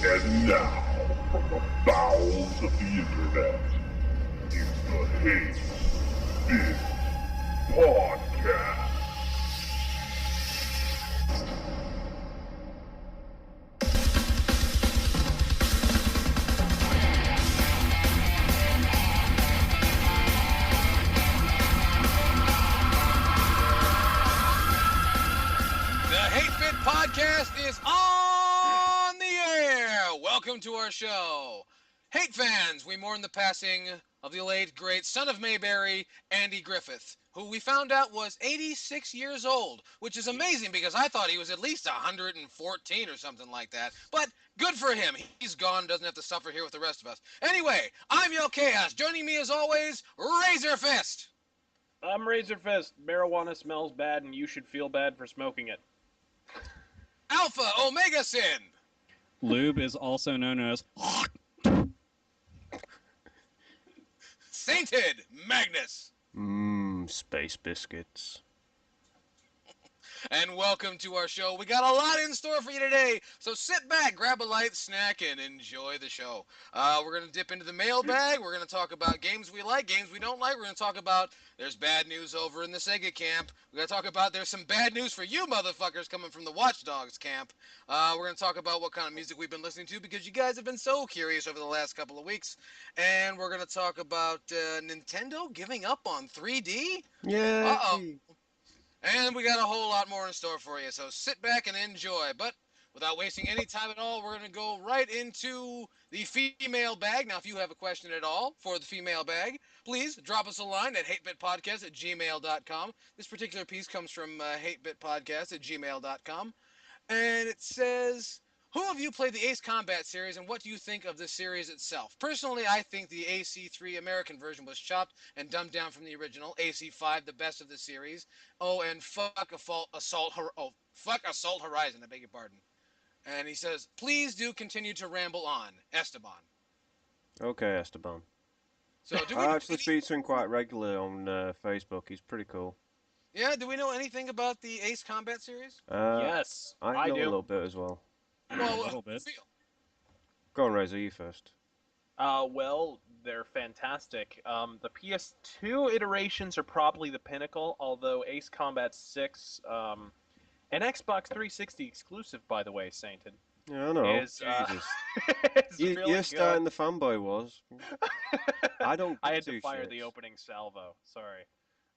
And now, from the bowels of the internet, is the Hate Bit Podcast. Podcast is on the air. Welcome to our show. Hate fans, we mourn the passing of the late, great son of Mayberry, Andy Griffith, who we found out was 86 years old, which is amazing because I thought he was at least 114 or something like that. But good for him. He's gone, doesn't have to suffer here with the rest of us. Anyway, I'm Yo Chaos. Joining me as always, Razor Fist. I'm Razor Fist. Marijuana smells bad and you should feel bad for smoking it. Alpha Omega Sin. Lube is also known as Sainted Magnus. Space biscuits. And welcome to our show. We got a lot in store for you today, so sit back, grab a light snack, and enjoy the show. We're going to dip into the mailbag. We're going to talk about games we like, games we don't like. We're going to talk about there's bad news over in the Sega camp. We're going to talk about there's some bad news for you motherfuckers coming from the Watch Dogs camp. We're going to talk about what kind of music we've been listening to because you guys have been so curious over the last couple of weeks. And we're going to talk about Nintendo giving up on 3D. Yay! Uh-oh. And we got a whole lot more in store for you, so sit back and enjoy. But without wasting any time at all, we're going to go right into the female bag. Now, if you have a question at all for the female bag, please drop us a line at hatebitpodcast@gmail.com. This particular piece comes from hatebitpodcast@gmail.com. And it says, who of you played the Ace Combat series, and what do you think of the series itself? Personally, I think the AC3 American version was chopped and dumbed down from the original. AC5, the best of the series. Oh, and fuck Assault Horizon, I beg your pardon. And he says, please do continue to ramble on. Esteban. Okay, Esteban. So, I actually speak to him quite regularly on Facebook. He's pretty cool. Yeah, do we know anything about the Ace Combat series? Yes, I know do. a little bit as well. Well, a little bit. Go on, Razor, you first. Well, they're fantastic. The PS2 iterations are probably the pinnacle, although Ace Combat 6, an Xbox 360 exclusive, by the way, Sainted. Yeah, I know. Is, Jesus. is really You're starting good. the fanboy wars. I don't I had do to fire shit. the opening salvo. Sorry.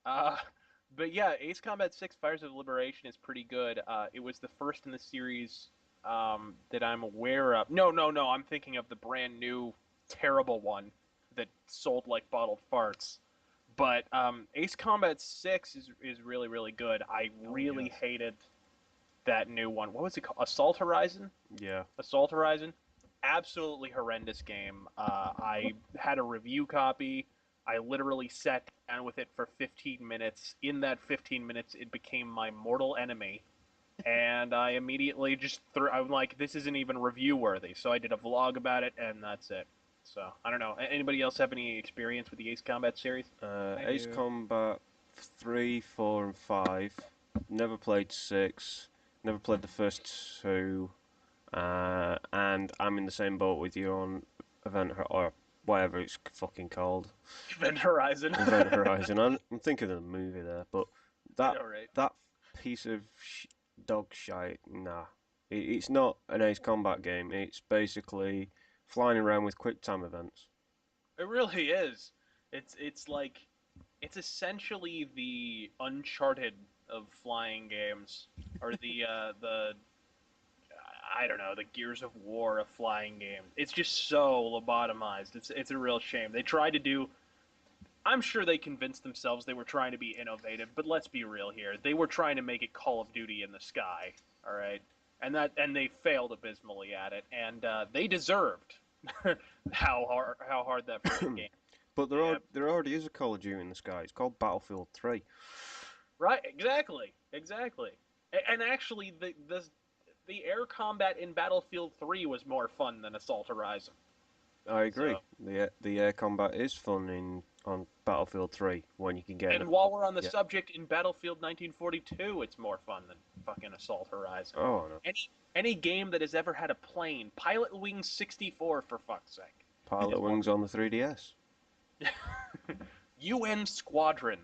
But yeah, Ace Combat 6 Fires of Liberation is pretty good. It was the first in the series that I'm aware of. No, I'm thinking of the brand new, terrible one that sold like bottled farts. But Ace Combat 6 is really, really good. I really hated that new one. What was it called? Assault Horizon? Yeah. Assault Horizon? Absolutely horrendous game. I had a review copy. I literally sat down with it for 15 minutes. In that 15 minutes, it became my mortal enemy. And I immediately just I'm like, this isn't even review worthy. So I did a vlog about it, and that's it. So, I don't know. Anybody else have any experience with the Ace Combat series? Ace Combat 3, 4, and 5. Never played 6. Never played the first 2. And I'm in the same boat with you on or whatever it's fucking called. Event Horizon. Event Horizon. I'm thinking of the movie there, but that piece of dog shite, nah. It's not an Ace Combat game. It's basically flying around with quick time events. It really is. It's like, it's essentially the Uncharted of flying games, or the I don't know, the Gears of War of flying games. It's just so lobotomized. It's a real shame. They tried to do. I'm sure they convinced themselves they were trying to be innovative, but let's be real here. They were trying to make it Call of Duty in the sky, all right, and they failed abysmally at it, and they deserved how hard that first game. But there already is a Call of Duty in the sky. It's called Battlefield 3. Right, exactly. And actually, the air combat in Battlefield 3 was more fun than Assault Horizon. I agree. So. The air combat is fun in on Battlefield 3 when you can get And it. while we're on the Yeah. subject, in Battlefield 1942, it's more fun than fucking Assault Horizon. Oh no, Any game that has ever had a plane, Pilot Wings 64 for fuck's sake. Pilot Wings on the 3DS. UN Squadron.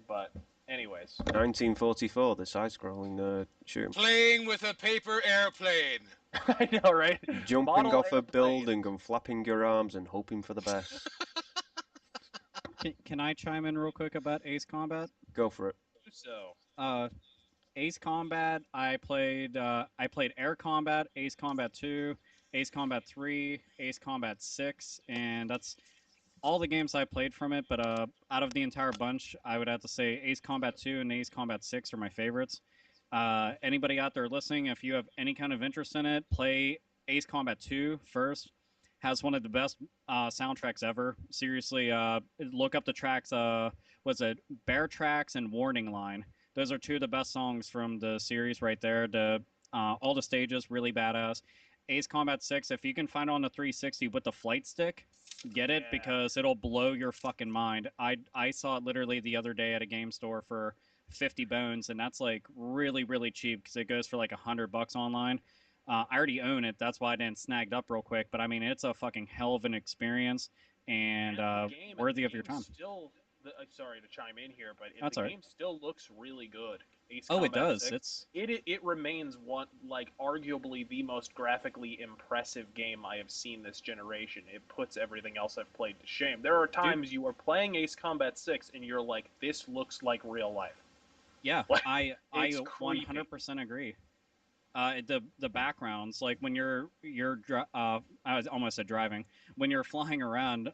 But anyways, 1944, the side-scrolling shooting. Playing with a paper airplane. I know, right? Jumping Model off a airplane. building and flapping your arms and hoping for the best. Can I chime in real quick about Ace Combat? Go for it. So, Ace Combat, I played Air Combat, Ace Combat 2, Ace Combat 3, Ace Combat 6, and that's all the games I played from it. But out of the entire bunch, I would have to say Ace Combat 2 and Ace Combat 6 are my favorites. Anybody out there listening, if you have any kind of interest in it, play Ace Combat 2 first. Has one of the best soundtracks ever. Seriously, look up the tracks. Was it Bear Tracks and Warning Line? Those are two of the best songs from the series right there. All the stages really badass. Ace Combat 6, if you can find it on the 360 with the flight stick, get it Yeah. because it'll blow your fucking mind. I saw it literally the other day at a game store for 50 bones, and that's like really really cheap because it goes for like $100 online. I already own it, that's why I didn't snag it up real quick. But I mean, it's a fucking hell of an experience and worthy of your time. Sorry to chime in here, but That's the all right. game still looks really good. Ace Oh, it Combat does. 6, it remains arguably the most graphically impressive game I have seen this generation. It puts everything else I've played to shame. There are times you are playing Ace Combat 6 and you're like, this looks like real life. Yeah, Like, I it's creepy. 100% agree. The backgrounds, like when I was almost said driving, when you're flying around,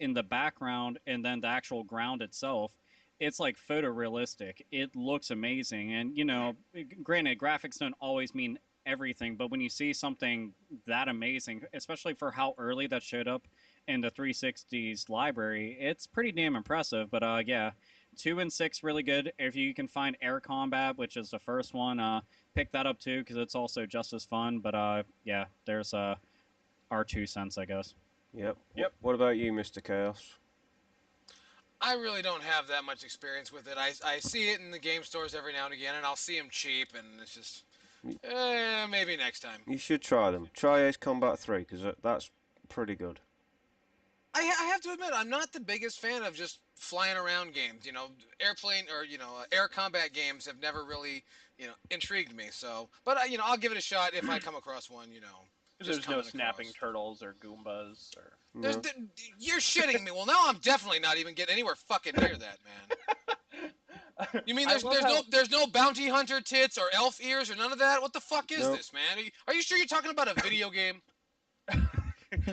in the background and then the actual ground itself, it's like photorealistic. It looks amazing, and granted, graphics don't always mean everything, but when you see something that amazing, especially for how early that showed up in the 360's library, it's pretty damn impressive. But yeah, 2 and 6 really good. If you can find Air Combat, which is the first one, pick that up too because it's also just as fun. But yeah, there's our 2 cents, I guess. Yep. Yep. What about you, Mr. Chaos? I really don't have that much experience with it. I see it in the game stores every now and again, and I'll see them cheap, and it's just, maybe next time. You should try them. Try Ace Combat 3 because that's pretty good. I have to admit, I'm not the biggest fan of just flying around games. Airplane or air combat games have never really intrigued me. So, but I'll give it a shot if I come across one. There's no coming snapping across. turtles or Goombas or. No. You're shitting me. Well, now I'm definitely not even getting anywhere fucking near that, man. You mean there's no bounty hunter tits or elf ears or none of that? What the fuck is Nope. this, man? Are you sure you're talking about a video game?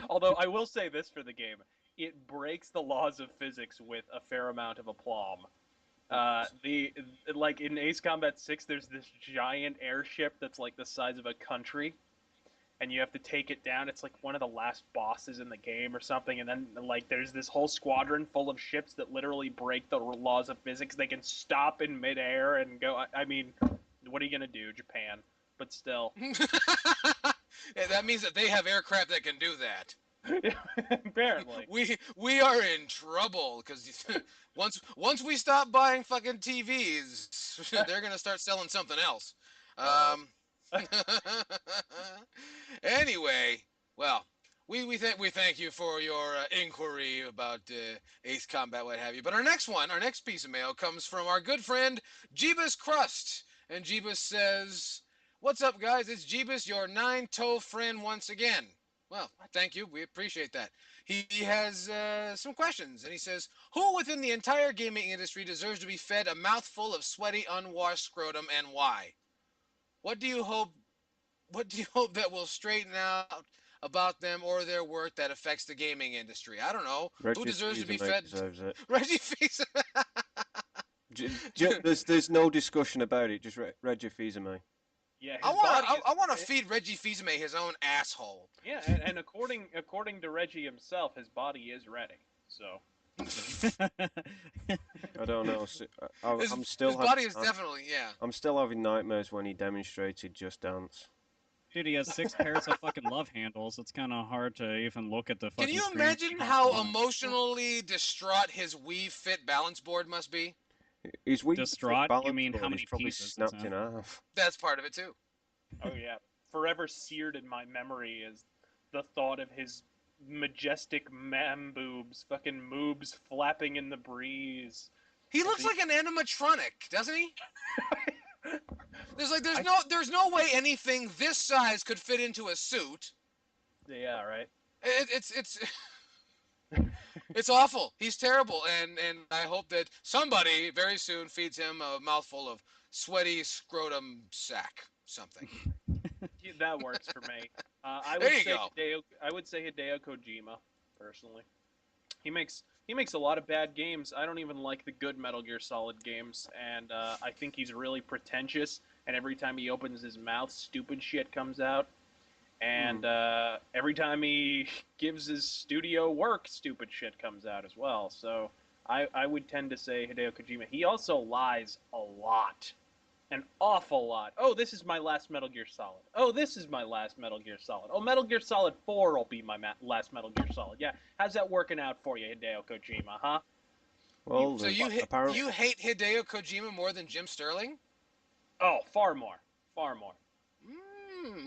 Although I will say this for the game, it breaks the laws of physics with a fair amount of aplomb. Like in Ace Combat 6, there's this giant airship that's like the size of a country, and you have to take it down. It's like one of the last bosses in the game or something, and then like there's this whole squadron full of ships that literally break the laws of physics. They can stop in midair and go. I mean, what are you gonna do, Japan? But still. Yeah, that means that they have aircraft that can do that. Apparently. We are in trouble because once we stop buying fucking TVs, they're gonna start selling something else. Anyway, well, we thank you for your inquiry about Ace Combat, what have you. But our next piece of mail comes from our good friend Jeebus Crust, and Jeebus says, "What's up, guys? It's Jeebus, your nine-toe friend once again." Well, thank you. We appreciate that. He has some questions, and he says, "Who within the entire gaming industry deserves to be fed a mouthful of sweaty, unwashed scrotum, and why? What do you hope that will straighten out about them or their work that affects the gaming industry? I don't know. Reggie Who deserves to be Fils-Aimé fed?" deserves it. Reggie Fils-Aimé. There's no discussion about it. Just Reggie Fils-Aimé. Yeah, I his body want is- I want to feed Reggie Fils-Aimé his own asshole. Yeah, and according to Reggie himself, his body is ready. So I don't know. His body is definitely, yeah. I'm still having nightmares when he demonstrated Just Dance. Dude, he has 6 pairs of fucking love handles. It's kind of hard to even look at the Can fucking you screen. imagine how emotionally distraught his Wii Fit balance board must be? His Wii Distraught? You balance mean board how is many probably pieces it's snapped in? in half. That's part of it too. Oh yeah, forever seared in my memory is the thought of his majestic man boobs, fucking moobs flapping in the breeze. He As looks he- like an animatronic, doesn't he? There's I- there's no way anything this size could fit into a suit. Yeah, right. It's it's awful. He's terrible, and I hope that somebody very soon feeds him a mouthful of sweaty scrotum sack something. Yeah, that works for me. I There would you say go. I would say Hideo Kojima, personally. He makes a lot of bad games. I don't even like the good Metal Gear Solid games, and I think he's really pretentious. And every time he opens his mouth, stupid shit comes out. And every time he gives his studio work, stupid shit comes out as well. So I would tend to say Hideo Kojima. He also lies a lot. An awful lot. Oh, this is my last Metal Gear Solid. Oh, this is my last Metal Gear Solid. Oh, Metal Gear Solid 4 will be my last Metal Gear Solid. Yeah, how's that working out for you, Hideo Kojima, huh? Well, So apparently, you hate Hideo Kojima more than Jim Sterling? Oh, far more. Far more.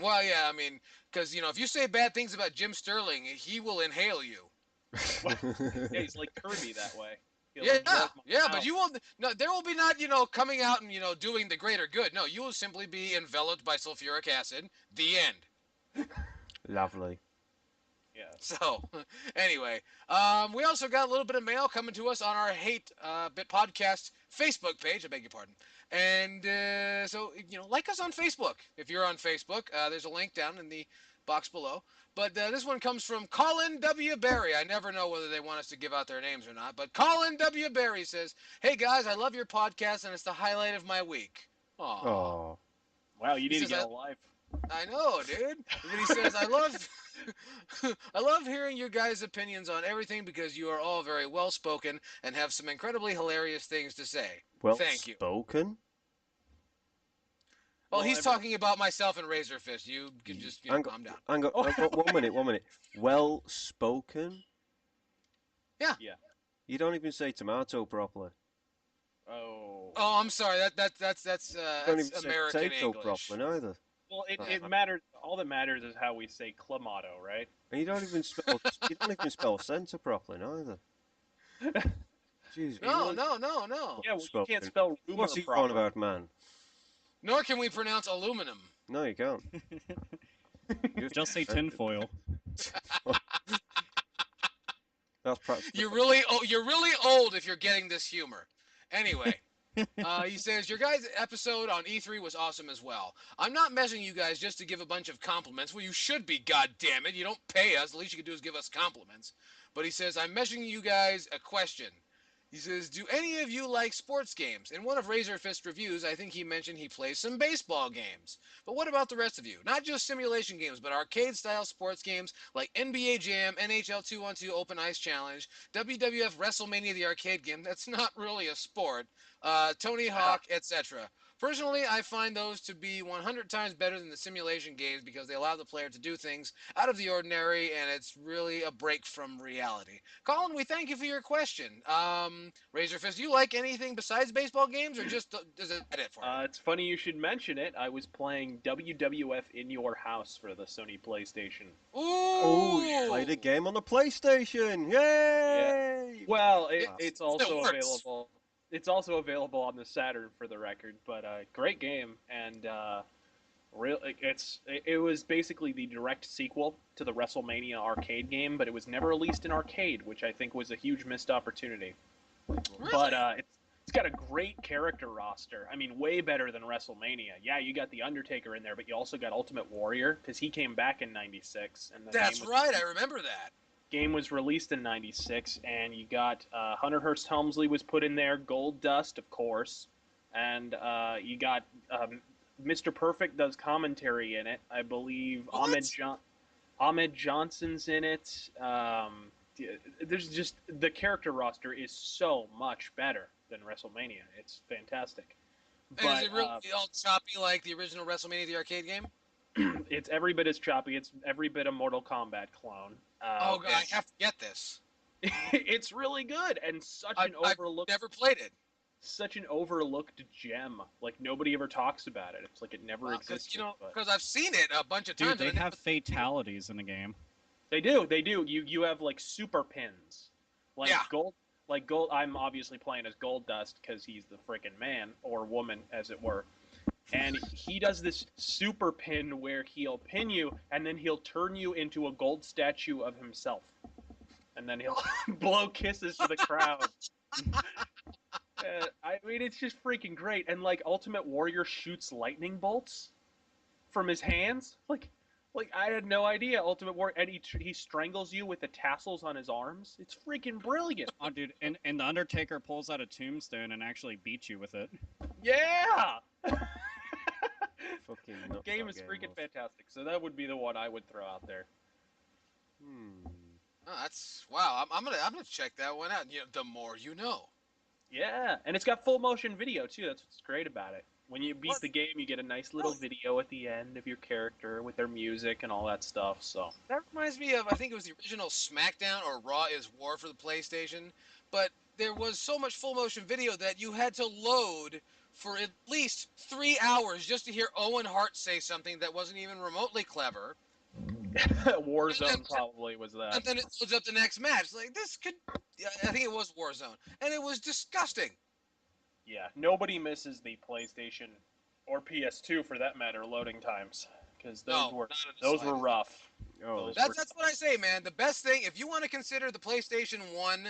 Well, yeah, I mean, because if you say bad things about Jim Sterling, he will inhale you. Yeah, he's like Kirby that way. He'll Yeah, absorb my yeah, mouth. but you will. No, there will be not, coming out and doing the greater good. No, you will simply be enveloped by sulfuric acid. The end. lovely. Yeah. So, anyway, we also got a little bit of mail coming to us on our Hate Bit Podcast Facebook page. I beg your pardon. And so, like us on Facebook. If you're on Facebook, there's a link down in the box below. But this one comes from Colin W. Berry. I never know whether they want us to give out their names or not. But Colin W. Berry says, "Hey guys, I love your podcast and it's the highlight of my week." Aw. Oh, Wow, you He need to says, get a life. I know, dude. But he says, I love I love hearing your guys' opinions on everything because you are all very well spoken and have some incredibly hilarious things to say. well Thank you. spoken. Well, Well, he's talking about myself and Razor Fist. You can just, Hang on, calm down. hang on, hang on, 1 minute, 1 minute. Well spoken. Yeah. Yeah. You don't even say tomato properly. Oh. Oh, I'm sorry. That's You don't even American say potato English. properly neither. Well, it matters. All that matters is how we say clamato, right? And you don't even spell center properly neither. Jeez, No, really no. Yeah, well, you spoken. can't spell rumor What's he on properly. about, man? Nor can we pronounce aluminum. No, you can't. Just say tinfoil. That's practically. You're really old if you're getting this humor. Anyway, he says your guys' episode on E3 was awesome as well. I'm not messaging you guys just to give a bunch of compliments. Well, you should be. God damn it! You don't pay us. The least you can do is give us compliments. But he says I'm messaging you guys a question. He says, do any of you like sports games? In one of Razor Fist reviews, I think he mentioned he plays some baseball games. But what about the rest of you? Not just simulation games, but arcade-style sports games like NBA Jam, NHL 2-on-2 Open Ice Challenge, WWF WrestleMania the arcade game. That's not really a sport. Tony Hawk, etc. Personally, I find those to be 100 times better than the simulation games because they allow the player to do things out of the ordinary, and it's really a break from reality. Colin, we thank you for your question. Razor Fist, do you like anything besides baseball games, or just is it for you? It's funny you should mention it. I was playing WWF in Your House for the Sony PlayStation. Oh, you played a game on the PlayStation! Yay! Well, Yeah, it's it also works. available. It's also available on the Saturn for the record, but great game, and it was basically the direct sequel to the WrestleMania arcade game, but it was never released in arcade, which I think was a huge missed opportunity. Really? But it's got a great character roster. I mean, way better than WrestleMania. Yeah, you got the Undertaker in there, but you also got Ultimate Warrior because he came back in '96, and That's right. I remember that. game was released in '96, and you got Hunter Hearst Helmsley was put in there, Gold Dust, of course, and you got Mr. Perfect does commentary in it. I believe What? Ahmed Johnson's in it. There's just the character roster is so much better than WrestleMania. It's fantastic. And is it really all choppy like the original WrestleMania the arcade game? It's every bit as choppy. It's every bit a Mortal Kombat clone. Oh, God, I have to get this. It's really good and I've never played it. such an overlooked gem. Like nobody ever talks about it. It's like it never existed. But Because I've seen it a bunch of Dude, times. they and I have never- fatalities in the game. they do. You have like super pins, like Yeah. gold. Like gold. I'm obviously playing as Gold Dust because he's the freaking man or woman, as it were. And he does this super pin where he'll pin you and then he'll turn you into a gold statue of himself. And then he'll blow kisses to the crowd. I mean, it's just freaking great. And like Ultimate Warrior shoots lightning bolts from his hands. Like I had no idea. Ultimate Warrior, and he strangles you with the tassels on his arms. It's freaking brilliant. Oh, dude, and the Undertaker pulls out a tombstone and actually beats you with it. Yeah. Fucking nuts, Game that is freaking was. fantastic. So that would be the one I would throw out there. Oh, that's wow. I'm gonna check that one out. You know, the more you know. Yeah, and it's got full motion video too. That's what's great about it. When you beat What? the game, you get a nice little video at the end of your character with their music and all that stuff. So That reminds me of, I think it was the original SmackDown or Raw is War for the PlayStation, but there was so much full motion video that you had to load for at least 3 hours just to hear Owen Hart say something that wasn't even remotely clever. Warzone probably was that. And then it loads up the next match. Like, this could, I think it was Warzone. And it was disgusting. Yeah, nobody misses the PlayStation or PS2 for that matter loading times because those No, were not in the those were slightest. rough. Oh, Those That's what I say, man. The best thing, if you want to consider the PlayStation 1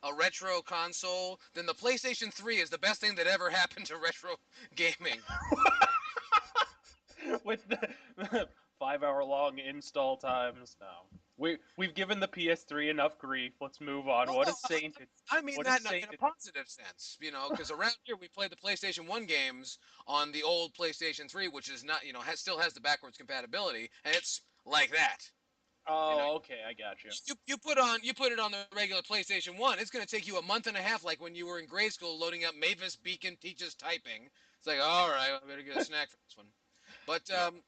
a retro console, then the PlayStation 3 is the best thing that ever happened to retro gaming. with the 5 hour long install times. No, we've given the PS3 enough grief. Let's move on. No, What no, is sainted? I mean What that is in a sainted? positive sense, you know, because around here we play the PlayStation 1 games on the old PlayStation 3, which is not, you know, still has the backwards compatibility, and it's like that. Oh, okay, I got you. You put it on the regular PlayStation 1, it's going to take you a month and a half, like when you were in grade school loading up Mavis Beacon teaches typing. It's like, all right, I better get a snack for this one. But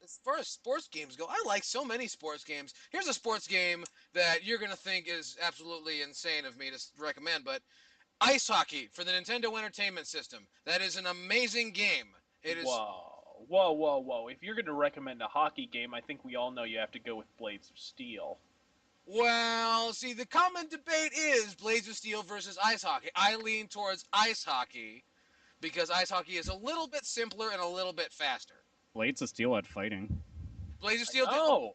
as far as sports games go, I like so many sports games. Here's a sports game that you're going to think is absolutely insane of me to recommend, but Ice Hockey for the Nintendo Entertainment System. That is an amazing game. It is. Whoa! If you're going to recommend a hockey game, I think we all know you have to go with Blades of Steel. Well, see, the common debate is Blades of Steel versus Ice Hockey. I lean towards Ice Hockey because Ice Hockey is a little bit simpler and a little bit faster. Blades of Steel at fighting. Blades of Steel. Oh,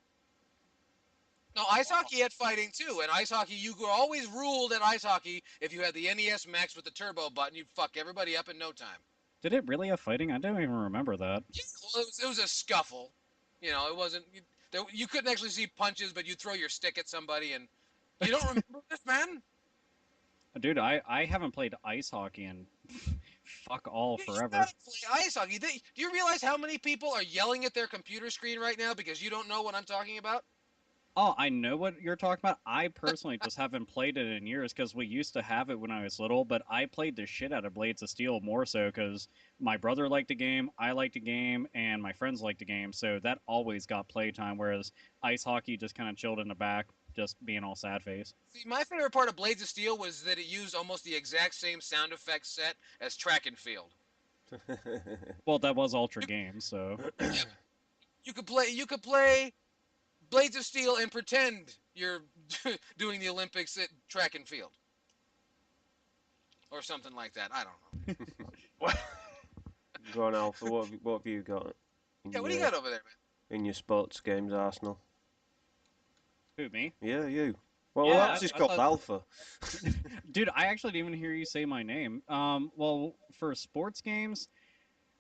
No, Ice Hockey had fighting too, and Ice Hockey, you were always ruled at Ice Hockey if you had the NES Max with the turbo button, you'd fuck everybody up in no time. Did it really have fighting? I don't even remember that. Yeah, well, it was a scuffle. You know, it wasn't. You couldn't actually see punches, but you'd throw your stick at somebody, and you don't remember this, man? Dude, I haven't played ice hockey in fuck all You forever. gotta play Ice Hockey. Do you realize how many people are yelling at their computer screen right now because you don't know what I'm talking about? Oh, I know what you're talking about. I personally just haven't played it in years because we used to have it when I was little, but I played the shit out of Blades of Steel more so because my brother liked the game, I liked the game, and my friends liked the game, so that always got playtime, whereas ice hockey just kind of chilled in the back, just being all sad face. See, my favorite part of Blades of Steel was that it used almost the exact same sound effects set as track and field. Well, that was Ultra Games, so... You could play Blades of Steel and pretend you're doing the Olympics at track and field. Or something like that. I don't know. Go on, Alpha. What have you got? Yeah, what do you got over there, man? In your sports games, Arsenal? Who, me? Yeah, you. Well, Yeah, that's just I called thought- Alpha. Dude, I actually didn't even hear you say my name. Well, for sports games,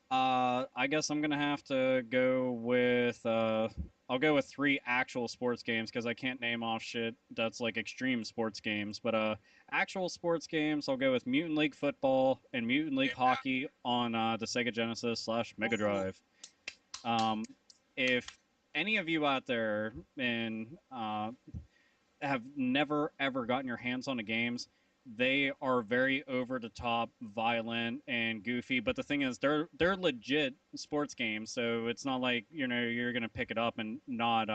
I guess I'm gonna have to go with I'll go with 3 actual sports games because I can't name off shit that's like extreme sports games. But actual sports games, I'll go with Mutant League Football and Mutant League Hockey on the Sega Genesis / Mega Drive. If any of you out there have never ever gotten your hands on the games, they are very over the top, violent, and goofy. But the thing is, they're legit sports games, so it's not like you're gonna pick it up and not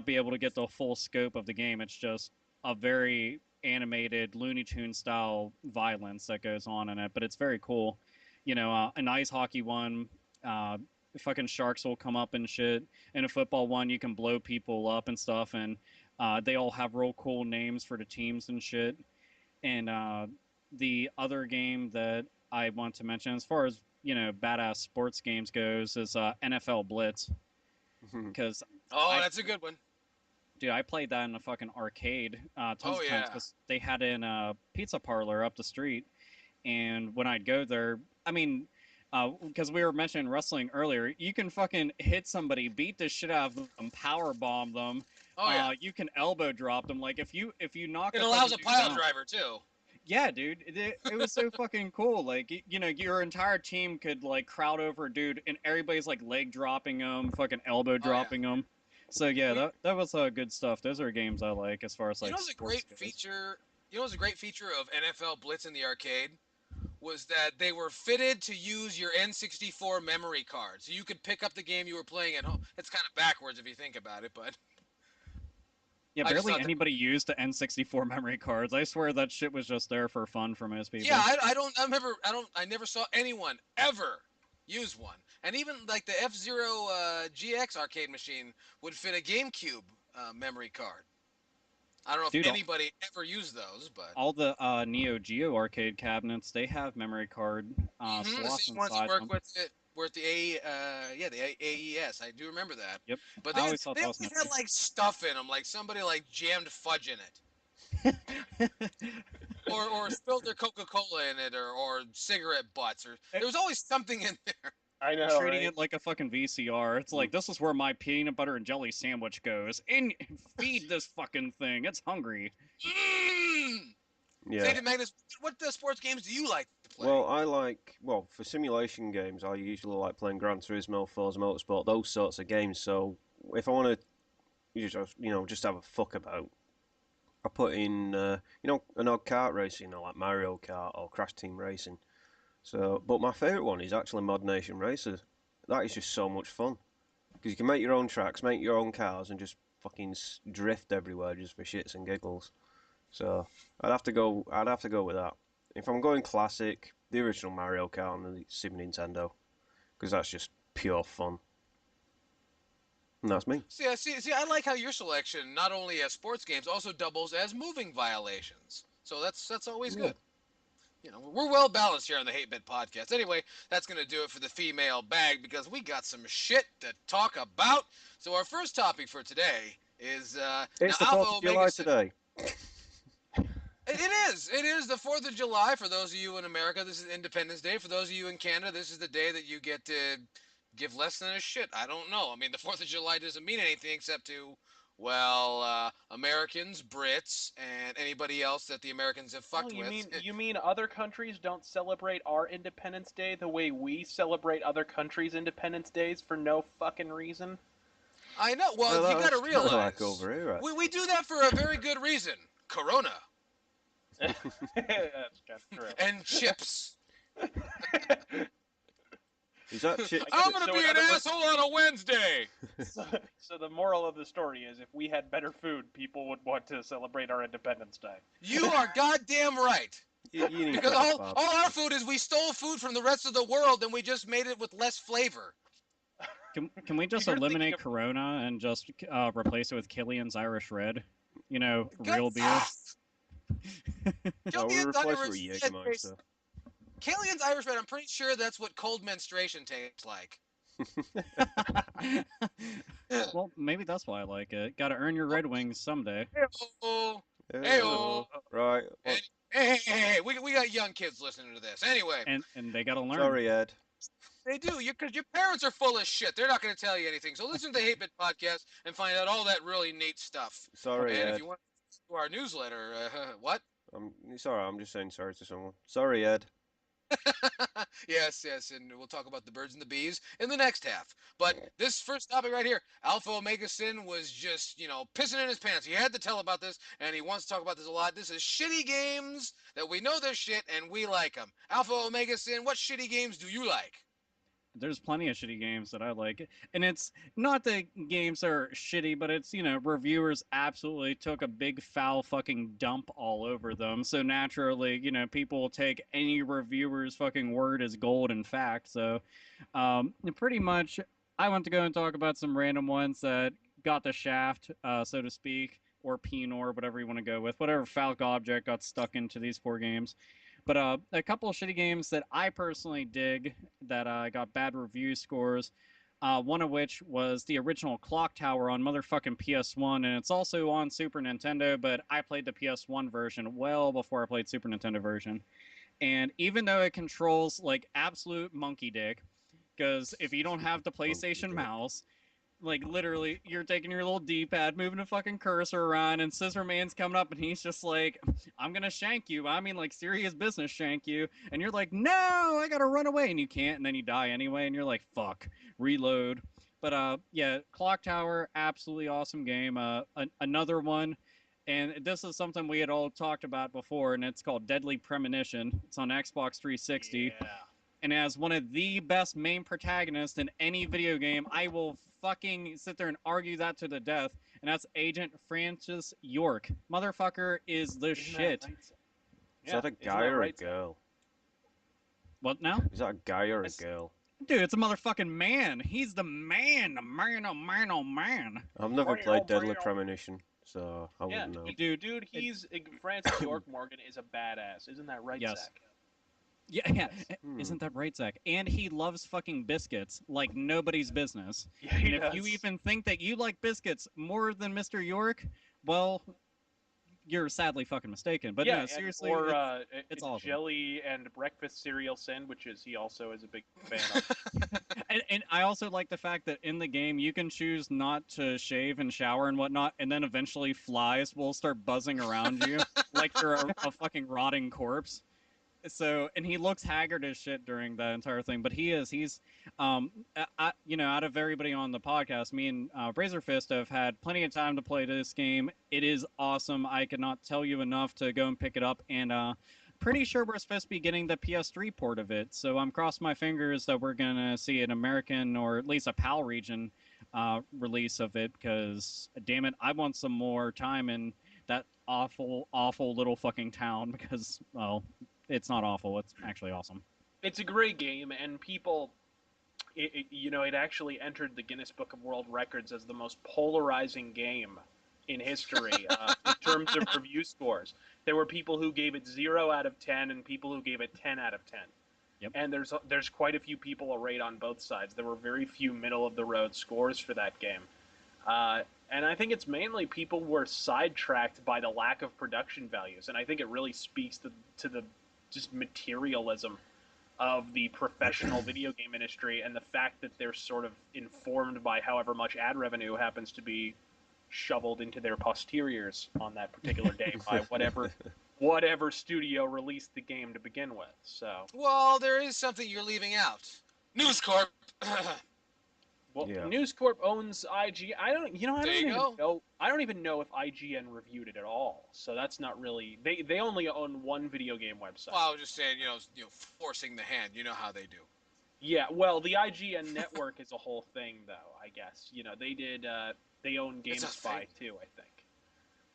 be able to get the full scope of the game. It's just a very animated Looney Tune style violence that goes on in it, but it's very cool. An ice hockey one, uh, fucking sharks will come up and shit. In a football one, you can blow people up and stuff, and they all have real cool names for the teams and shit. And the other game that I want to mention, as far as badass sports games goes, is NFL Blitz. Because Oh, that's a good one. dude, I played that in a fucking arcade tons Oh, of times yeah. because they had it in a pizza parlor up the street. And when I'd go there, I mean, because we were mentioning wrestling earlier, you can fucking hit somebody, beat the shit out of them, power bomb them. Oh, yeah. You can elbow drop them. Like if you knock It a allows a fucking dude pile down- driver, too. Yeah, dude, it was so fucking cool. Like your entire team could like crowd over a dude, and everybody's like leg dropping them, fucking elbow dropping them. So yeah, that was good stuff. Those are games I like as far as like. You know what's a sports great goes. feature? You know what's a great feature of NFL Blitz in the arcade? Was that they were fitted to use your N64 memory card. So you could pick up the game you were playing at home. It's kind of backwards if you think about it, but Yeah, I just barely thought that- anybody used the N64 memory cards. I swear that shit was just there for fun for most people. yeah, I never saw anyone ever use one. And even like the F-Zero GX arcade machine would fit a GameCube memory card. I don't know Dude, if anybody ever used those, but all the Neo Geo arcade cabinets, they have memory card the slots same ones that inside work them. with the the AES. I do remember that. Yep. But I they always thought they that was always had like stuff in them, like somebody like jammed fudge in it, or spilled their Coca-Cola in it, or cigarette butts, or there was always something in there. I know, treating right? it like a fucking VCR. It's like this is where my peanut butter and jelly sandwich goes. And feed this fucking thing. It's hungry. Mm! Yeah. Faded Magnus, what sports games do you like to play? Well, for simulation games, I usually like playing Gran Turismo, Forza Motorsport, those sorts of games. So if I want to, just have a fuck about, I put in, an odd kart racing, like Mario Kart or Crash Team Racing. So, but my favourite one is actually Mod Nation Racers. That is just so much fun because you can make your own tracks, make your own cars, and just fucking drift everywhere just for shits and giggles. So I'd have to go with that. If I'm going classic, the original Mario Kart on the Super Nintendo, because that's just pure fun. And that's me. See, I like how your selection not only as sports games also doubles as moving violations. So that's always Yeah. good. We're well balanced here on the Hate Bit podcast. Anyway, that's going to do it for the female bag because we got some shit to talk about. So our first topic for today is It's the now 4th Alpha of July Omega today. It is. It is the 4th of July for those of you in America. This is Independence Day. For those of you in Canada, this is the day that you get to give less than a shit. I don't know. I mean, the 4th of July doesn't mean anything except to, Americans, Brits, and anybody else that the Americans have fucked you with. mean other countries don't celebrate our Independence Day the way we celebrate other countries' Independence Days for no fucking reason? I know. Well, you got to That's kinda realize like over here, right? we do that for a very good reason. Corona That's kind of true. and chips. Is that shit? I'm gonna So be in an other words- asshole on a Wednesday. So the moral of the story is if we had better food, people would want to celebrate our Independence Day. You are goddamn right. You need Because to all have our food is we stole food from the rest of the world and we just made it with less flavor. Can we just You're thinking eliminate of- Corona and just replace it with Killian's Irish Red? Real God- beer. Ah! No, we'll Killian's replace it Irish with Red Jägermeister. Killian's Irish Red, I'm pretty sure that's what cold menstruation tastes like. Well, maybe that's why I like it. Got to earn your Red Wings someday. Oh, Hey-oh. Right. Well, hey, we got young kids listening to this. Anyway, And they got to learn. sorry, Ed. they do, because your parents are full of shit. They're not going to tell you anything. So listen to the Hate Bit podcast and find out all that really neat stuff. Sorry, And if Ed. you want to our newsletter, what? It's alright. I'm just saying sorry to someone. Sorry, Ed. Yes, yes, and we'll talk about the birds and the bees in the next half. But this first topic right here, Alpha Omega Sin was just, pissing in his pants. He had to tell about this, and he wants to talk about this a lot. This is shitty games that we know they're shit, and we like them. Alpha Omega Sin, what shitty games do you like? There's plenty of shitty games that I like. And it's not that games are shitty, but it's, reviewers absolutely took a big foul fucking dump all over them. So naturally, people will take any reviewer's fucking word as gold and fact. So pretty much, I want to go and talk about some random ones that got the shaft, so to speak, or penor, whatever you want to go with. Whatever foul object got stuck into these four games. But a couple of shitty games that I personally dig that got bad review scores. One of which was the original Clock Tower on motherfucking PS1, and it's also on Super Nintendo. But I played the PS1 version well before I played Super Nintendo version. And even though it controls like absolute monkey dick, because if you don't have the PlayStation mouse, like literally, you're taking your little D-pad, moving a fucking cursor around, and Scissor Man's coming up, and he's just like, "I'm gonna shank you." I mean, like serious business shank you, and you're like, "No, I gotta run away," and you can't, and then you die anyway, and you're like, "Fuck, reload." But yeah, Clock Tower, absolutely awesome game. Another one, and this is something we had all talked about before, and it's called Deadly Premonition. It's on Xbox 360. Yeah. And as one of the best main protagonists in any video game, I will fucking sit there and argue that to the death. And that's Agent Francis York. Motherfucker is the shit. Right? Is that a guy or a girl? What now? Is that a guy or a girl? Dude, it's a motherfucking man. He's the man. The man, oh man, oh man. I've never played Deadly Premonition, so I wouldn't know. Dude, Francis York Morgan is a badass. Isn't that right, Yes. Zach? Yeah, Yes. Isn't that right, Zach? And he loves fucking biscuits like nobody's business. Yeah, he And if you does. even think that you like biscuits more than Mr. York, well, you're sadly fucking mistaken. But yeah, no, seriously, or it's awesome. jelly and breakfast cereal sandwiches. He also is a big fan of. And I also like the fact that in the game you can choose not to shave and shower and whatnot, and then eventually flies will start buzzing around you like you're a fucking rotting corpse. So, and he looks haggard as shit during that entire thing, but he's out of everybody on the podcast, me and Razorfist have had plenty of time to play this game. It is awesome. I cannot tell you enough to go and pick it up, and pretty sure we're supposed to be getting the PS3 port of it, so I'm crossing my fingers that we're gonna see an American or at least a PAL region release of it, because damn it, I want some more time in that awful little fucking town, because, well, it's not awful. It's actually awesome. It's a great game, and people, it actually entered the Guinness Book of World Records as the most polarizing game in history in terms of review scores. There were people who gave it 0 out of 10 and people who gave it 10 out of 10. Yep. And there's quite a few people arrayed on both sides. There were very few middle-of-the-road scores for that game. And I think it's mainly people were sidetracked by the lack of production values, and I think it really speaks to the just materialism of the professional video game industry and the fact that they're sort of informed by however much ad revenue happens to be shoveled into their posteriors on that particular day by whatever studio released the game to begin with. So, Well, there is something you're leaving out. News Corp. well, Yeah. News Corp owns IG. I don't There you even go. know. I don't even know if IGN reviewed it at all. So that's not really. They only own one video game website. Well, I was just saying, forcing the hand. You know how they do. Yeah, well, the IGN network is a whole thing, though. I guess they did. They own It's a GameSpy thing. too, I think.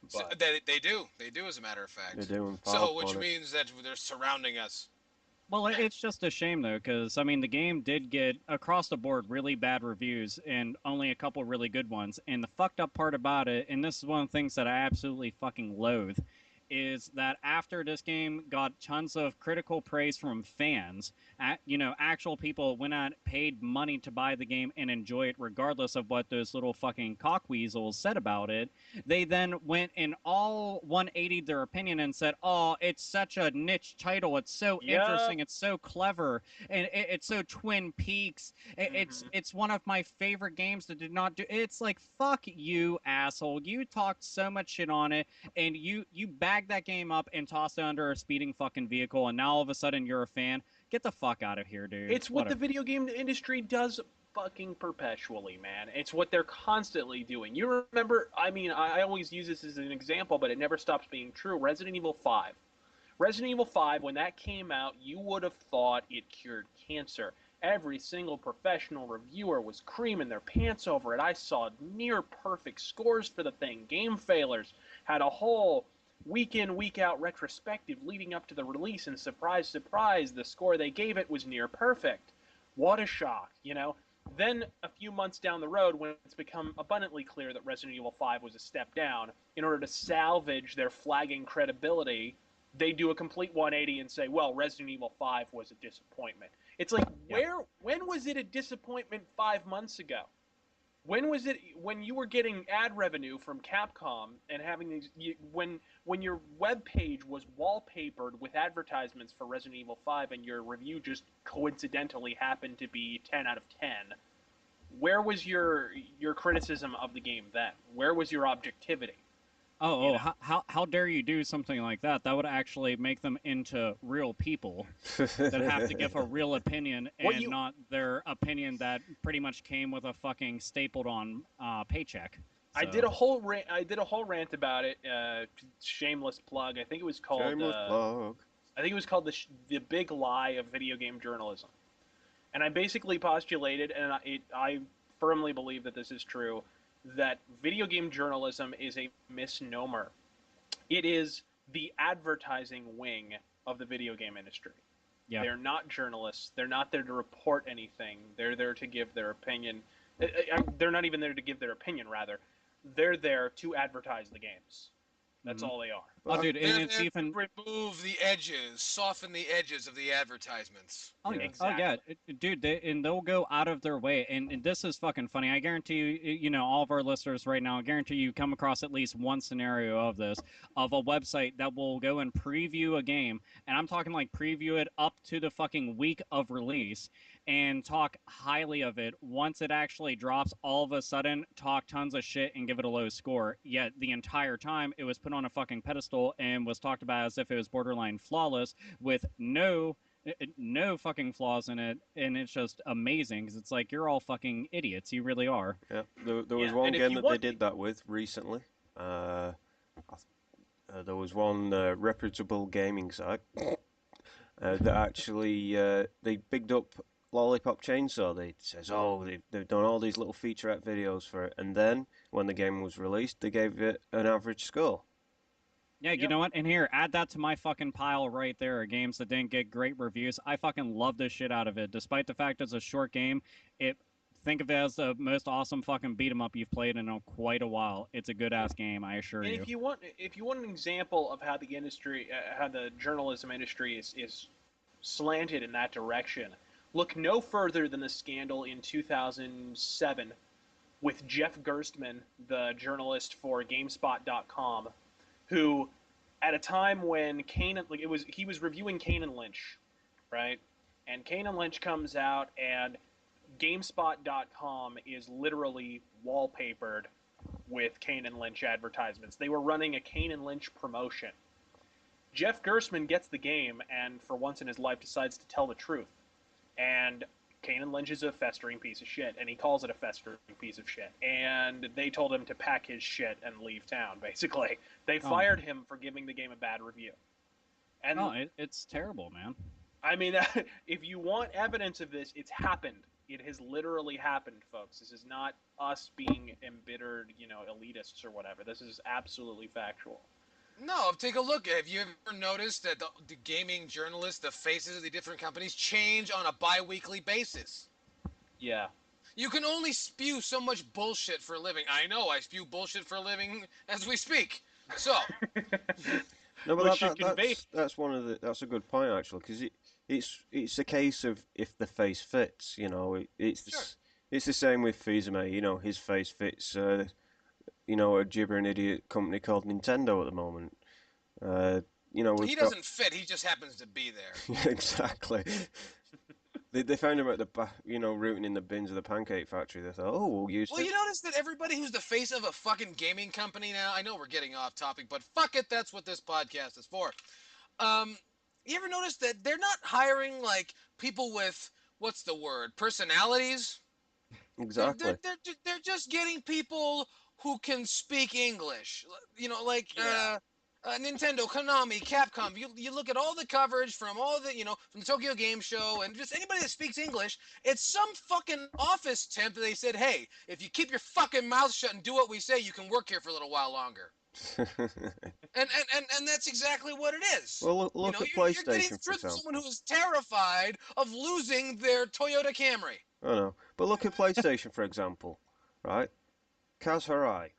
So, But they do, as a matter of fact. They're doing So, which means that they're surrounding us. Well, it's just a shame, though, because, I mean, the game did get, across the board, really bad reviews and only a couple really good ones. And the fucked up part about it, and this is one of the things that I absolutely fucking loathe, is that after this game got tons of critical praise from fans, actual people went out, paid money to buy the game and enjoy it regardless of what those little fucking cockweasels said about it, they then went and all 180'd their opinion and said, oh, it's such a niche title, it's so interesting, it's so clever, and it's so Twin Peaks, it's one of my favorite games that did not do, it's like, fuck you, asshole, you talked so much shit on it, and you bagged that game up and tossed it under a speeding fucking vehicle, and now all of a sudden you're a fan. Get the fuck out of here, dude. It's what the Whatever. video game industry does fucking perpetually, man. It's what they're constantly doing. You remember, I mean, I always use this as an example, but it never stops being true. Resident Evil 5. Resident Evil 5, when that came out, you would have thought it cured cancer. Every single professional reviewer was creaming their pants over it. I saw near perfect scores for the thing. Game Failers had a whole week in, week out retrospective leading up to the release, and surprise, surprise, the score they gave it was near perfect. What a shock, you know? Then, a few months down the road, when it's become abundantly clear that Resident Evil 5 was a step down, in order to salvage their flagging credibility, they do a complete 180 and say, well, Resident Evil 5 was a disappointment. It's like, when was it a disappointment 5 months ago? When was it when you were getting ad revenue from Capcom and having these when your web page was wallpapered with advertisements for Resident Evil 5 and your review just coincidentally happened to be 10 out of 10? Where was your criticism of the game then? Where was your objectivity? Oh, how dare you do something like that? That would actually make them into real people that have to give a real opinion and not their opinion that pretty much came with a fucking stapled on paycheck. So. I did a whole rant about it. Shameless plug. I think it was called. Shameless plug. I think it was called the big lie of video game journalism, and I basically postulated, and I firmly believe that this is true, that video game journalism is a misnomer. It is the advertising wing of the video game industry. Yeah. They're not journalists. They're not there to report anything. They're there to give their opinion. They're not even there to give their opinion, rather. They're there to advertise the games. That's all they are. Oh, dude, and it's even remove the edges, soften the edges of the advertisements. Oh, yeah. Exactly. Oh, yeah, dude, they'll go out of their way, and this is fucking funny. I guarantee you, you know, all of our listeners right now, I guarantee you come across at least one scenario of this, of a website that will go and preview a game, and I'm talking like preview it up to the fucking week of release, and talk highly of it. Once it actually drops, all of a sudden talk tons of shit and give it a low score. Yet the entire time it was put on a fucking pedestal and was talked about as if it was borderline flawless with no fucking flaws in it, and it's just amazing because it's like you're all fucking idiots. You really are. Yeah, there was one game that they did that with recently. There was one reputable gaming site that actually they bigged up Lollipop Chainsaw. They says, oh, they've done all these little featurette videos for it, and then when the game was released, they gave it an average score. Yeah, you know what? And here, add that to my fucking pile right there. Games that didn't get great reviews. I fucking love the shit out of it. Despite the fact it's a short game, think of it as the most awesome fucking beat 'em up you've played in quite a while. It's a good ass game, I assure you. And if you want an example of how the industry, how the journalism industry is slanted in that direction, look no further than the scandal in 2007 with Jeff Gerstmann, the journalist for GameSpot.com, who, at a time when he was reviewing Kane and Lynch, right? And Kane and Lynch comes out, and GameSpot.com is literally wallpapered with Kane and Lynch advertisements. They were running a Kane and Lynch promotion. Jeff Gerstmann gets the game, and for once in his life decides to tell the truth. And Kane and Lynch is a festering piece of shit, and he calls it a festering piece of shit. And they told him to pack his shit and leave town, basically. They fired him for giving the game a bad review. And it's terrible, man. I mean, if you want evidence of this, it's happened. It has literally happened, folks. This is not us being embittered, elitists or whatever. This is absolutely factual. No, take a look. Have you ever noticed that the gaming journalists, the faces of the different companies, change on a bi-weekly basis? Yeah. You can only spew so much bullshit for a living. I know, I spew bullshit for a living as we speak. So. No, but that's a good point actually, because it's a case of if the face fits. It's the same with Fizeme. His face fits. A gibbering idiot company called Nintendo at the moment. He doesn't fit. He just happens to be there. Exactly. They found him at the rooting in the bins of the Pancake Factory. They thought, oh, we'll use. Well, you notice that everybody who's the face of a fucking gaming company now. I know we're getting off topic, but fuck it, that's what this podcast is for. You ever notice that they're not hiring like people with what's the word? Personalities. Exactly. They're just getting people who can speak English. Like Yeah. Nintendo, Konami, Capcom. You look at all the coverage from all the from the Tokyo Game Show and just anybody that speaks English. It's some fucking office temp that they said, hey, if you keep your fucking mouth shut and do what we say, you can work here for a little while longer. And that's exactly what it is. Well, look at You're getting PlayStation, for through to someone example. who is terrified of losing their Toyota Camry. I know. But look at PlayStation, for example, right? Kaz Hirai. Ugh.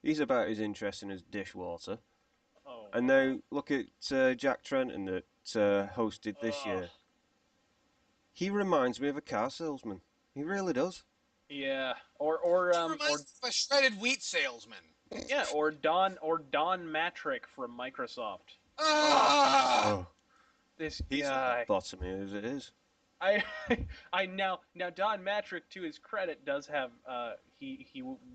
He's about as interesting as dishwater. Oh, And wow. now look at Jack Trenton that hosted this Ugh. year. He reminds me of a car salesman. He really does. Yeah. He reminds me of a shredded wheat salesman. Yeah, or Don Matrick from Microsoft. Ah! Oh, This he's guy. lobotomy as it is. I I now Don Matrick, to his credit, does have he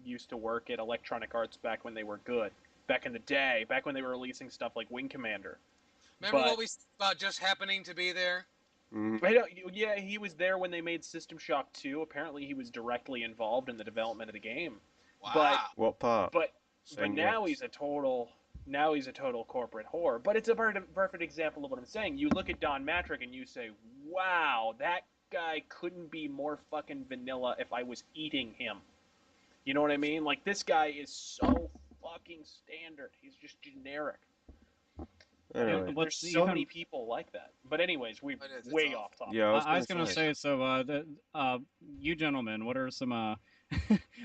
used to work at Electronic Arts back when they were good, back in the day, back when they were releasing stuff like Wing Commander. Remember what But we said about just happening to be there? Mm. I don't, yeah, he was there when they made System Shock 2. Apparently, he was directly involved in the development of the game. But Wow. What part? but but Saying now yes. he's a total corporate whore. But it's a perfect example of what I'm saying. You look at Don Matrick and you say, "Wow, that guy couldn't be more fucking vanilla if I was eating him." You know what I mean? Like, this guy is so fucking standard. He's just generic. And Anyway, And there's what's so even many people like that. But anyways, we're It is, it's way awful. off topic. yeah, I was I gonna was gonna say. say, so you gentlemen, what are some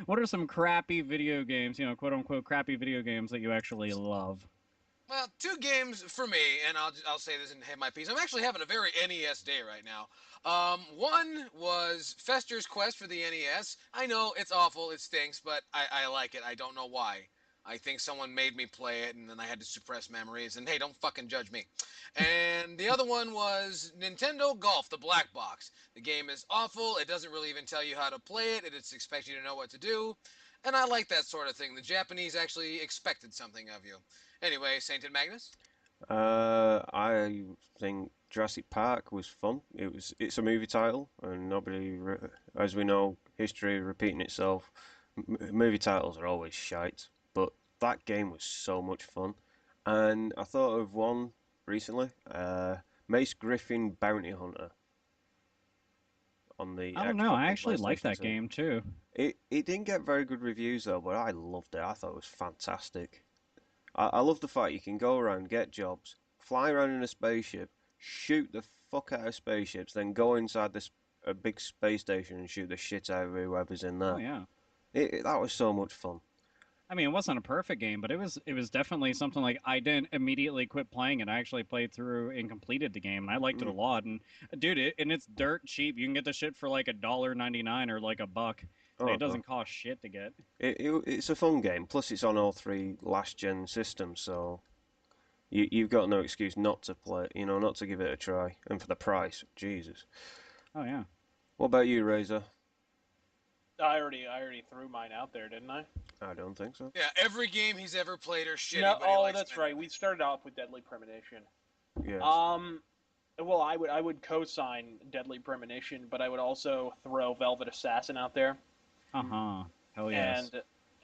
what are some crappy video games, quote unquote crappy video games that you actually love? Well, two games for me, and I'll say this and have my piece. I'm actually having a very NES day right now. One was Fester's Quest for the NES. I know it's awful, it stinks, but I like it. I don't know why. I think someone made me play it, and then I had to suppress memories. And hey, don't fucking judge me. And the other one was Nintendo Golf, the black box. The game is awful. It doesn't really even tell you how to play it. It just expects you to know what to do. And I like that sort of thing. The Japanese actually expected something of you. Anyway, Sainted Magnus? I think Jurassic Park was fun. It's a movie title, and as we know, history repeating itself. Movie titles are always shite, but that game was so much fun. And I thought of one recently, Mace Griffin Bounty Hunter on the I don't know. Xbox I and actually like PlayStation that 2. game too. It didn't get very good reviews though, but I loved it. I thought it was fantastic. I love the fact you can go around, get jobs, fly around in a spaceship, shoot the fuck out of spaceships, then go inside this a big space station and shoot the shit out of whoever's in Oh there. yeah. That was so much fun. I mean, it wasn't a perfect game, but it was definitely something like I didn't immediately quit playing it. I actually played through and completed the game, and I liked it a Mm. lot. And dude, and it's dirt cheap. You can get the shit for like $1.99 or like $1. Like Oh it no, doesn't cost shit to get. it's a fun game. Plus, it's on all three last gen systems, so you've got no excuse not to play it. Not to give it a try. And for the price, Jesus. Oh yeah. What about you, Razor? I already threw mine out there, didn't I? I don't think so. Yeah, every game he's ever played are shitty, No. but he Oh, likes that's them right. anyway. We started off with Deadly Premonition. Yes. Well, I would co-sign Deadly Premonition, but I would also throw Velvet Assassin out there. Uh-huh. Hell yes.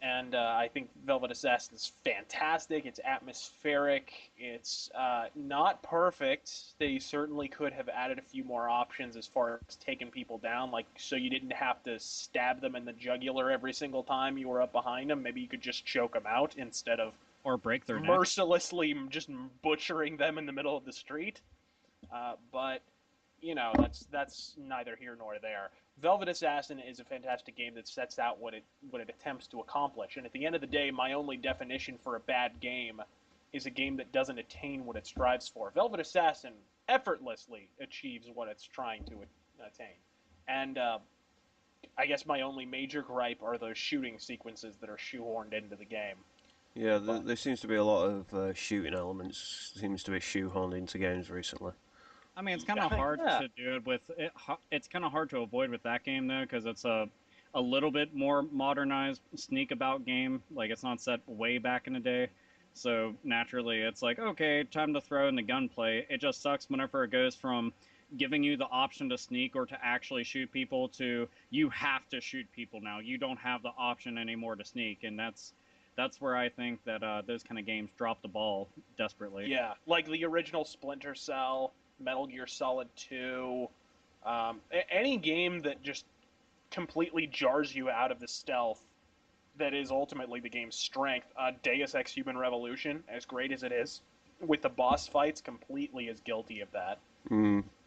And I think Velvet Assassin is fantastic. It's atmospheric. It's not perfect. They certainly could have added a few more options as far as taking people down, like so you didn't have to stab them in the jugular every single time you were up behind them. Maybe you could just choke them out instead of Or break their neck. mercilessly just butchering them in the middle of the street. But that's neither here nor there. Velvet Assassin is a fantastic game that sets out what it attempts to accomplish. And at the end of the day, my only definition for a bad game is a game that doesn't attain what it strives for. Velvet Assassin effortlessly achieves what it's trying to attain. And I guess my only major gripe are those shooting sequences that are shoehorned into the game. Yeah, But there seems to be a lot of shooting elements. Seems to be shoehorned into games recently. I mean, it's kind of hard yeah, to do it with it. It's kind of hard to avoid with that game though, because it's a little bit more modernized sneak about game. Like it's not set way back in the day. So naturally, it's like, okay, time to throw in the gunplay. It just sucks whenever it goes from giving you the option to sneak or to actually shoot people to you have to shoot people now. You don't have the option anymore to sneak, and that's where I think that those kind of games drop the ball desperately. Yeah, like the original Splinter Cell, Metal Gear Solid 2, any game that just completely jars you out of the stealth that is ultimately the game's strength. Deus Ex Human Revolution, as great as it is, with the boss fights, completely is guilty of that.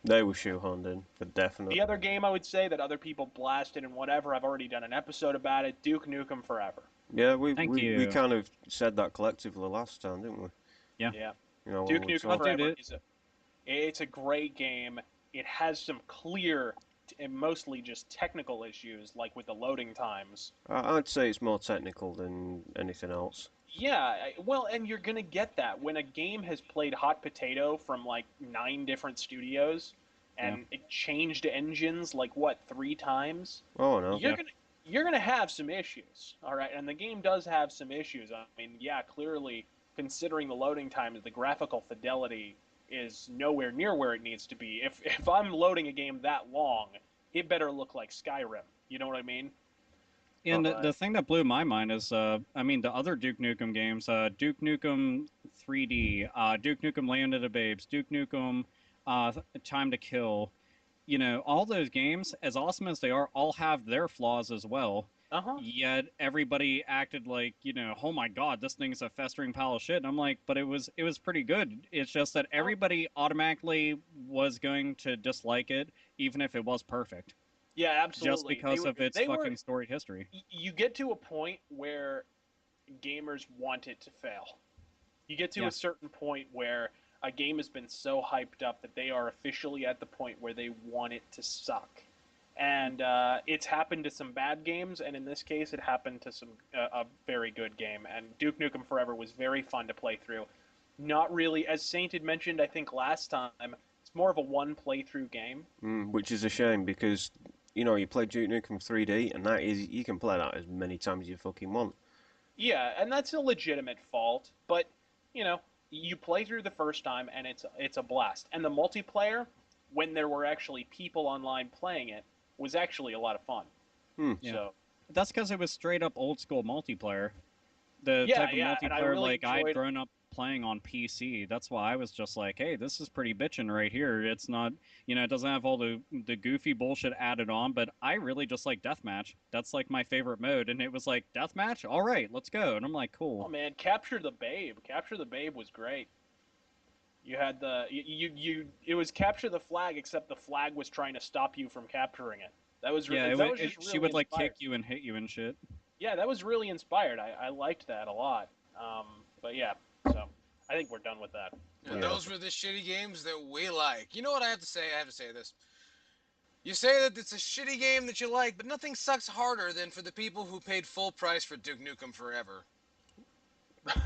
They were shoehorned in for definite. The other game I would say that other people blasted and whatever, I've already done an episode about it, Duke Nukem Forever. Yeah, we Thank we, we you. kind of said that collectively last time, didn't we? Yeah. Yeah. You know, Duke when we Nukem talked. Forever it's a great game. It has some clear and mostly just technical issues, like with the loading times. I'd say it's more technical than anything else. Yeah, well, and you're gonna get that when a game has played hot potato from like 9 different studios, and it changed engines like what 3 times. Oh no. You're gonna you're gonna have some issues, all right. And the game does have some issues. I mean, yeah, clearly considering the loading times, the graphical fidelity is nowhere near where it needs to be. If I'm loading a game that long, it better look like Skyrim. You know what I mean? And the But thing that blew my mind is, I mean, the other Duke Nukem games, Duke Nukem 3D, Duke Nukem Land of the Babes, Duke Nukem Time to Kill, you know, all those games, as awesome as they are, all have their flaws as well. uh-huh. Yet everybody acted like, you know, oh my God, this thing's a festering pile of shit. And I'm like, but it was pretty good. It's just that everybody automatically was going to dislike it, even if it was perfect, Yeah, just absolutely. because of its They were fucking storied history. you get to a point where gamers want it to fail. You get to Yeah. a certain point where a game has been so hyped up that they are officially at the point where they want it to suck. And it's happened to some bad games, and in this case, it happened to a very good game. And Duke Nukem Forever was very fun to play through. Not really, as Saint had mentioned, I think last time, it's more of a one playthrough game. Which is a shame because you play Duke Nukem 3D, and that is you can play that as many times as you fucking want. Yeah, and that's a legitimate fault, but you know, you play through the first time and it's a blast. And the multiplayer, when there were actually people online playing it, was actually a lot of fun. Yeah. So That's because it was straight up old school multiplayer. The yeah, type of yeah, and I multiplayer really like I'd enjoyed. grown up playing on PC. That's why I was just like, hey, this is pretty bitchin' right here. It's not, you know, it doesn't have all the goofy bullshit added on, but I really just like deathmatch. That's like my favorite mode, and it was like deathmatch. All right, let's go. And I'm like, Oh cool. man, Capture the Babe was great. You had it was capture the flag, except the flag was trying to stop you from capturing it. Yeah, That was just she really would like inspired. kick you and hit you and shit. Yeah, that was really inspired. I liked that a lot. But yeah, so I think we're done with that. And Yeah. those were the shitty games that we like. You know what I have to say? I have to say this. You say that it's a shitty game that you like, but nothing sucks harder than for the people who paid full price for Duke Nukem Forever.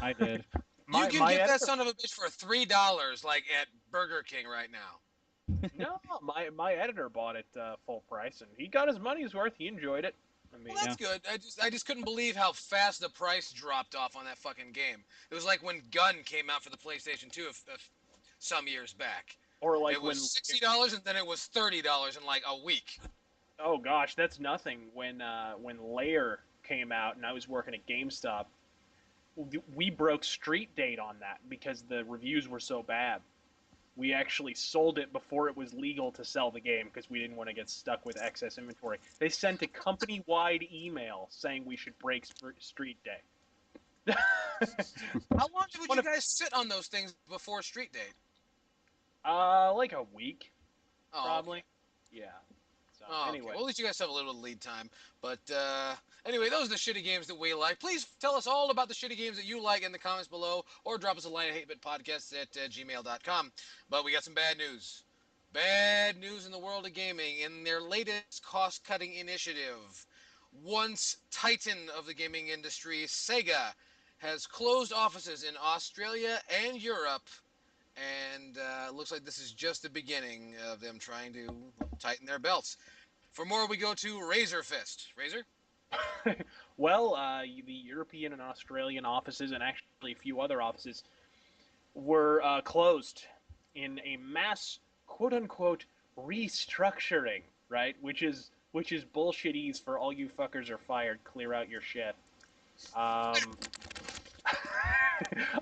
I did. You can My get that editor, son of a bitch for $3, like at Burger King right now. no, my editor bought it full price, and he got his money's worth. He enjoyed it. I mean, Well, that's good. I just couldn't believe how fast the price dropped off on that fucking game. It was like when Gun came out for the PlayStation 2 some years back. or like It was when, $60 and then it was $30 in like a week. oh gosh, that's nothing. When Layer came out, and I was working at GameStop, we broke street date on that because the reviews were so bad. We actually sold it before it was legal to sell the game because we didn't want to get stuck with excess inventory. They sent a company-wide email saying we should break street day. How long would One you of- guys sit on those things before street date? like a week, Oh, probably. okay. Yeah. So Oh, okay. anyway, Well, at least you guys have a little lead time. But anyway, those are the shitty games that we like. Please tell us all about the shitty games that you like in the comments below, or drop us a line at hatebitpodcasts at gmail.com. But we got some bad news. Bad news in the world of gaming. In their latest cost-cutting initiative, once titan of the gaming industry, Sega, has closed offices in Australia and Europe. And looks like this is just the beginning of them trying to tighten their belts. For more, we go to Razor Fist. Razor? Well, the European and Australian offices, and actually a few other offices, were closed in a mass quote unquote restructuring, right? Which is bullshitties for all you fuckers are fired. Clear out your shit. Um,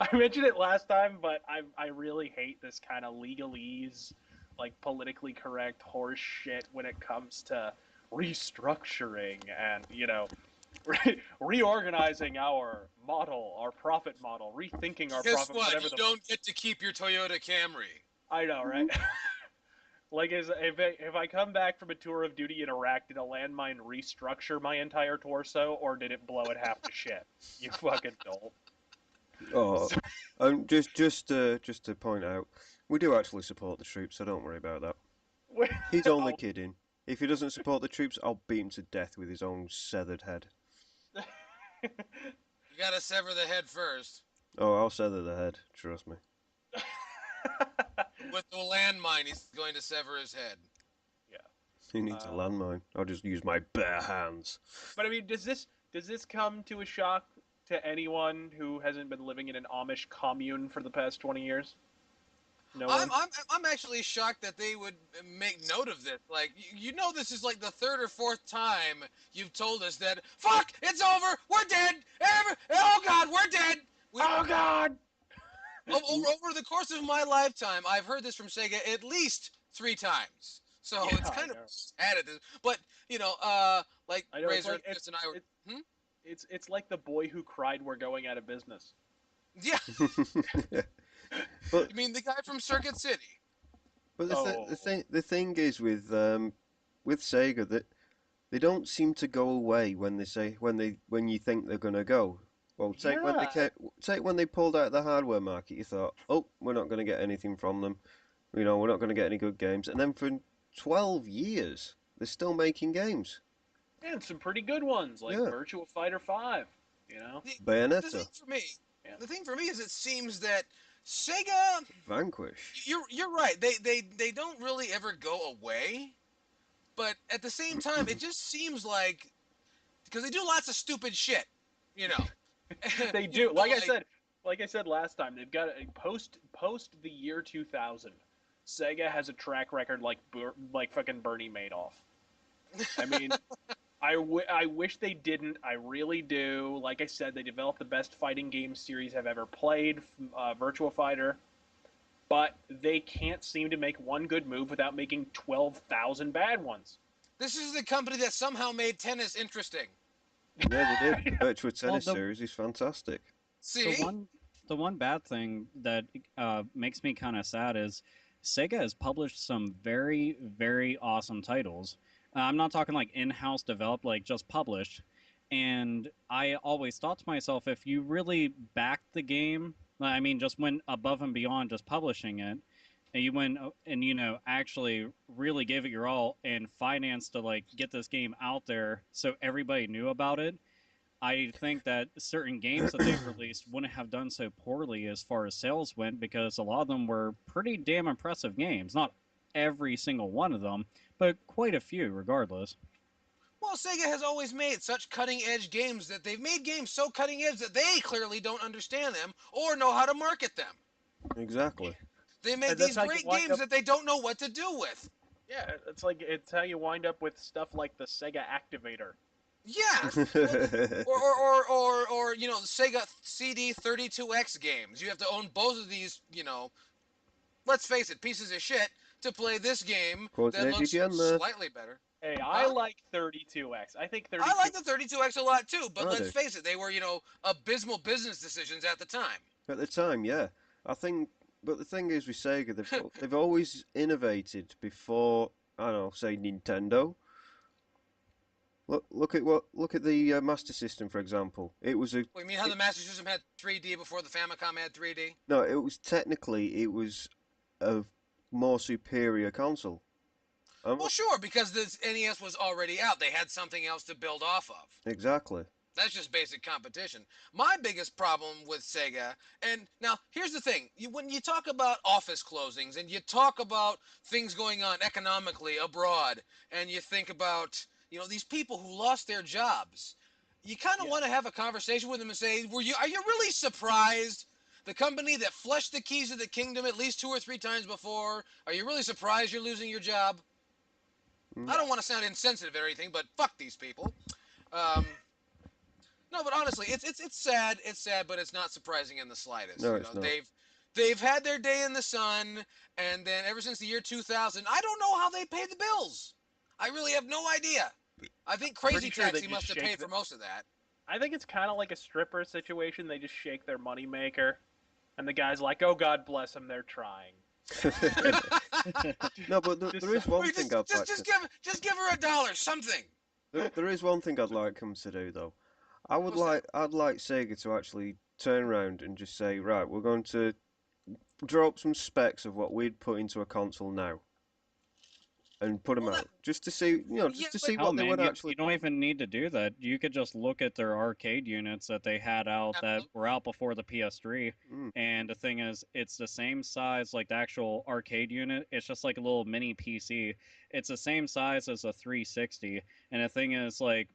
I mentioned it last time, but I really hate this kind of legalese, like politically correct horse shit when it comes to restructuring and reorganizing our model, our profit model, rethinking our Guess profit, what? whatever You the don't get to keep your Toyota Camry. I know, right? Like, if I come back from a tour of duty in Iraq, did a landmine restructure my entire torso, or did it blow it half to shit? You fucking dolt. Oh, just to point out, we do actually support the troops, so don't worry about that. He's only Oh, kidding. If he doesn't support the troops, I'll beat him to death with his own severed head. You gotta sever the head first. Oh, I'll sever the head. Trust me. With the landmine, he's going to sever his head. yeah. He needs a landmine. I'll just use my bare hands. But I mean, does this come to a shock to anyone who hasn't been living in an Amish commune for the past 20 years? No I'm, one. I'm I'm actually shocked that they would make note of this. Like, this is like the third or fourth time you've told us that. Fuck! It's over. We're dead. Oh God, we're dead. Oh God! Over the course of my lifetime, I've heard this from Sega at least 3 times. So Yeah, it's I kind of know. sad at this. But like I know it's Razor like Fist and I were. Hmm? it's like the boy who cried we're going out of business. Yeah, but you mean the guy from Circuit City? but Oh, the thing is with Sega that they don't seem to go away when they say when you think they're gonna go. Well, yeah. take when they pulled out the hardware market, you thought, oh, we're not gonna get anything from them. You know, we're not gonna get any good games, and then for 12 years they're still making games. And some pretty good ones like Yeah, Virtua Fighter 5, you know? The Bayonetta, thing for me, Yeah. is it seems that Sega. Vanquish. You're right. They don't really ever go away, but at the same time, it just seems like because they do lots of stupid shit, you know. They you know, do. Like I like said, last time, they've got a post the year 2000. Sega has a track record like fucking Bernie Madoff. I mean, I wish they didn't. I really do. Like I said, they developed the best fighting game series I've ever played, Virtua Fighter, but they can't seem to make one good move without making 12,000 bad ones. this is the company that somehow made tennis interesting. Yeah, they did. The Virtua Well, Tennis series is fantastic. the See? one the one bad thing that makes me kind of sad is Sega has published some very very awesome titles. I'm not talking like in-house developed, like just published. And I always thought to myself, if you really backed the game, I mean, just went above and beyond just publishing it, and you went and actually really gave it your all and financed to like get this game out there so everybody knew about it. I think that certain games that they've released wouldn't have done so poorly as far as sales went because a lot of them were pretty damn impressive games. Not every single one of them, but quite a few regardless. Well, Sega has always made such cutting edge games that they've made games so cutting edge that they clearly don't understand them or know how to market them. Exactly. They make And that's these how you great wind games up. that they don't know what to do with. Yeah, it's how you wind up with stuff like the Sega Activator. Yeah. Or Sega CD 32X games. You have to own both of these, let's face it, pieces of shit to play this game Quoting that looks AVGN there. slightly better. Hey, I Huh? like 32X. I think I 32. like the 32X a lot too, but I let's do. face it, they were, abysmal business decisions at the time. At the time, yeah. I think, but the thing is with Sega, they've always innovated before, I don't know, say Nintendo. Look at the Master System, for example. Well, you mean how the Master System had 3D before the Famicom had 3D? No, it was a more superior console. Well, sure, because the NES was already out. They had something else to build off of. Exactly. That's just basic competition. My biggest problem with Sega, and now here's the thing: when you talk about office closings and you talk about things going on economically abroad, and you think about these people who lost their jobs, you kind of want to have a conversation with them and say, are you really surprised? The company that flushed the keys of the kingdom at least 2 or 3 times before, are you really surprised you're losing your job? I don't want to sound insensitive or anything, but fuck these people. Um, no, but honestly, it's sad. It's sad, but it's not surprising in the slightest. No, it's not. They've had their day in the sun, and then ever since the year 2000, I don't know how they paid the bills. I really have no idea. I think Crazy sure they Taxi just must have shake paid for most of that. I think it's kind of like a stripper situation. They just shake their moneymaker, and the guy's like, "Oh, God bless them, they're trying." No, but there is one thing I'd like to... Just give her $1, something. There is one thing I'd like them to do, though. I'd like Sega to actually turn around and just say, right, we're going to draw up some specs of what we'd put into a console now, and put them out, just to see, see what they would actually. You don't even need to do that. You could just look at their arcade units that they had out that were out before the PS3. And the thing is, it's the same size, like the actual arcade unit. It's just like a little mini PC. It's the same size as a 360. And the thing is, like,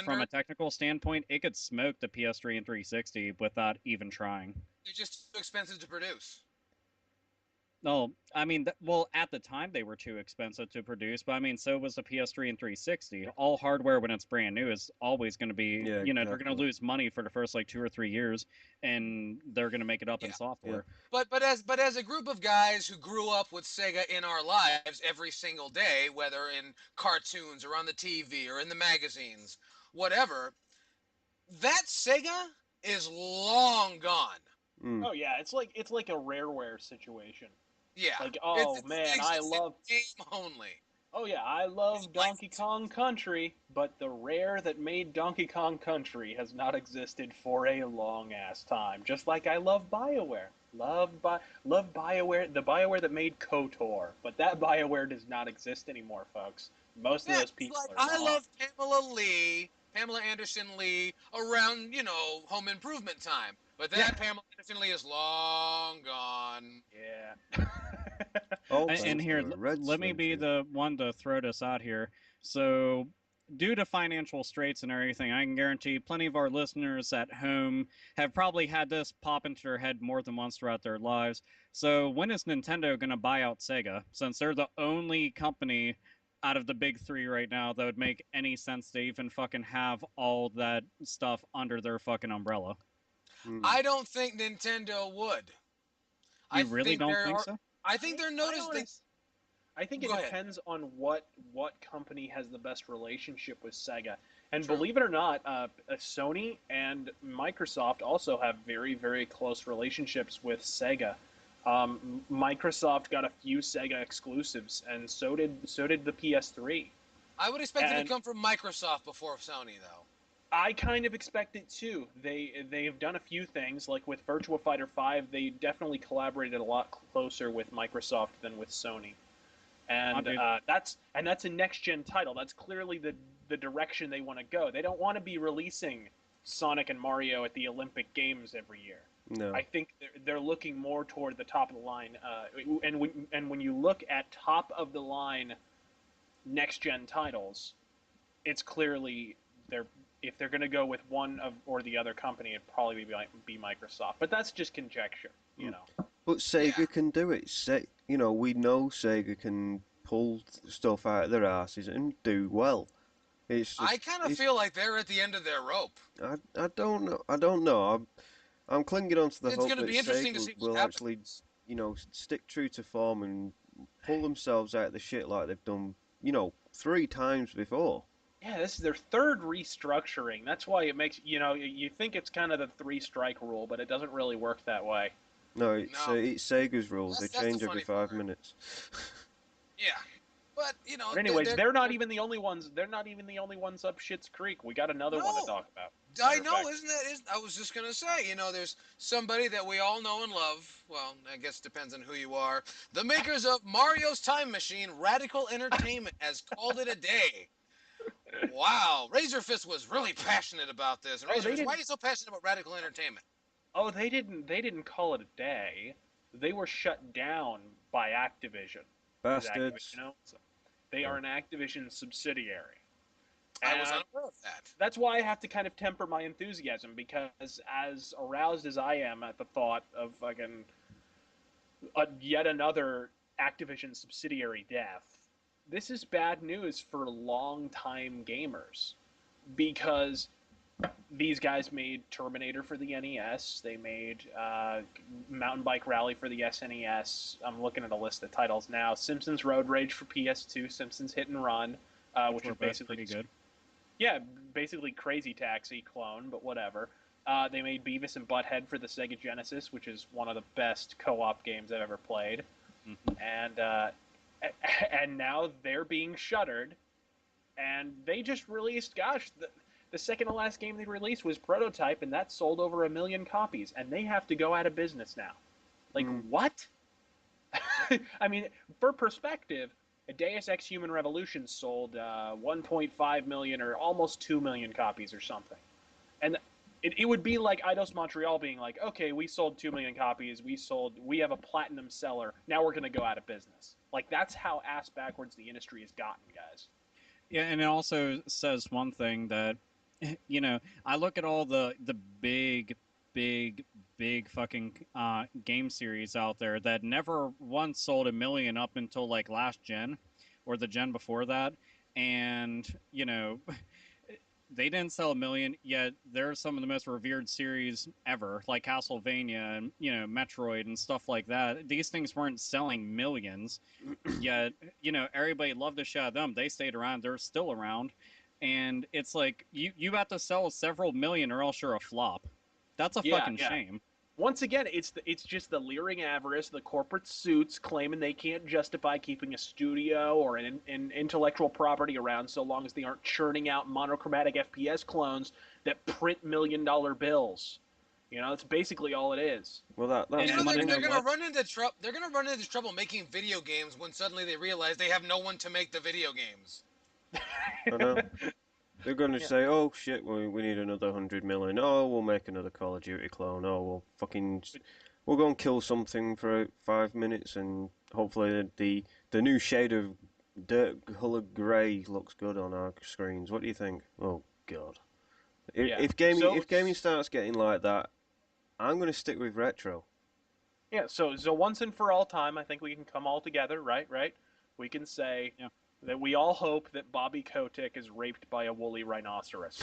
from a technical standpoint, it could smoke the PS3 and 360 without even trying. They're just too expensive to produce. No, I mean, well, at the time they were too expensive to produce, but I mean, so was the PS3 and 360. All hardware when it's brand new is always going to be, they're going to lose money for the first like 2 or 3 years, and they're going to make it up in software. Yeah. But as a group of guys who grew up with Sega in our lives every single day, whether in cartoons or on the TV or in the magazines, whatever, that Sega is long gone. Oh yeah, it's like a Rareware situation. Yeah. Like, oh man, I love game only. Oh yeah, I love Donkey Kong Country, but the Rare that made Donkey Kong Country has not existed for a long ass time. Just like I love BioWare. Love BioWare, the BioWare that made KOTOR, but that BioWare does not exist anymore, folks. Most of those people are I gone. love Pamela Anderson Lee around, Home Improvement time. But that Pamela Anderson Lee is long gone. Yeah. And here, let me be the one to throw this out here. So, due to financial straits and everything, I can guarantee plenty of our listeners at home have probably had this pop into their head more than once throughout their lives. So, when is Nintendo going to buy out Sega? Since they're the only company out of the big three right now that would make any sense to even fucking have all that stuff under their fucking umbrella. I don't think Nintendo would. You really don't think so? I think they're noticing. I think it depends on what company has the best relationship with Sega. And True. Believe it or not, Sony and Microsoft also have very, very close relationships with Sega. Microsoft got a few Sega exclusives, and so did the PS3. I would expect it to come from Microsoft before Sony, though. I kind of expect it too. They have done a few things, like with Virtua Fighter 5. They definitely collaborated a lot closer with Microsoft than with Sony, and that's a next gen title. That's clearly the direction they want to go. They don't want to be releasing Sonic and Mario at the Olympic Games every year. No. I think they're looking more toward the top of the line. And when you look at top of the line next gen titles, it's clearly if they're going to go with one or the other company, it'd probably be Microsoft. But that's just conjecture, But Sega can do it. We know Sega can pull stuff out of their asses and do well. I kind of feel like they're at the end of their rope. I don't know. I'm clinging on to the hope that Sega will actually, stick true to form and pull themselves out of the shit like they've done, 3 times before. Yeah, this is their third restructuring. That's why it makes, you think it's kind of the 3-strike rule, but it doesn't really work that way. No, it's Sega's rules. They change every 5 minutes. Yeah. But, But anyways, they're not even the only ones. They're not even the only ones up Schitt's Creek. We got another one to talk about. I know, I was just going to say, there's somebody that we all know and love. Well, I guess it depends on who you are. The makers of Mario's Time Machine, Radical Entertainment, has called it a day. Wow, Razorfist was really passionate about this. And Razorfist, why are you so passionate about Radical Entertainment? Oh, they didn't call it a day. They were shut down by Activision. Bastards. They are an Activision subsidiary. I was And unaware of that. that's why I have to kind of temper my enthusiasm, because as aroused as I am at the thought of fucking yet another Activision subsidiary death, this is bad news for long-time gamers, because these guys made Terminator for the NES. They made Mountain Bike Rally for the SNES. I'm looking at a list of titles now. Simpsons Road Rage for PS2. Simpsons Hit and Run, which were is both basically pretty good. yeah, basically Crazy Taxi clone, but whatever. They made Beavis and Butthead for the Sega Genesis, which is one of the best co-op games I've ever played. Mhm. And now they're being shuttered, and they just released, gosh, the second to last game they released was Prototype, and that sold over 1 million copies, and they have to go out of business now. Like, what? I mean, for perspective, a Deus Ex Human Revolution sold 1.5 million or almost 2 million copies or something. And it would be like Eidos Montreal being like, okay, we sold 2 million copies, we have a platinum seller, now we're going to go out of business. Like, that's how ass backwards the industry has gotten, guys. Yeah, and it also says one thing that, I look at all the big, big, big fucking game series out there that never once sold 1 million up until like last gen, or the gen before that, and they didn't sell 1 million, yet they're some of the most revered series ever, like Castlevania and Metroid and stuff like that. These things weren't selling millions, yet everybody loved the shit out of them. They stayed around. They're still around, and it's like you have to sell several million or else you're a flop. That's a fucking Yeah. shame. Once again, it's just the leering avarice, the corporate suits claiming they can't justify keeping a studio or an intellectual property around so long as they aren't churning out monochromatic FPS clones that print $1 million bills. That's basically all it is. Well, that's And You the know, wanna they're, thing. know they're gonna what? run into trouble. They're gonna run into trouble making video games when suddenly they realize they have no one to make the video games. I know. They're going to Yeah. say, oh shit, we need another 100 million. Oh, we'll make another Call of Duty clone. Oh, we'll go and kill something for 5 minutes, and hopefully the new shade of dirt color grey looks good on our screens. What do you think? Oh god. If, Yeah. if gaming So if gaming starts getting like that, I'm going to stick with retro. yeah, so once and for all time, I think we can come all together, right? Right? We can say Yeah. that we all hope that Bobby Kotick is raped by a woolly rhinoceros.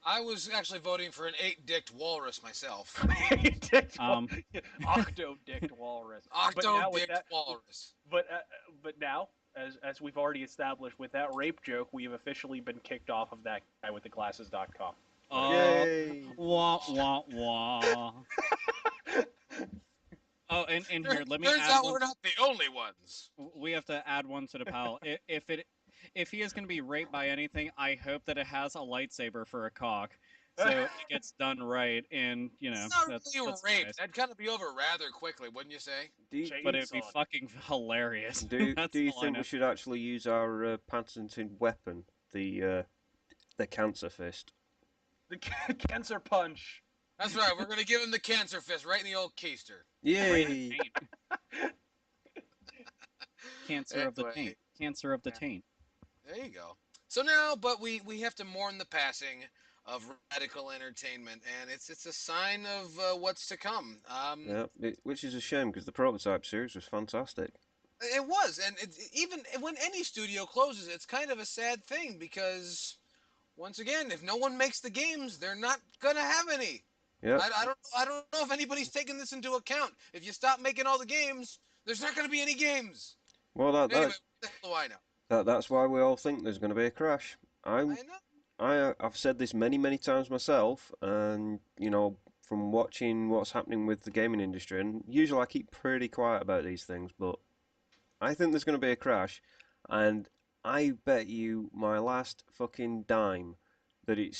I was actually voting for an 8-dicked walrus myself. Um, Octo-dicked walrus. But now with Octo-dicked that, walrus. but now, as we've already established, with that rape joke, we have officially been kicked off of that guy with the glasses.com. Yay! wah wah wah. Oh, and here, let me Turns add out one. we're not the only ones. We have to add one to the pile. If he is going to be raped by anything, I hope that it has a lightsaber for a cock, so it gets done right. And It's not that's really nice. raped. That'd kind of be over rather quickly, wouldn't you say? Do you, But it'd be Chainsaw. fucking hilarious. do That's do you all I think know. we should actually use our patented weapon, the cancer fist? The cancer punch. That's right. We're gonna give him the cancer fist right in the old keister. Right in the Yay! taint. Cancer of the Anyway, taint. Cancer of the yeah. taint. There you go. So now, but we have to mourn the passing of radical entertainment, and it's a sign of what's to come. Yeah, which is a shame because the prototype series was fantastic. It was, and even when any studio closes, it's kind of a sad thing because once again, if no one makes the games, they're not gonna have any. Yeah, I don't know if anybody's taken this into account. If you stop making all the games, there's not gonna be any games. well Anyway, what the hell do I know? that's why we all think there's going to be a crash. I know. I've said this many times myself, and from watching what's happening with the gaming industry, and usually I keep pretty quiet about these things, but I think there's going to be a crash, and I bet you my last fucking dime that EA,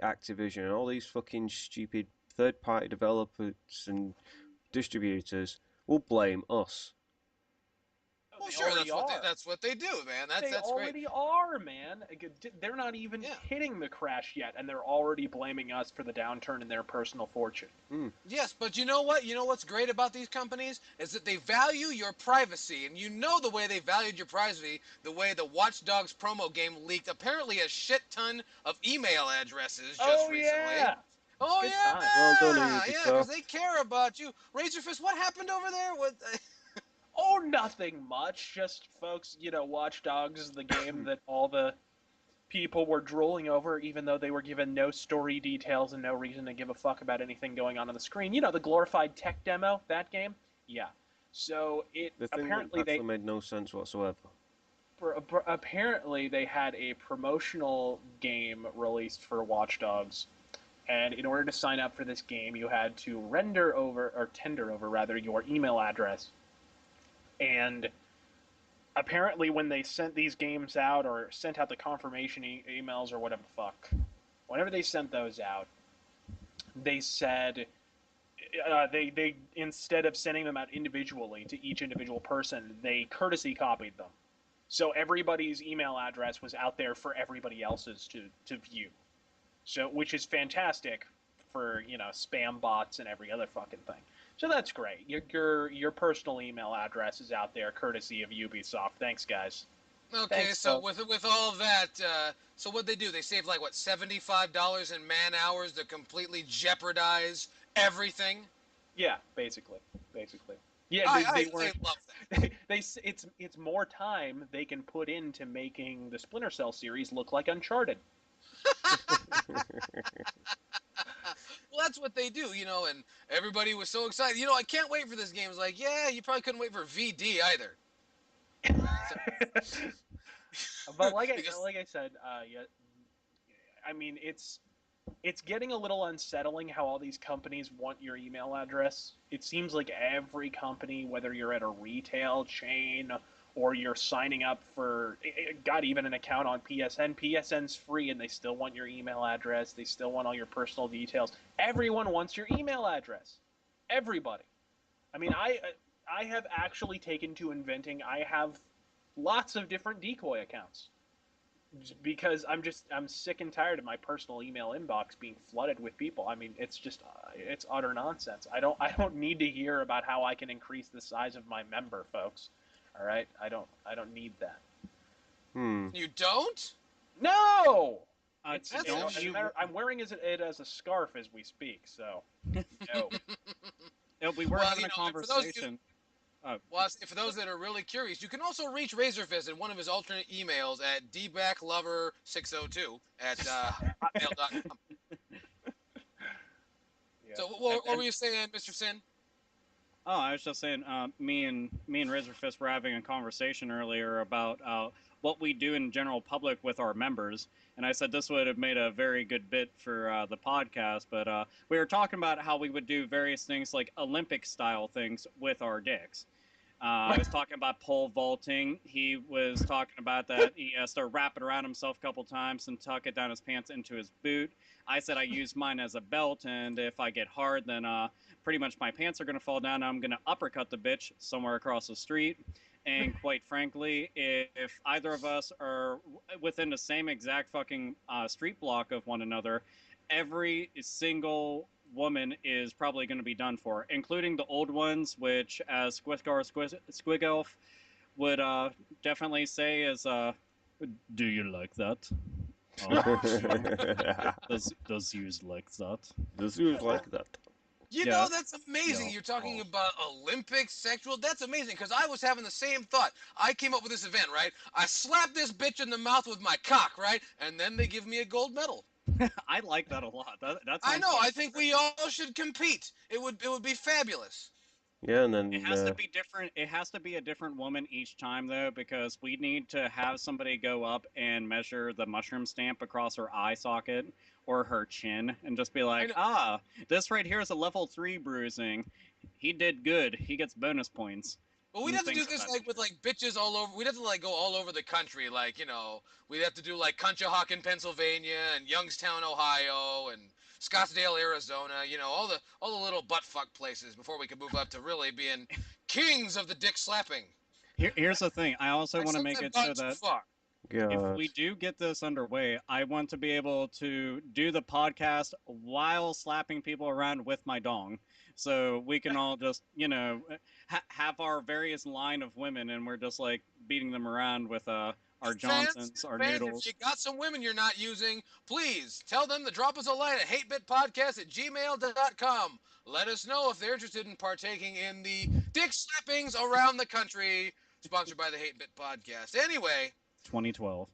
Activision, and all these fucking stupid third-party developers and distributors will blame us. Well, They sure, already are. that's what they do, man. They That's great. already are, man. They're not even Yeah. hitting the crash yet, and they're already blaming us for the downturn in their personal fortune. Yes, but you know what? You know what's great about these companies is that they value your privacy, and you know the way they valued your privacy, the way the Watch Dogs promo game leaked apparently a shit ton of email addresses just Oh recently. yeah, Oh good time. Well done, yeah, because Ubisoft. they care about you. Razorfist, what happened over there? What? Oh, nothing much. Just folks, Watch Dogs is the game that all the people were drooling over, even though they were given no story details and no reason to give a fuck about anything going on the screen. The glorified tech demo, that game? Yeah. So The thing that actually made no sense whatsoever. apparently they had a promotional game released for Watch Dogs, and in order to sign up for this game, you had to tender over rather your email address. And apparently when they sent these games out or sent out the confirmation emails or whatever the fuck, whenever they sent those out, they said they instead of sending them out individually to each individual person, they courtesy copied them. So everybody's email address was out there for everybody else's to view. So which is fantastic for spam bots and every other fucking thing. So that's great. Your personal email address is out there, courtesy of Ubisoft. Thanks, guys. Okay, Thanks, so folks. with all that, so what they do? They save like what $75 in man hours to completely jeopardize everything. Yeah, basically. Yeah, they I weren't. love that. It's more time they can put into making the Splinter Cell series look like Uncharted. Well, that's what they do, and everybody was so excited. I can't wait for this game. It's like, yeah, you probably couldn't wait for VD either. But like Because I said, yeah, I mean it's getting a little unsettling how all these companies want your email address. It seems like every company, whether you're at a retail chain or you're signing up for, got even an account on PSN. PSN's free and they still want your email address. They still want all your personal details. Everyone wants your email address. Everybody. I mean, I have actually taken to inventing. I have lots of different decoy accounts because I'm sick and tired of my personal email inbox being flooded with people. I mean, it's utter nonsense. I don't need to hear about how I can increase the size of my member, folks. All right, I don't need that. you don't. No, That's don't as a you? matter, I'm wearing it as a scarf as we speak. So no. We were Well, having a and for those conversation. well, for those that are really curious, you can also reach Razorfist in one of his alternate emails at dbacklover602 at hotmail.com. Yeah. So what were you saying, Mr. Sin? Oh, I was just saying, me and Razorfist were having a conversation earlier about what we do in general public with our members, and I said this would have made a very good bit for the podcast. But we were talking about how we would do various things like Olympic style things with our dicks. I was talking about pole vaulting. He was talking about that he has to wrap it around himself a couple times and tuck it down his pants into his boot. I said I use mine as a belt, and if I get hard, then pretty much my pants are going to fall down. And I'm going to uppercut the bitch somewhere across the street. And quite frankly, if either of us are within the same exact fucking street block of one another, every single woman is probably going to be done for, including the old ones, which, as Squigelf would definitely say, is do you like that? Does you like that? Does you like that? Yeah. That's amazing. Yeah. You're talking Oh. about Olympic sexual. That's amazing because I was having the same thought. I came up with this event, right? I slapped this bitch in the mouth with my cock, right? And then they give me a gold medal. I like that a lot. That I sounds know. fun. I think we all should compete. It would be fabulous. Yeah, and It then has to be different. It has to be a different woman each time, though, because we need to have somebody go up and measure the mushroom stamp across her eye socket or her chin, and just be I like, know. "Ah, this right here is a level 3 bruising. He did good. He gets bonus points." But we'd And have to do things of this that like with nature. like bitches all over. We'd have to like go all over the country. Like we'd have to do like Conshohocken, Pennsylvania, and Youngstown, Ohio, and Scottsdale, Arizona. All the little butt fuck places before we could move up to really being kings of the dick slapping. Here's the thing. I also want to make it so too that far. if God. we do get this underway, I want to be able to do the podcast while slapping people around with my dong. So we can all just, have our various line of women, and we're just like beating them around with our Johnsons, our Fans, noodles. if you got some women you're not using, please tell them to drop us a line at hatebitpodcast@gmail.com. Let us know if they're interested in partaking in the dick slappings around the country, sponsored by the Hate Bit Podcast. Anyway, 2012.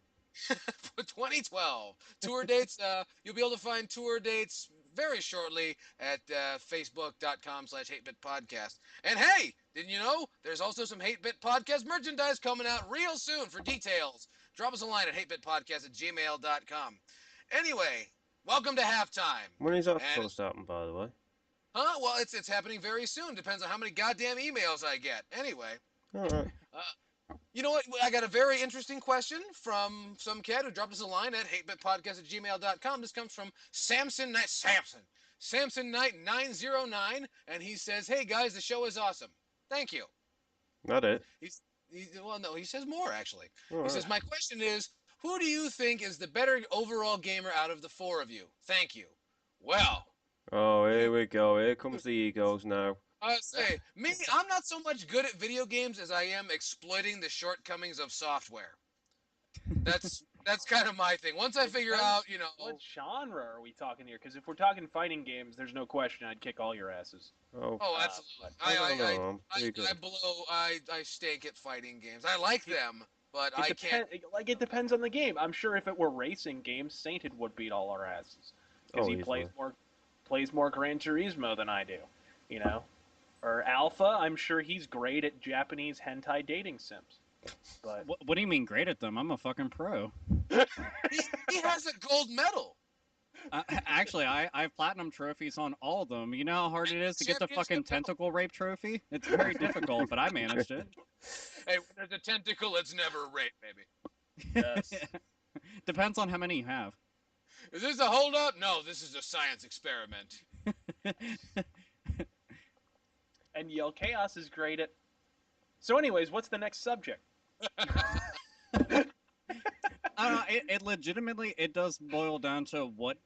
for 2012 tour dates, you'll be able to find tour dates very shortly at facebook.com/hatebitpodcast. And hey, didn't you know there's also some Hate Bit Podcast merchandise coming out real soon? For details, drop us a line at hatebitpodcast@gmail.com. Anyway, welcome to halftime. When is that And- supposed to happen, by the way? Huh? Well, it's happening very soon. Depends on how many goddamn emails I get. Anyway. Alright. You know what? I got a very interesting question from some cat who dropped us a line at hatebitpodcast@gmail.com. This comes from Samson Knight. Samson Knight 909, and he says, "Hey guys, the show is awesome. Thank you." That it? Well, no, he says more actually. He Alright. says, "My question is, who do you think is the better overall gamer out of the four of you? Thank you." Well, Oh, here we go. Here comes the egos now. I say, I'm not so much good at video games as I am exploiting the shortcomings of software. That's kind of my thing. Once I figure out, What genre are we talking here? Because if we're talking fighting games, there's no question I'd kick all your asses. Oh, Oh, absolutely. I don't know. I'm pretty good. I stink at fighting games. I like them, but I can't. It depends on the game. I'm sure if it were racing games, Sainted would beat all our asses because Oh, he easily. plays more Gran Turismo than I do, you know. Or Alpha, I'm sure he's great at Japanese hentai dating sims. But What do you mean great at them? I'm a fucking pro. He has a gold medal. Actually, I have platinum trophies on all of them. You know how hard it is to get the fucking tentacle rape trophy? It's very difficult, but I managed it. Hey, when there's a tentacle, it's never rape, baby. yes. Depends on how many you have. Is this a holdup? No, this is a science experiment. And Yell Chaos is great at. So, anyways, what's the next subject? It legitimately it does boil down to what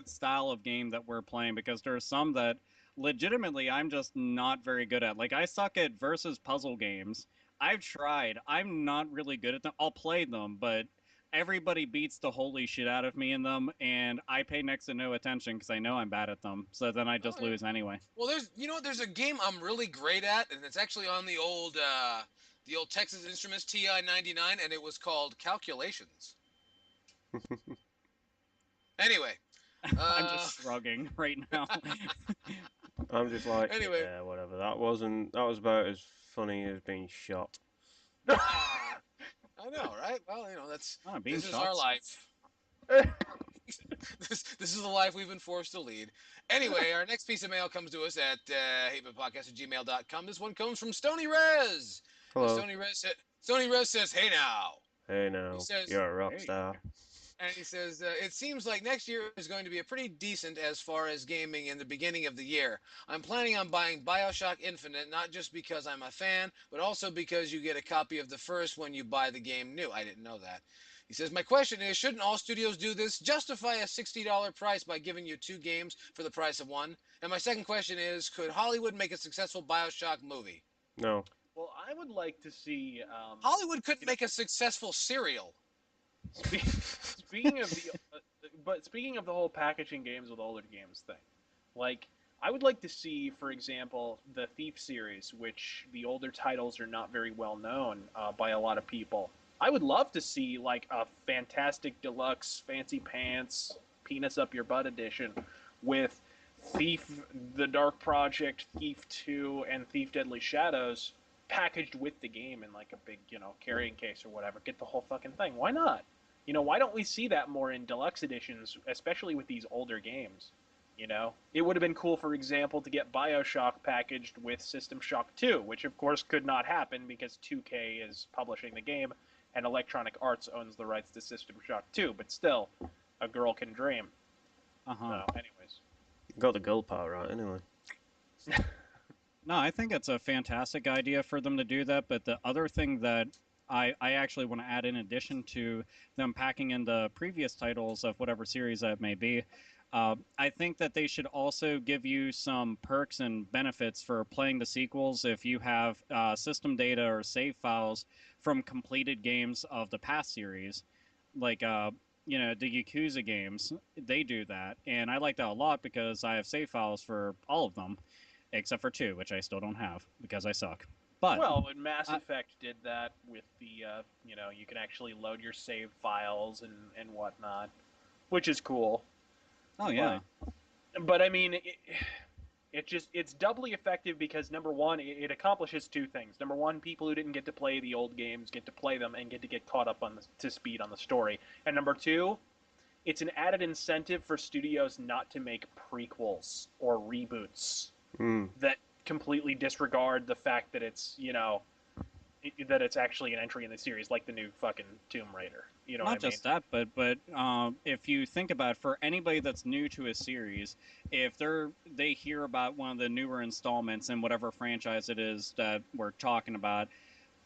style of game that we're playing, because there are some that legitimately I'm just not very good at. Like, I suck at versus puzzle games. I've tried. I'm not really good at them. I'll play them, but everybody beats the holy shit out of me in them, and I pay next to no attention because I know I'm bad at them. So then I just lose anyway. Well, there's a game I'm really great at, and it's actually on the old Texas Instruments TI-99, and it was called Calculations. Anyway, I'm just shrugging right now. I'm just like, Anyway. yeah, whatever. That was about as funny as being shot. I know, right? Well, Being this is shot our life. This is the life we've been forced to lead. Anyway, our next piece of mail comes to us at hatebitpodcast@gmail.com. This one comes from Sony Rez. Hello. Sony Rez says, "Hey now." Hey now, He says, you're a rock "Hey." star. And he says, "It seems like next year is going to be a pretty decent as far as gaming in the beginning of the year. I'm planning on buying BioShock Infinite, not just because I'm a fan, but also because you get a copy of the first when you buy the game new." I didn't know that. He says, "My question is, shouldn't all studios do this? Justify a $60 price by giving you 2 games for the price of 1? And my second question is, could Hollywood make a successful BioShock movie?" No. Well, I would like to see. Hollywood couldn't make a successful cereal. Speaking of speaking of the whole packaging games with older games thing, like I would like to see, for example, the Thief series, which the older titles are not very well known by a lot of people. I would love to see like a fantastic deluxe, fancy pants, penis up your butt edition with Thief: The Dark Project, Thief 2, and Thief: Deadly Shadows packaged with the game in like a big, carrying case or whatever. Get the whole fucking thing. Why not? Why don't we see that more in deluxe editions, especially with these older games? It would have been cool, for example, to get BioShock packaged with System Shock 2, which of course could not happen because 2K is publishing the game and Electronic Arts owns the rights to System Shock 2, but still, a girl can dream. Uh-huh. So, anyways. Got the girl part right, anyway. No, I think it's a fantastic idea for them to do that. But the other thing that I actually want to add in addition to them packing in the previous titles of whatever series that may be, I think that they should also give you some perks and benefits for playing the sequels if you have system data or save files from completed games of the past series. Like, the Yakuza games, they do that. And I like that a lot because I have save files for all of them except for 2, which I still don't have because I suck. But Well, and Mass I- Effect did that with the, you can actually load your save files and whatnot, which is cool. oh yeah, But I mean, it's doubly effective because number one, it accomplishes two things. Number one, people who didn't get to play the old games get to play them and get caught up to speed on the story. And number two, it's an added incentive for studios not to make prequels or reboots Mm. that completely disregard the fact that that it's actually an entry in the series, like the new fucking Tomb Raider. You know not what I mean? just that, but if you think about it, for anybody that's new to a series, if they hear about one of the newer installments in whatever franchise it is that we're talking about,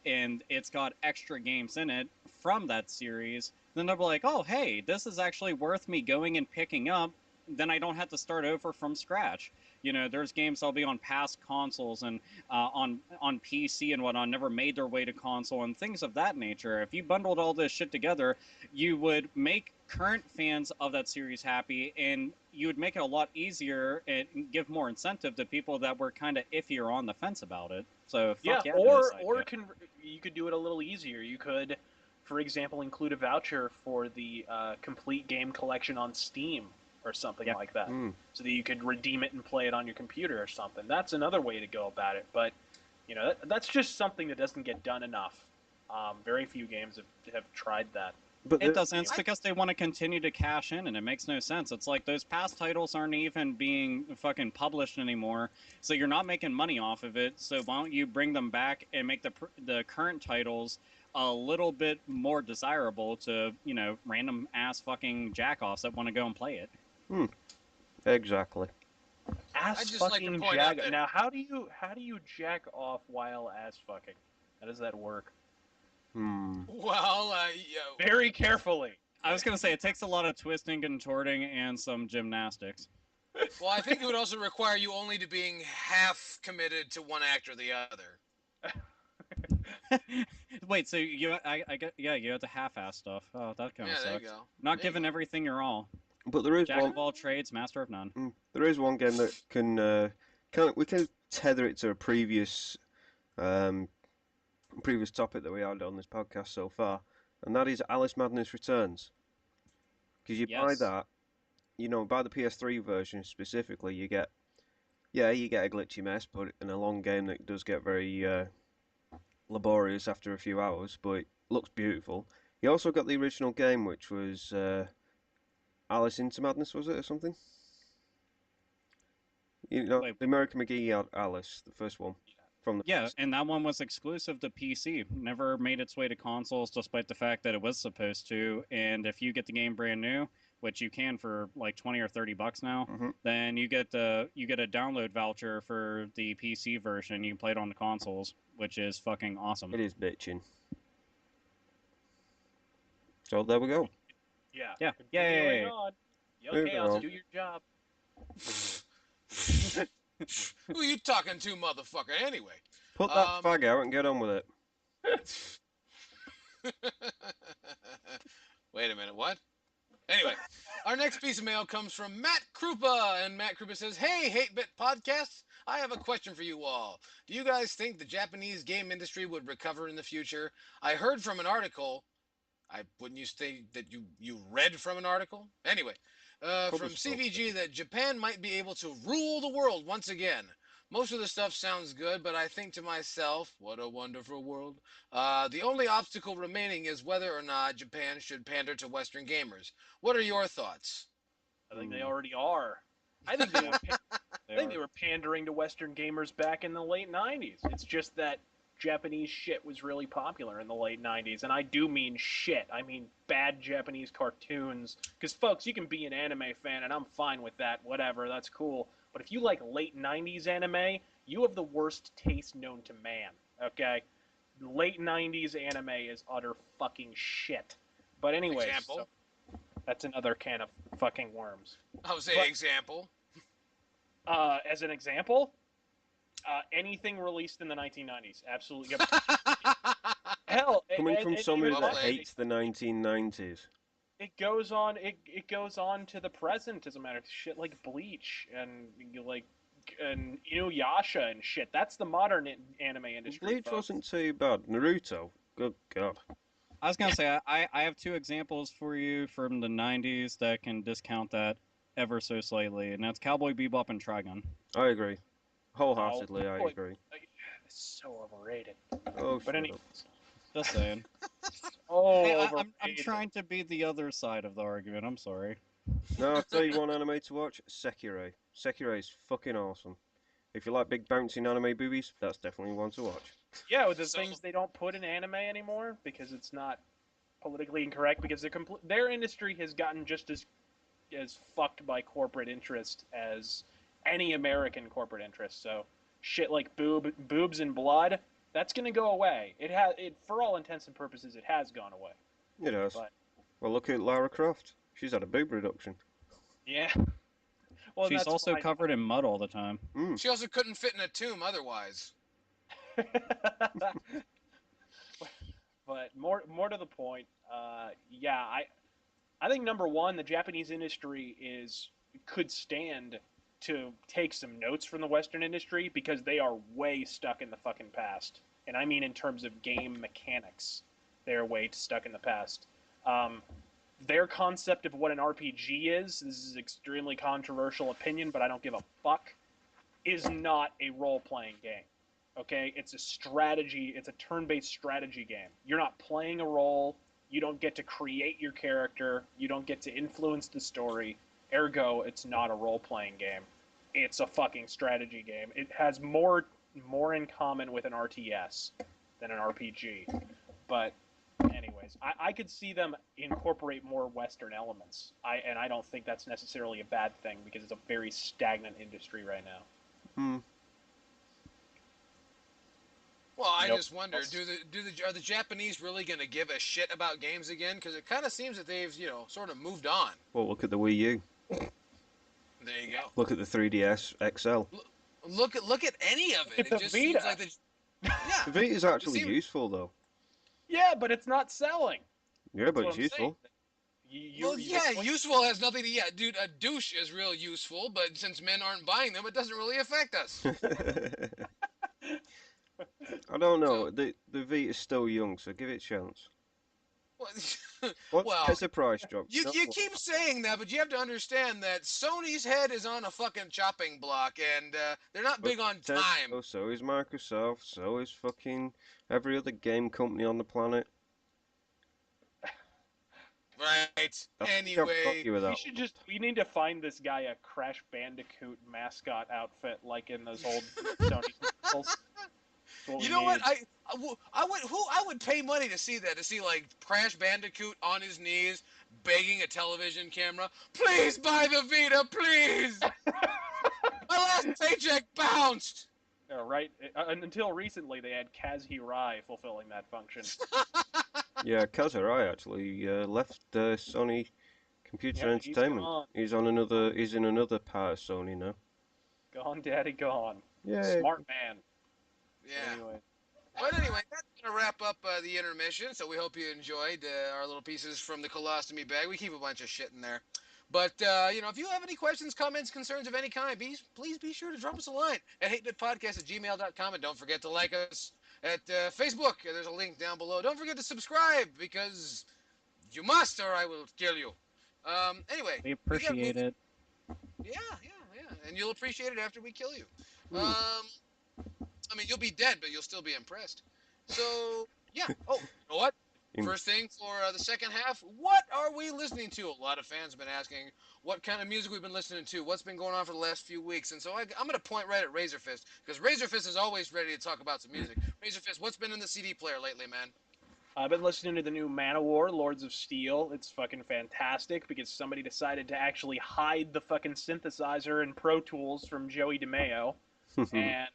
and it's got extra games in it from that series, then they'll be like, oh, hey, this is actually worth me going and picking up. Then I don't have to start over from scratch. There's games I'll be on past consoles and on PC and whatnot, never made their way to console and things of that nature. If you bundled all this shit together, you would make current fans of that series happy, and you would make it a lot easier and give more incentive to people that were kind of iffy or on the fence about it. So Yeah, fuck yeah, to this or idea. you could do it a little easier. You could, for example, include a voucher for the complete game collection on Steam or something Yeah. like that, Mm. so that you could redeem it and play it on your computer or something. That's another way to go about it. But that's just something that doesn't get done enough. Very few games have tried that. But It the, doesn't. It's because they want to continue to cash in, and it makes no sense. It's like those past titles aren't even being fucking published anymore, so you're not making money off of it. So why don't you bring them back and make the current titles a little bit more desirable to random ass fucking jackoffs that want to go and play it? exactly. Ass I'd just like to fucking point out jag. that Now, how do you jack off while ass fucking? How does that work? Hmm. well, Very carefully. I was gonna say it takes a lot of twisting, contorting, and some gymnastics. well, I think it would also require you only to being half committed to one act or the other. Wait, so I get, yeah, you have to half-ass stuff. Oh, that kind of Yeah, there you sucks. go. Not There you giving go. everything your all. But there is Jack one. of all trades, master of none. There is one game that we can tether it to a um, previous topic that we had on this podcast so far, and that is Alice Madness Returns. Because you buy Yes. that, buy the PS3 version specifically, you get a glitchy mess, but in a long game that does get very laborious after a few hours, but it looks beautiful. You also got the original game, which was Alice into Madness, was it, or something? Wait, The American McGee Alice, the first one from the yeah, PS. and that one was exclusive to PC. Never made its way to consoles, despite the fact that it was supposed to. And if you get the game brand new, which you can for like 20 or 30 bucks now, Mhm. then you get a download voucher for the PC version. You can play it on the consoles, which is fucking awesome. It is bitching. So there we go. Yeah. Yeah. Continuing Yay. on. Yo, Moving Chaos, on. do your job. Who you talking to, motherfucker? Anyway. Put that Um, fag out and get on with it. Wait a minute, what? Anyway, our next piece of mail comes from Matt Krupa, and Matt Krupa says, "Hey, 8-Bit Podcasts, I have a question for you all. Do you guys think the Japanese game industry would recover in the future? I heard from an article. I wouldn't you say that you read from an article? Anyway, Probably from so. CVG that Japan might be able to rule the world once again. Most of the stuff sounds good, but I think to myself, what a wonderful world. The only obstacle remaining is whether or not Japan should pander to Western gamers. What are your thoughts?" I think they already are. I think they were pandering to Western gamers back in the late '90s. It's just that Japanese shit was really popular in the late 90s. And I do mean shit. I mean bad Japanese cartoons. Because, folks, you can be an anime fan, and I'm fine with that. Whatever, that's cool. But if you like late 90s anime, you have the worst taste known to man, okay? Late 90s anime is utter fucking shit. But anyways, Example? so that's another can of fucking worms. I would say But- example. As an example, anything released in the 1990s, absolutely. Hell, Coming from somebody well that played. hates the 1990s. it goes on. It goes on to the present, as a matter of shit like Bleach and Inuyasha and shit. That's the modern anime industry. Bleach folks. wasn't too bad. Naruto, good god. I was gonna say I have two examples for you from the '90s that can discount that ever so slightly, and that's Cowboy Bebop and Trigun. I agree. Wholeheartedly, I boy. agree. It's so overrated. Oh, But shut anyways, up. Just saying. oh, Hey, overrated. I'm trying to be the other side of the argument. I'm sorry. No, I'll tell you one anime to watch, Sekiro. Sekiro is fucking awesome. If you like big bouncing anime boobies, that's definitely one to watch. Yeah, with the So- things they don't put in anime anymore because it's not politically incorrect, because their industry has gotten just as fucked by corporate interest as any American corporate interest. So shit like boobs and blood, that's gonna go away. It for all intents and purposes, it has gone away. It has. But- Well, look at Lara Croft. She's had a boob reduction. Yeah. Well, She's that's also fine. covered in mud all the time. She also couldn't fit in a tomb otherwise. But more to the point, yeah, I think number one, the Japanese industry could stand to take some notes from the Western industry, because they are way stuck in the fucking past, and I mean in terms of game mechanics, they're way stuck in the past. Their concept of what an RPG is, this is extremely controversial opinion, but I don't give a fuck, is not a role-playing game. Okay? It's a strategy, it's a turn-based strategy game. You're not playing a role, you don't get to create your character, you don't get to influence the story, ergo, it's not a role-playing game. It's a fucking strategy game. It has more in common with an RTS than an RPG. But anyways, I could see them incorporate more Western elements. And I don't think that's necessarily a bad thing, because it's a very stagnant industry right now. Hmm. Well, I Nope. just wonder, are the Japanese really going to give a shit about games again? Because it kind of seems that they've, sort of moved on. Well, look at the Wii U. There you go. Look at the 3DS XL. Look at any of it. The It just seems Vita. like the The Vita is actually seems- useful, though. Yeah, but it's not selling. Yeah, That's but what it's I'm useful. saying. useful has nothing to. Yeah, dude, a douche is real useful, but since men aren't buying them, it doesn't really affect us. I don't know. So- The Vita's still young, so give it a chance. Well, Once Well, it gets a price drop. you that's what- keep saying that, but you have to understand that Sony's head is on a fucking chopping block, and they're not big on time. Nintendo, so is Microsoft, so is fucking every other game company on the planet. Right. I think I've got Anyway, you with that We need to find this guy a Crash Bandicoot mascot outfit like in those old Sony commercials. That's what you we know what? need. I would pay money to see that. To see like Crash Bandicoot on his knees begging a television camera, please buy the Vita, please. My last paycheck bounced. Yeah, right. Until recently, they had Kaz Hirai fulfilling that function. Yeah, Kazurai actually left Sony Computer Yeah, he's Entertainment. gone. He's on another. He's in another part of Sony now. Gone, daddy, gone. Yeah. Smart man. Yeah. Anyway. But anyway, that's going to wrap up the intermission, so we hope you enjoyed our little pieces from the colostomy bag. We keep a bunch of shit in there. But, if you have any questions, comments, concerns of any kind, please be sure to drop us a line at hatemitpodcast@gmail.com, and don't forget to like us at Facebook. There's a link down below. Don't forget to subscribe, because you must, or I will kill you. Anyway. We appreciate it. Yeah. And you'll appreciate it after we kill you. Hmm. I mean, you'll be dead, but you'll still be impressed. So, yeah. Oh, you know what? First thing for the second half, what are we listening to? A lot of fans have been asking what kind of music we've been listening to, what's been going on for the last few weeks. And so I'm going to point right at Razorfist, because Razorfist is always ready to talk about some music. Razorfist, what's been in the CD player lately, man? I've been listening to the new Manowar, Lords of Steel. It's fucking fantastic because somebody decided to actually hide the fucking synthesizer and Pro Tools from Joey DeMeo. And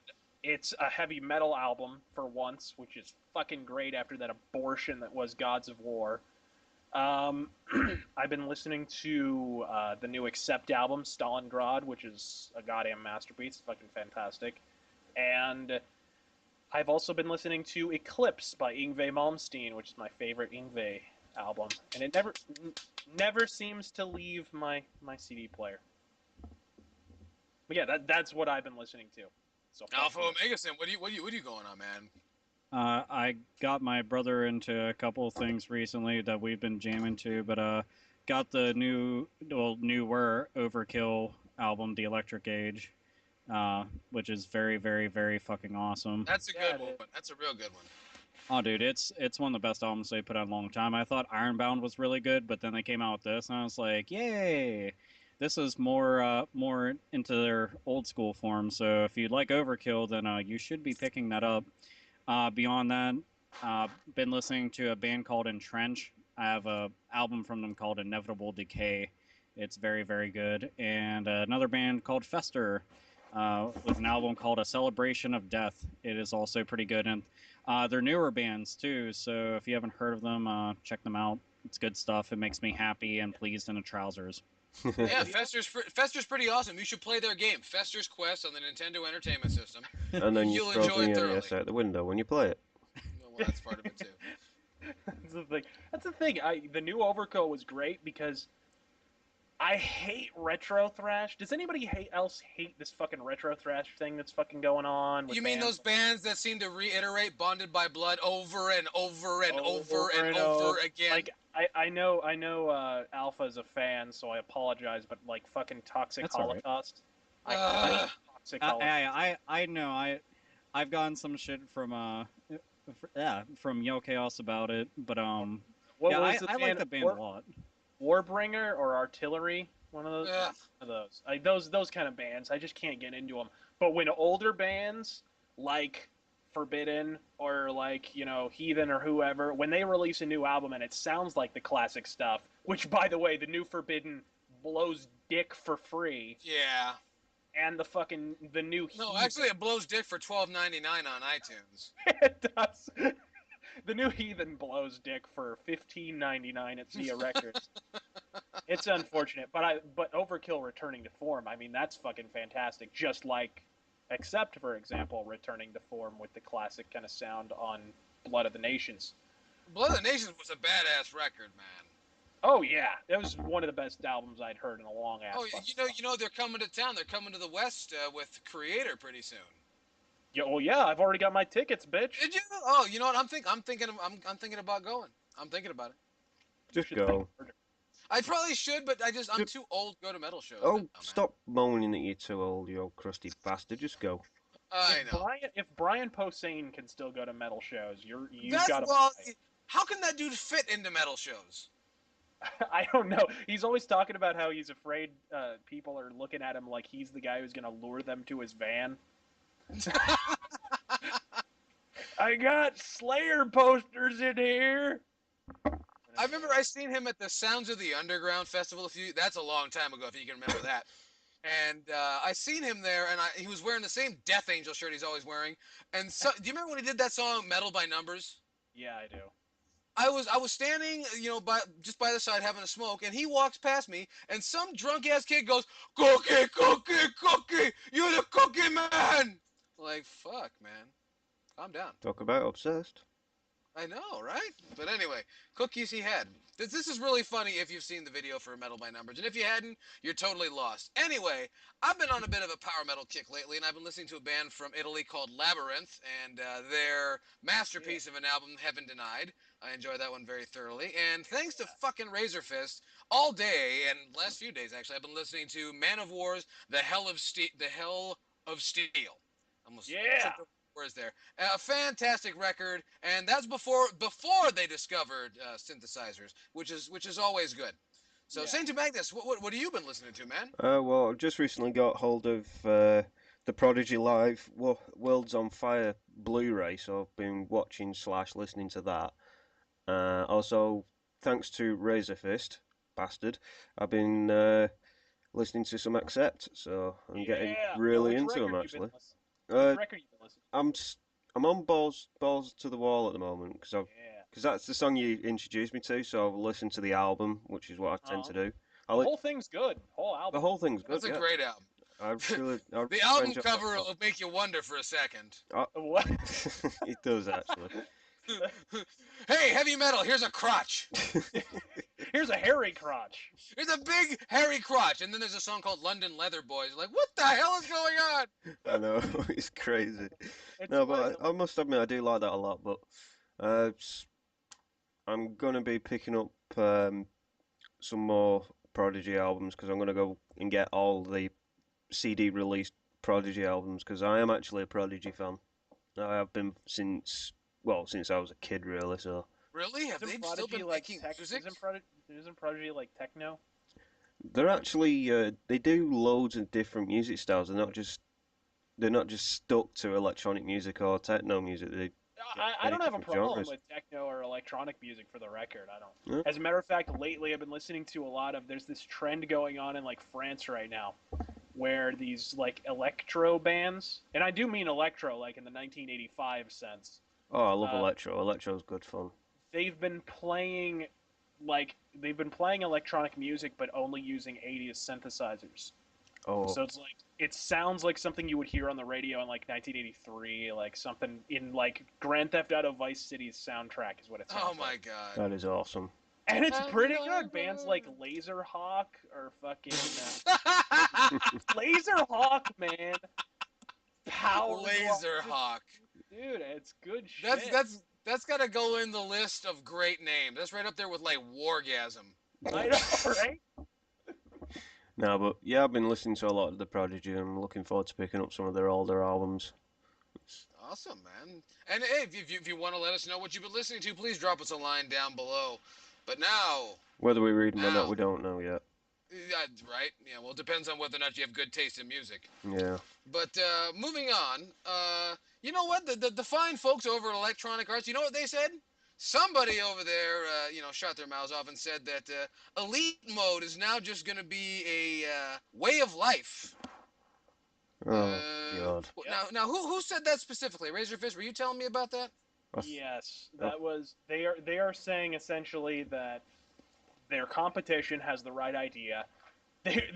it's a heavy metal album for once, which is fucking great after that abortion that was Gods of War. I've been listening to the new Accept album, Stalingrad, which is a goddamn masterpiece. It's fucking fantastic. And I've also been listening to Eclipse by Yngwie Malmsteen, which is my favorite Yngwie album. And it never seems to leave my CD player. But yeah, that's what I've been listening to. So Alpha Omega Sim, what are you going on, man? I got my brother into a couple of things recently that we've been jamming to, but got the newer Overkill album, The Electric Age, which is very, very, very fucking awesome. That's a good one. That's a real good one. Oh, dude, it's one of the best albums they put out in a long time. I thought Ironbound was really good, but then they came out with this, and I was like, yay! This is more into their old school form. So if you like Overkill, then you should be picking that up. Beyond that, been listening to a band called Entrench. I have a album from them called Inevitable Decay. It's very, very good. And another band called Fester with an album called A Celebration of Death. It is also pretty good. And they're newer bands too, so if you haven't heard of them, check them out. It's good stuff. It makes me happy and pleased in the trousers. Yeah, Fester's pretty awesome. You should play their game, Fester's Quest, on the Nintendo Entertainment System. And then You'll you throw enjoy the it thoroughly. NES out the window when you play it. Well, that's part of it too. That's the thing. The new Overkill was great because I hate retro thrash. Does anybody else hate this fucking retro thrash thing that's fucking going on? You mean those bands that seem to reiterate "Bonded by Blood" over and over and over and over again? Like I know Alpha's a fan, so I apologize, but like fucking Toxic That's all right. Holocaust. I hate Toxic Holocaust. I know I've gotten some shit from from Yo Chaos about it, but I like the band a lot. Warbringer or Artillery, one of those kind of bands. I just can't get into them. But when older bands like Forbidden or like Heathen or whoever, when they release a new album and it sounds like the classic stuff, which by the way, the new Forbidden blows dick for free. Yeah. And the new No, Heathen. actually, it blows dick for $12.99 on iTunes. It does. The new Heathen blows dick for $15.99 at Zia Records. It's unfortunate, but Overkill returning to form, I mean, that's fucking fantastic. Just like Accept, for example, returning to form with the classic kind of sound on Blood of the Nations. Blood of the Nations was a badass record, man. Oh yeah, that was one of the best albums I'd heard in a long ass. Oh, you know, they're coming to town. They're coming to the West with Creator pretty soon. Yeah, well, yeah, I've already got my tickets, bitch. Did you? Oh, you know what? I'm thinking about going. I'm thinking about it. Just go. I probably should, but I'm too old to go to metal shows. Oh, stop moaning that you're too old, you old crusty bastard. Just go. I know. If Brian Posehn can still go to metal shows, you've got to. Well, how can that dude fit into metal shows? I don't know. He's always talking about how he's afraid people are looking at him like he's the guy who's going to lure them to his van. I got Slayer posters in here. I remember I seen him at the Sounds of the Underground festival. That's a long time ago, if you can remember that. And I seen him there, and he was wearing the same Death Angel shirt he's always wearing. And do you remember when he did that song "Metal by Numbers"? Yeah, I do. I was standing, just by the side having a smoke, and he walks past me, and some drunk ass kid goes, "Cookie, cookie, cookie, you're the cookie man." Like, fuck, man, calm down. Talk about obsessed. I know, right? But anyway, cookies he had. This is really funny if you've seen the video for Metal by Numbers, and if you hadn't, you're totally lost. Anyway, I've been on a bit of a power metal kick lately, and I've been listening to a band from Italy called Labyrinth, and their masterpiece of an album, Heaven Denied. I enjoyed that one very thoroughly, and thanks to fucking Razorfist, all day, and last few days actually, I've been listening to Man of War's The Hell of Steel. Almost words there. A fantastic record, and that's before they discovered synthesizers, which is always good. So, Yeah. Saint Magnus, what have you been listening to, man? Well, I've just recently got hold of the Prodigy Live Worlds on Fire Blu-ray, so I've been watching / listening to that. Also, thanks to Razor Fist, bastard, I've been listening to some Accept, so I'm getting Yeah. really Which into them record you been actually. listening? Which Uh, record you been listening? I'm on balls to the wall at the moment Yeah. because that's the song you introduced me to. So I've listened to the album, which is what I tend to do. The whole thing's good. Whole The album. whole thing's good. That's a Yeah, great album. I The album enjoyed cover that a lot. will make you wonder for a second. What? It does actually. Hey, heavy metal, here's a crotch. Here's a hairy crotch. Here's a big hairy crotch, and then there's a song called London Leather Boys. You're like, what the hell is going on? I know it's crazy. It's No, like- but I must admit I do like that a lot. But I'm gonna be picking up some more Prodigy albums because I'm gonna go and get all the CD released Prodigy albums because I am actually a Prodigy fan. I have been since I was a kid, really. So Really? Have they Isn't still Prodigy been like making tech? music? Isn't Prodigy like techno? they're actually they do loads of different music styles. They're not just stuck to electronic music or techno music. They I don't many have a different problem genres. with techno or electronic music for the record. I don't. Yeah. As a matter of fact, lately I've been listening to a lot of. There's this trend going on in like France right now, where these like electro bands, and I do mean electro, like in the 1985 sense. Oh, I love Uh, electro. Electro's good fun. they've been playing they've been playing electronic music, but only using 80s synthesizers. Oh, So it's like it sounds like something you would hear on the radio in like 1983, like something in like Grand Theft Auto Vice City's soundtrack is what it sounds Oh like. my god. that is awesome. And it's pretty good. Bands like Laserhawk or fucking Laserhawk, man. Power Laserhawk. dude, it's good shit. That's got to go in the list of great names. That's right up there with like Wargasm. I know, right? No, but yeah, I've been listening to a lot of the Prodigy and I'm looking forward to picking up some of their older albums. Awesome, man. And hey, if you want to let us know what you've been listening to, please drop us a line down below. But now, Whether we read them or Now. not, we don't know yet. right? Yeah, well, it depends on whether or not you have good taste in music. Yeah. But moving on, you know what? The fine folks over at Electronic Arts, you know what they said? Somebody over there, shut their mouths off and said that Elite Mode is now just going to be a way of life. Oh, God. Now, who said that specifically? Razor Fist, were you telling me about that? Yes, that was they are saying essentially that their competition has the right idea.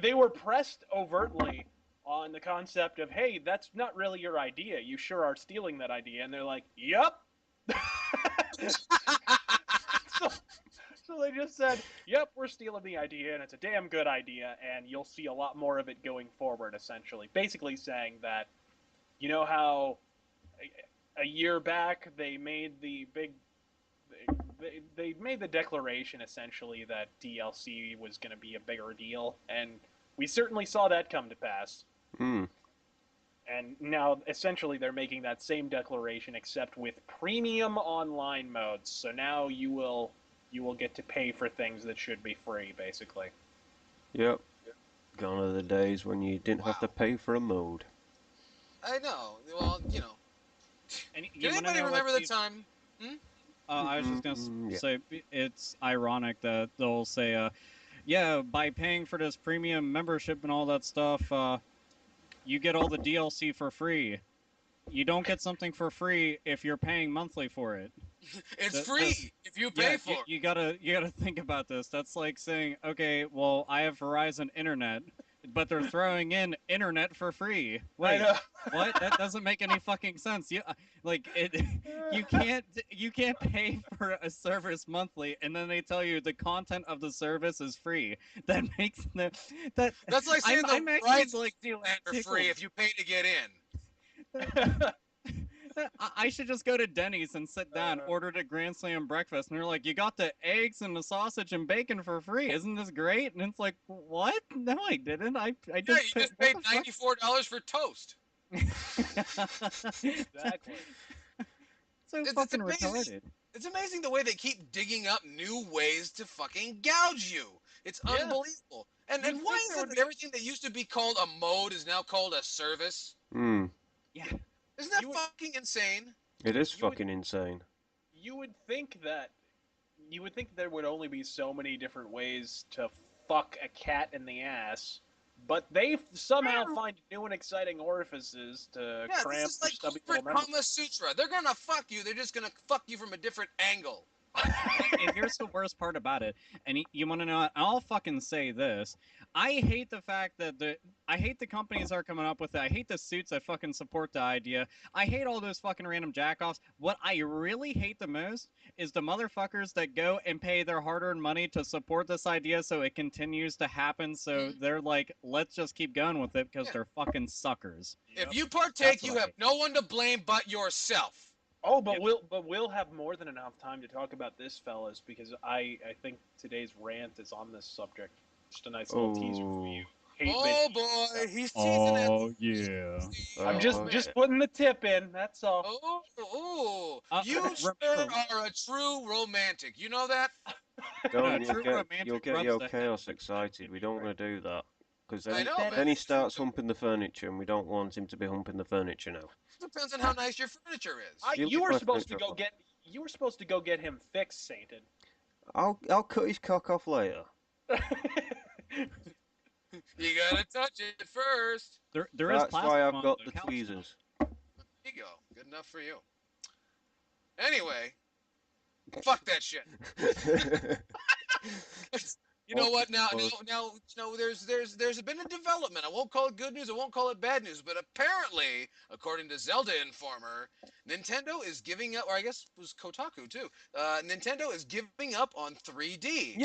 They were pressed overtly on the concept of, hey, that's not really your idea. You sure are stealing that idea. And they're like, yep. so they just said, yep, we're stealing the idea, and it's a damn good idea, and you'll see a lot more of it going forward, essentially. Basically saying that, you know how a year back they made the big they made the declaration essentially that DLC was going to be a bigger deal, and we certainly saw that come to pass. Hmm. And now essentially they're making that same declaration except with premium online modes. So now you will get to pay for things that should be free, basically. Yep. Gone are the days when you didn't have to pay for a mode. I know. Well, you know. And Did you wanna anybody know remember what the time? I was just Yeah. say it's ironic that they'll say, yeah, by paying for this premium membership and all that stuff, you get all the DLC for free. You don't get something for free if you're paying monthly for it. It's Th- free this- if you pay Yeah, for it. you gotta think about this. That's like saying, okay, well, I have Verizon Internet, but they're throwing in internet for free. Wait, what? That doesn't make any fucking sense. You can't pay for a service monthly, and then they tell you the content of the service is free. That makes that. That's like saying I'm the actually, rights like, to Disneyland are free tickled. if you pay to get in. I should just go to Denny's and sit down, order the Grand Slam breakfast, and they're like, "You got the eggs and the sausage and bacon for free. Isn't this great?" And it's like, "What? No, I didn't. I Yeah, just you just paid $94 for toast. Exactly. So It's fucking amazing. retarded. It's amazing the way they keep digging up new ways to fucking gouge you. It's Yeah. unbelievable. And You'd why think is there it would that everything that used to be called a mode is now called a service? Hmm. Yeah. Isn't that You would- fucking insane? It is You would- fucking insane. You would think that there would only be so many different ways to fuck a cat in the ass, but they somehow find new and exciting orifices to Yeah, cram this is their like stubby corporate little members. Kama Sutra. They're gonna fuck you. They're just gonna fuck you from a different angle. And here's the worst part about it. And you want to know? I'll fucking say this. I hate the fact that I hate the companies that are coming up with it. I hate the suits that fucking support the idea. I hate all those fucking random jackoffs. What I really hate the most is the motherfuckers that go and pay their hard-earned money to support this idea so it continues to happen. So they're like, let's just keep going with it because Yeah. they're fucking suckers. If you partake, That's you what I have hate. no one to blame but yourself. Oh, but Yep. we'll have more than enough time to talk about this, fellas, because I think today's rant is on this subject. Just a nice little teaser for you. Hate Oh bitch. boy, he's teasing it. Oh yeah. I'm just man. putting the tip in. That's all. Oh, you sure remember- are a true romantic. You know that? Don't true romantic you'll get rubs your the head chaos like excited. We don't want to do that because I know, then man. he starts humping the furniture, and we don't want him to be humping the furniture now. Depends on how nice your furniture is. You You leave were my supposed to furniture go alone. get. You were supposed to go get him fixed, Sainted. I'll cut his cock off later. You gotta touch it first. there is That's plastic why I've on got the the couch now. tweezers. There you go. Good enough for you. Anyway, fuck that shit. You know what? Now, there's been a development. I won't call it good news. I won't call it bad news. But apparently, according to Zelda Informer, Nintendo is giving up, or I guess it was Kotaku too. Nintendo is giving up on 3D.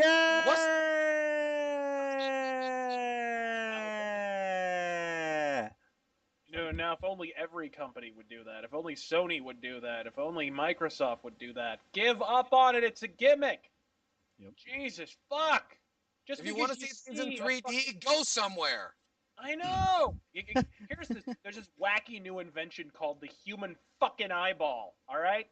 What's Yeah! Now if only every company would do that. If only Sony would do that. If only Microsoft would do that. Give up on it. It's a gimmick. Yep. Jesus fuck. Just if you because want to see things in a 3D, fucking- go somewhere. I know. There's this wacky new invention called the human fucking eyeball. All right.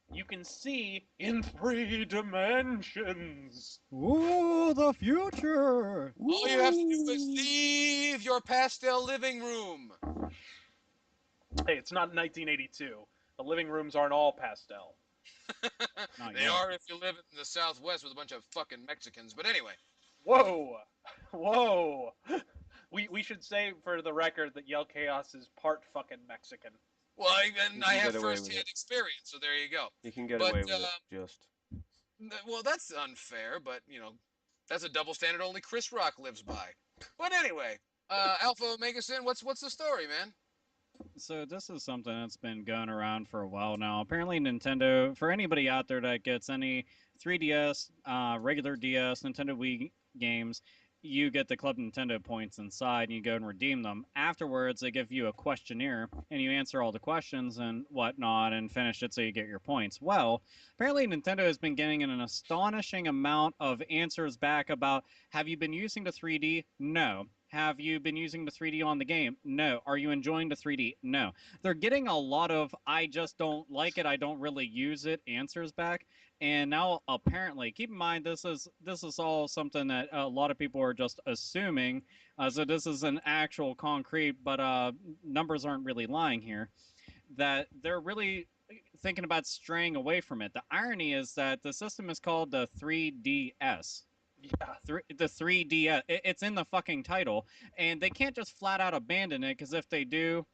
You can see in 3 dimensions. Ooh, the future. All you have to do is leave your pastel living room. Hey, it's not 1982. The living rooms aren't all pastel. Not They yet. are if you live in the Southwest with a bunch of fucking Mexicans. But anyway. Whoa, whoa. We should say for the record that Yell Chaos is part fucking Mexican. Well, I You have can get away with first-hand it. experience, so there you go. You can get But, away with it, just. Well, that's unfair, but, that's a double standard only Chris Rock lives by. But anyway, Alpha Omega Sin, what's the story, man? So this is something that's been going around for a while now. Apparently Nintendo, for anybody out there that gets any 3DS, regular DS, Nintendo Wii games, you get the Club Nintendo points inside and you go and redeem them. Afterwards, they give you a questionnaire and you answer all the questions and whatnot and finish it so you get your points. Well, apparently Nintendo has been getting an astonishing amount of answers back about, have you been using the 3D? No. Have you been using the 3D on the game? No. Are you enjoying the 3D? No. They're getting a lot of, I just don't like it, I don't really use it answers back. And now apparently, keep in mind this is all something that a lot of people are just assuming. So this is an actual concrete, but numbers aren't really lying here. That they're really thinking about straying away from it. The irony is that the system is called the 3DS. Yeah. The 3DS. It's in the fucking title, and they can't just flat out abandon it because if they do,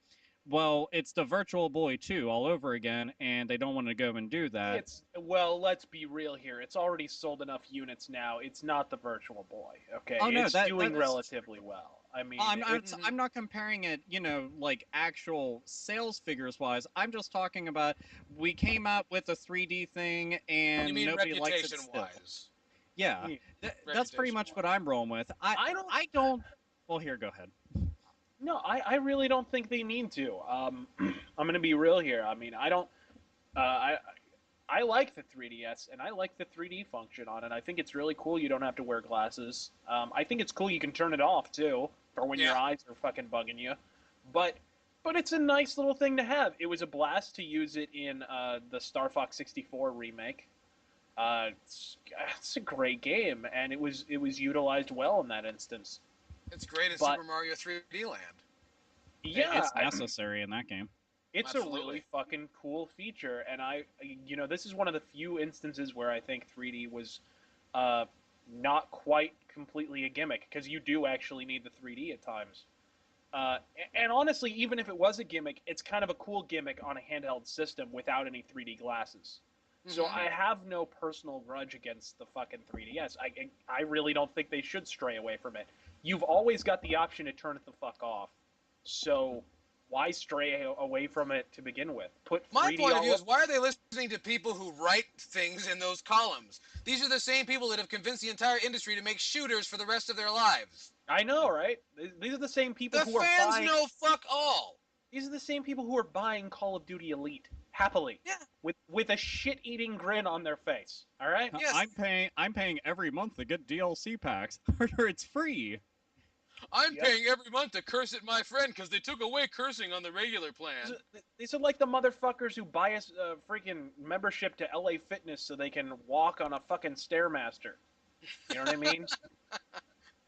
well, it's the Virtual Boy 2 all over again, and they don't want to go and do that. Let's be real here. It's already sold enough units now. It's not the Virtual Boy, okay? Oh, no, it's doing relatively well. I mean, I'm not comparing it, like actual sales figures wise. I'm just talking about we came out with a 3D thing, and You mean nobody likes it still. reputation-wise? Yeah, that's pretty much what I'm rolling with. I don't. Well, here, go ahead. No, I really don't think they need to. I'm going to be real here. I mean, I don't. I like the 3DS and I like the 3D function on it. I think it's really cool. You don't have to wear glasses. I think it's cool. You can turn it off too for when your Yeah. eyes are fucking bugging you. But But it's a nice little thing to have. It was a blast to use it in the Star Fox 64 remake. It's a great game, and it was utilized well in that instance. It's great in But Super Mario 3D Land. yeah, It's necessary in that game. it's Absolutely. a really fucking cool feature, and this is one of the few instances where I think 3D was not quite completely a gimmick, because you do actually need the 3D at times. And honestly, even if it was a gimmick, it's kind of a cool gimmick on a handheld system without any 3D glasses. So Mhm. I have no personal grudge against the fucking 3DS. I really don't think they should stray away from it. You've always got the option to turn it the fuck off. So why stray away from it to begin with? Put 3D My point of all view is, over. why are they listening to people who write things in those columns? These are the same people that have convinced the entire industry to make shooters for the rest of their lives. I know, right? These are the same people The who are fans buying. know fuck all. These are the same people who are buying Call of Duty Elite happily, Yeah. with a shit-eating grin on their face. All right. Yes. I'm paying every month to get DLC packs. It's free. I'm Yep. paying every month to curse at my friend because they took away cursing on the regular plan. These are like the motherfuckers who buy a freaking membership to LA Fitness so they can walk on a fucking Stairmaster. You know what I mean?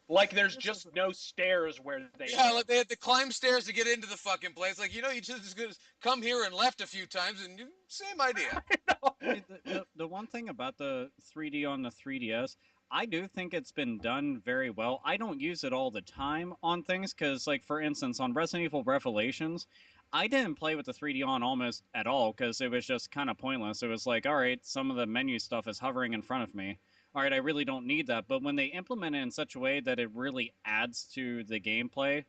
Like there's just no stairs where they Yeah, live. like they had to climb stairs to get into the fucking place. Like, you just come here and left a few times, and same idea. The one thing about the 3D on the 3DS, I do think it's been done very well. I don't use it all the time on things because, like, for instance, on Resident Evil Revelations, I didn't play with the 3D on almost at all because it was just kind of pointless. It was like, all right, some of the menu stuff is hovering in front of me. All right, I really don't need that. But when they implement it in such a way that it really adds to the gameplay,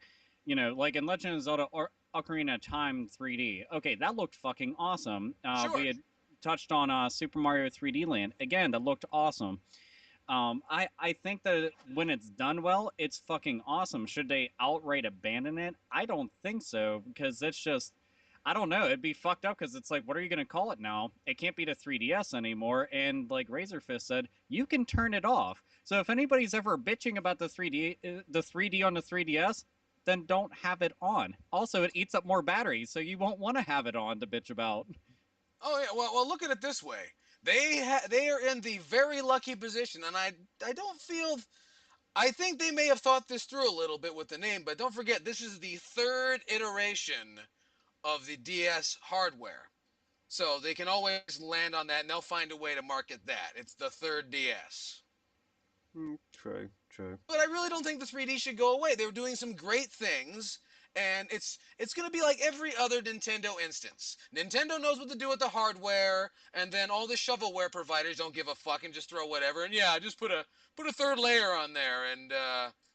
like in Legend of Zelda or Ocarina of Time 3D, okay, that looked fucking awesome. Sure. We had touched on Super Mario 3D Land. Again, that looked awesome. I think that when it's done well, it's fucking awesome. Should they outright abandon it? I don't think so, because it's just, I don't know. It'd be fucked up because it's like, what are you going to call it now? It can't be the 3DS anymore. And like Razorfist said, you can turn it off. So if anybody's ever bitching about the 3D on the 3DS, then don't have it on. Also, it eats up more batteries, so you won't want to have it on to bitch about. Oh yeah, well look at it this way. They are in the very lucky position, and I don't feel. I think they may have thought this through a little bit with the name, but don't forget this is the third iteration of the DS hardware. So they can always land on that, and they'll find a way to market that. It's the third DS. True. But I really don't think the 3D should go away. They were doing some great things, and it's going to be like every other Nintendo instance. Nintendo knows what to do with the hardware, and then all the shovelware providers don't give a fuck and just throw whatever. And yeah, just put a third layer on there, and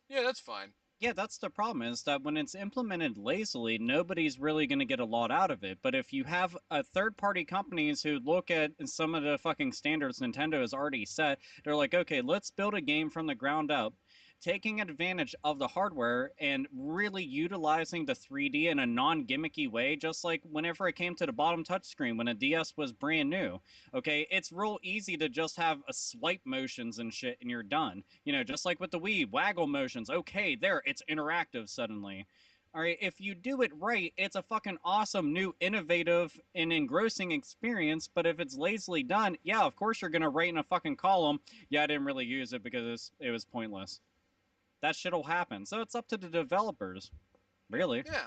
yeah, that's fine. Yeah, that's the problem, is that when it's implemented lazily, nobody's really going to get a lot out of it. But if you have third-party companies who look at some of the fucking standards Nintendo has already set, they're like, okay, let's build a game from the ground up, taking advantage of the hardware and really utilizing the 3D in a non-gimmicky way, just like whenever it came to the bottom touchscreen when a DS was brand new. Okay, it's real easy to just have a swipe motions and shit and you're done. Just like with the Wii, waggle motions. Okay, there, it's interactive suddenly. All right, if you do it right, it's a fucking awesome, new, innovative, and engrossing experience. But if it's lazily done, yeah, of course you're gonna write in a fucking column, yeah, I didn't really use it because it was pointless. That shit'll happen. So it's up to the developers, really. Yeah.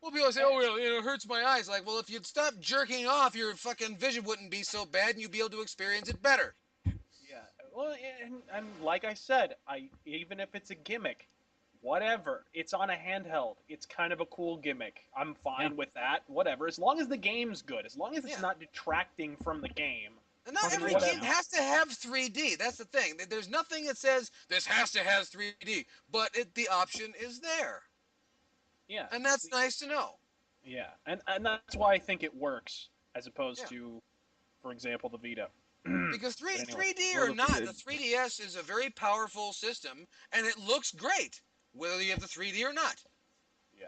Well, people say, oh, well, it hurts my eyes. Like, well, if you'd stop jerking off, your fucking vision wouldn't be so bad, and you'd be able to experience it better. Yeah. Well, and like I said, even if it's a gimmick, whatever. It's on a handheld. It's kind of a cool gimmick. I'm fine with that. Whatever. As long as the game's good. As long as it's not detracting from the game. And not every Whatever. game has to have 3D. That's the thing. There's nothing that says this has to have 3D, but the option is there. Yeah. And that's nice to know. Yeah. And that's why I think it works as opposed to, for example, the Vita. Because 3D Well, or not, the 3DS is a very powerful system, and it looks great, whether you have the 3D or not. Yeah.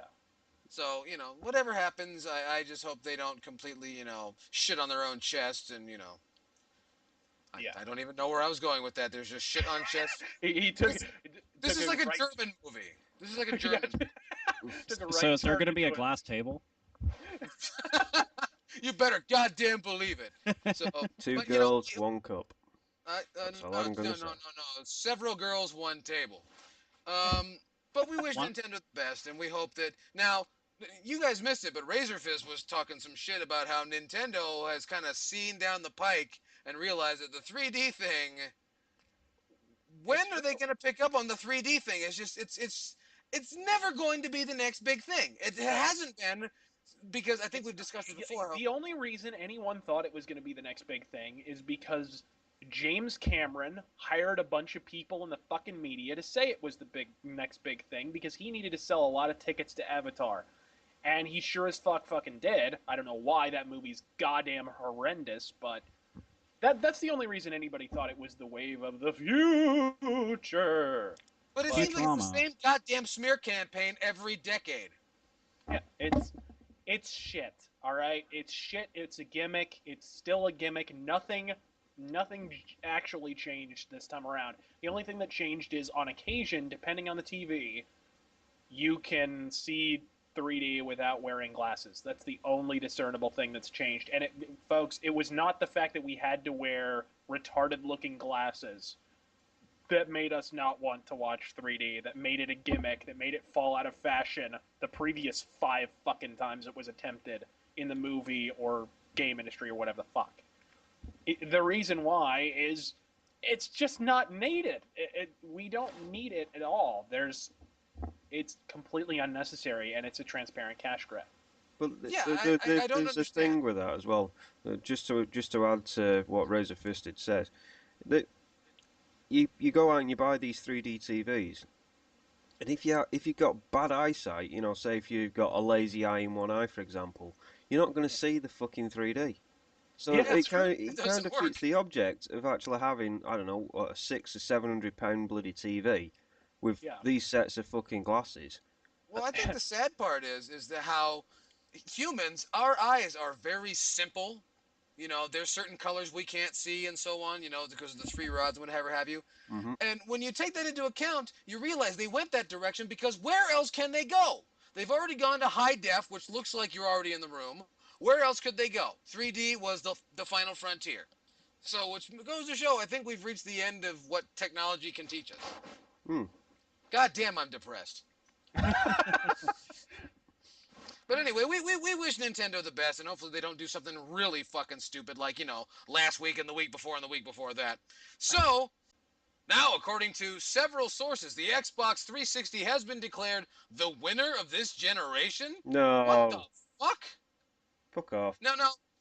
So, whatever happens, I just hope they don't completely, shit on their own chest and, I don't even know where I was going with that. There's just shit on chest. He took. This is like a German movie. This is like a German. Took a right So is there turn going to be a into it. glass table? You better goddamn believe it. So, Two but girls, one cup. That's all no, I'm gonna no, say. several girls, one table. Um, but we wish One- Nintendo the best, and we hope that now. You guys missed it, but Razorfist was talking some shit about how Nintendo has kind of seen down the pike and realized that the 3D thing. When are they going to pick up on the 3D thing? It's just it's never going to be the next big thing. It hasn't been because I think we've discussed it before. The only reason anyone thought it was going to be the next big thing is because James Cameron hired a bunch of people in the fucking media to say it was the next big thing because he needed to sell a lot of tickets to Avatar. And he sure as fucking did. I don't know why that movie's goddamn horrendous, but that's the only reason anybody thought it was the wave of the future. But it But seems like it's the Futurama. same goddamn smear campaign every decade. yeah, it's shit. All right, it's shit. It's a gimmick. It's still a gimmick. Nothing actually changed this time around. The only thing that changed is on occasion, depending on the TV, you can see 3D without wearing glasses. That's the only discernible thing that's changed. And folks, it was not the fact that we had to wear retarded-looking glasses that made us not want to watch 3D, that made it a gimmick, that made it fall out of fashion the previous 5 fucking times it was attempted in the movie or game industry or whatever the fuck. The reason why is it's just not needed. We don't need it at all. It's completely unnecessary, and it's a transparent cash grab. But Yeah, I don't there's a understand. thing with that as well. Just to add to what Razor Fisted said, that you go out and you buy these 3D TVs, and if you've got bad eyesight, say if you've got a lazy eye in one eye, for example, you're not going to see the fucking 3D. So Yeah, it that's true. kind It of doesn't defeats work. the object of actually having, I don't know, what, a £600 or £700 bloody TV with Yeah. these sets of fucking glasses. Well, I think the sad part is that how humans, our eyes are very simple. There's certain colors we can't see and so on, because of the three rods and whatever have you. Hmm. And when you take that into account, you realize they went that direction because where else can they go? They've already gone to high def, which looks like you're already in the room. Where else could they go? 3D was the final frontier. So, which goes to show, I think we've reached the end of what technology can teach us. Hmm. God damn, I'm depressed. But anyway, we wish Nintendo the best, and hopefully they don't do something really fucking stupid like, last week and the week before and the week before that. So, now, according to several sources, the Xbox 360 has been declared the winner of this generation? What the No, fuck? fuck off.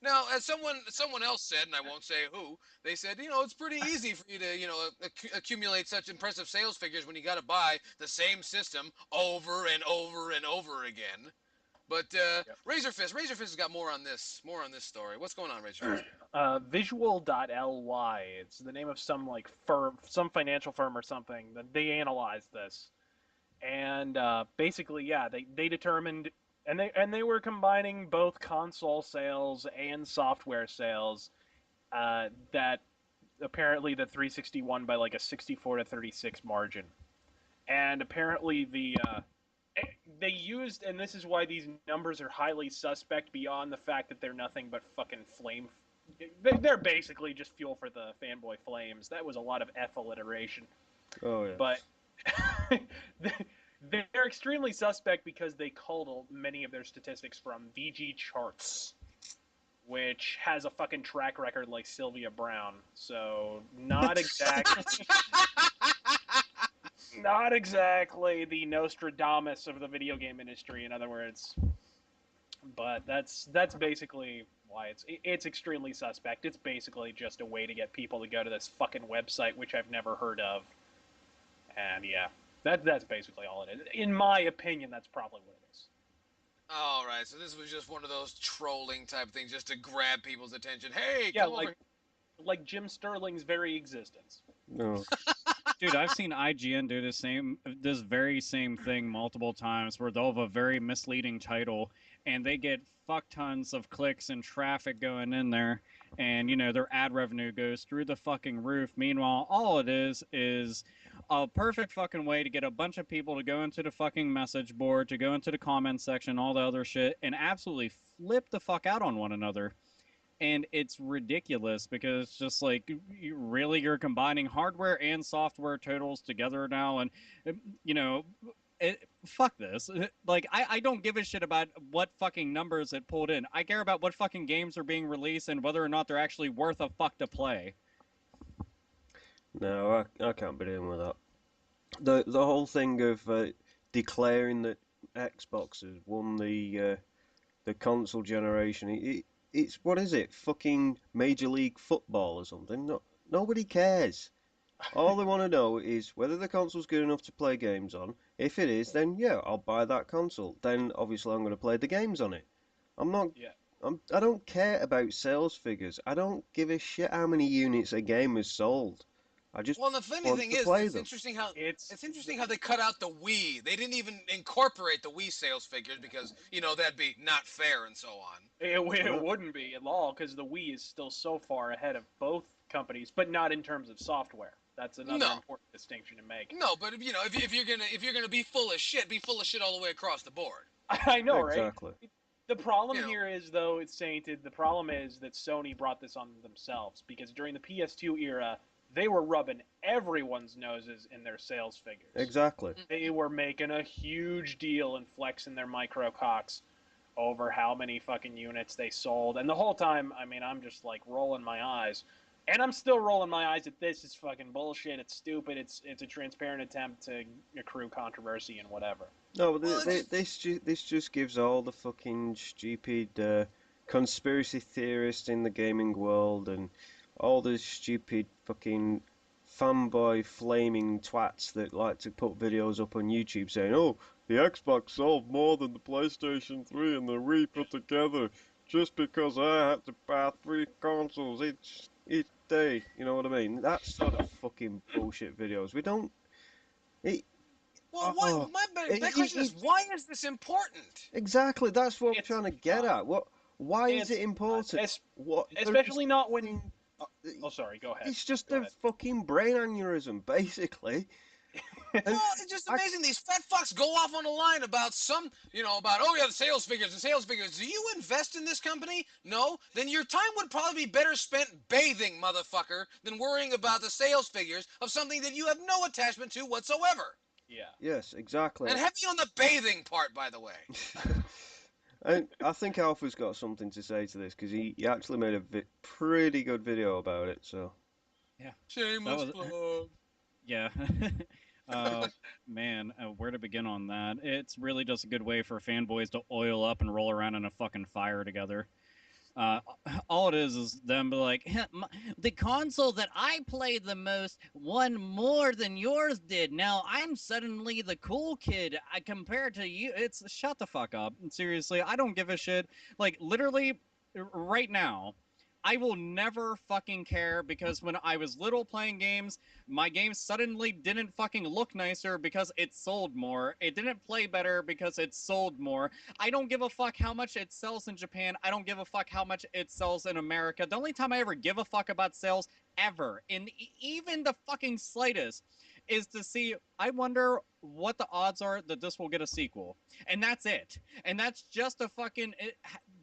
Now, as someone else said, and I won't say who, they said, it's pretty easy for you to, accumulate such impressive sales figures when you got to buy the same system over and over and over again. But Yep. Razorfist has got more on this story. What's going on, Razorfist? Visual.ly. It's the name of some firm, some financial firm or something. That they analyzed this, and basically, yeah, they determined, and they were combining both console sales and software sales. That apparently the 360 won by like a 64-36 margin, and apparently they used, and this is why these numbers are highly suspect beyond the fact that they're nothing but fucking flame. They're basically just fuel for the fanboy flames. That was a lot of F alliteration. Oh yeah. But they're extremely suspect because they culled many of their statistics from VG Charts, which has a fucking track record like Sylvia Brown. So not exactly. Not exactly the Nostradamus of the video game industry, in other words. But that's basically why it's extremely suspect. It's basically just a way to get people to go to this fucking website, which I've never heard of. And yeah, that's basically all it is. In my opinion, that's probably what it is. All right, so this was just one of those trolling type things, just to grab people's attention. Hey, Yeah, come over. like Jim Sterling's very existence. No. Dude, I've seen IGN do this very same thing multiple times, where they'll have a very misleading title, and they get fuck tons of clicks and traffic going in there, and their ad revenue goes through the fucking roof. Meanwhile, all it is a perfect fucking way to get a bunch of people to go into the fucking message board, to go into the comment section, all the other shit, and absolutely flip the fuck out on one another. And it's ridiculous because it's just like, you're combining hardware and software totals together now, and you know, fuck this. Like, I don't give a shit about what fucking numbers it pulled in. I care about what fucking games are being released and whether or not they're actually worth a fuck to play. No, I can't be doing with that. The whole thing of declaring that Xbox has won the console generation. It's what is it? Fucking Major League Football or something? No, nobody cares. All they want to know is whether the console's good enough to play games on. If it is, then yeah, I'll buy that console. Then obviously I'm going to play the games on it. I'm not. Yeah. I don't care about sales figures. I don't give a shit how many units a game has sold. I just Well, and the funny want thing to is, play it's them. interesting how It's it's interesting how they cut out the Wii. They didn't even incorporate the Wii sales figures because that'd be not fair and so on. it wouldn't be at all because the Wii is still so far ahead of both companies, but not in terms of software. That's another No. important distinction to make. No, but if you're gonna be full of shit all the way across the board. I know, right? Exactly. The problem You know. here is, though, it's sainted. The problem is that Sony brought this on themselves because during the PS2 era, they were rubbing everyone's noses in their sales figures. Exactly. They were making a huge deal and flexing their micrococks over how many fucking units they sold. And the whole time, I mean, I'm just like rolling my eyes. And I'm still rolling my eyes at this. It's fucking bullshit. It's stupid. It's a transparent attempt to accrue controversy and whatever. No, but Well, this just gives all the fucking stupid conspiracy theorists in the gaming world and all the stupid fucking fanboy flaming twats that like to put videos up on YouTube saying, "Oh, the Xbox sold more than the PlayStation 3 and the Wii put together just because I had to buy 3 consoles each day." You know what I mean? That sort of fucking bullshit videos. We don't. It, well, oh, my question is, why is this important? exactly. That's what I'm It's trying to get at. Why is it's it important? es- What? especially not when. fucking- Oh, sorry. Go ahead. It's just Go a ahead. fucking brain aneurysm, basically. And Well, it's just I- amazing. These fat fucks go off on a line about about oh yeah, the sales figures, the sales figures. Do you invest in this company? No? Then your time would probably be better spent bathing, motherfucker, than worrying about the sales figures of something that you have no attachment to whatsoever. Yeah. yes, exactly. And heavy on the bathing part, by the way. And I think Alpha's got something to say to this because he actually made a pretty good video about it. So Shameless was- plug. Yeah. Man, where to begin on that? It's really just a good way for fanboys to oil up and roll around in a fucking fire together. Uh, all it is them be like, the console that I played the most won more than yours did. Now I'm suddenly the cool kid compared to you. It's shut the fuck up. Seriously, I don't give a shit. Like, literally, right now, I will never fucking care because when I was little playing games, my game suddenly didn't fucking look nicer because it sold more. It didn't play better because it sold more. I don't give a fuck how much it sells in Japan. I don't give a fuck how much it sells in America. The only time I ever give a fuck about sales ever, in even the fucking slightest, is to see, I wonder what the odds are that this will get a sequel. And that's it. And that's just a fucking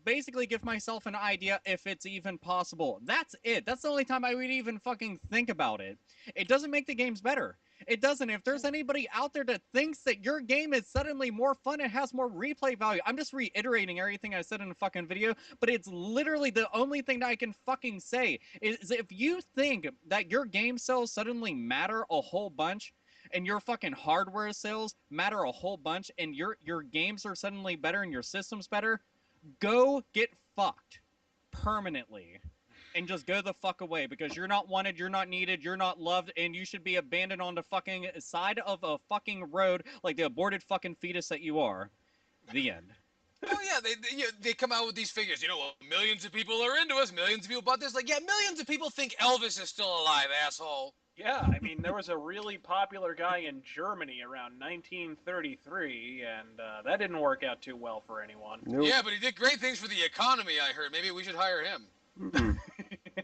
basically give myself an idea if it's even possible. That's it. That's the only time I would even fucking think about it. It doesn't make the games better. It doesn't. If there's anybody out there that thinks that your game is suddenly more fun, it has more replay value. I'm just reiterating everything I said in the fucking video, but it's literally the only thing that I can fucking say is if you think that your game sales suddenly matter a whole bunch, and your fucking hardware sales matter a whole bunch, and your games are suddenly better and your system's better, go get fucked permanently and just go the fuck away because you're not wanted, you're not needed, you're not loved, and you should be abandoned on the fucking side of a fucking road like the aborted fucking fetus that you are. The end. Oh yeah, they come out with these figures. Millions of people are into us. Millions of people bought this. Like, yeah, millions of people think Elvis is still alive, asshole. Yeah, I mean, there was a really popular guy in Germany around 1933, and that didn't work out too well for anyone. nope. Yeah, but he did great things for the economy. I heard. Maybe we should hire him. Mm-mm.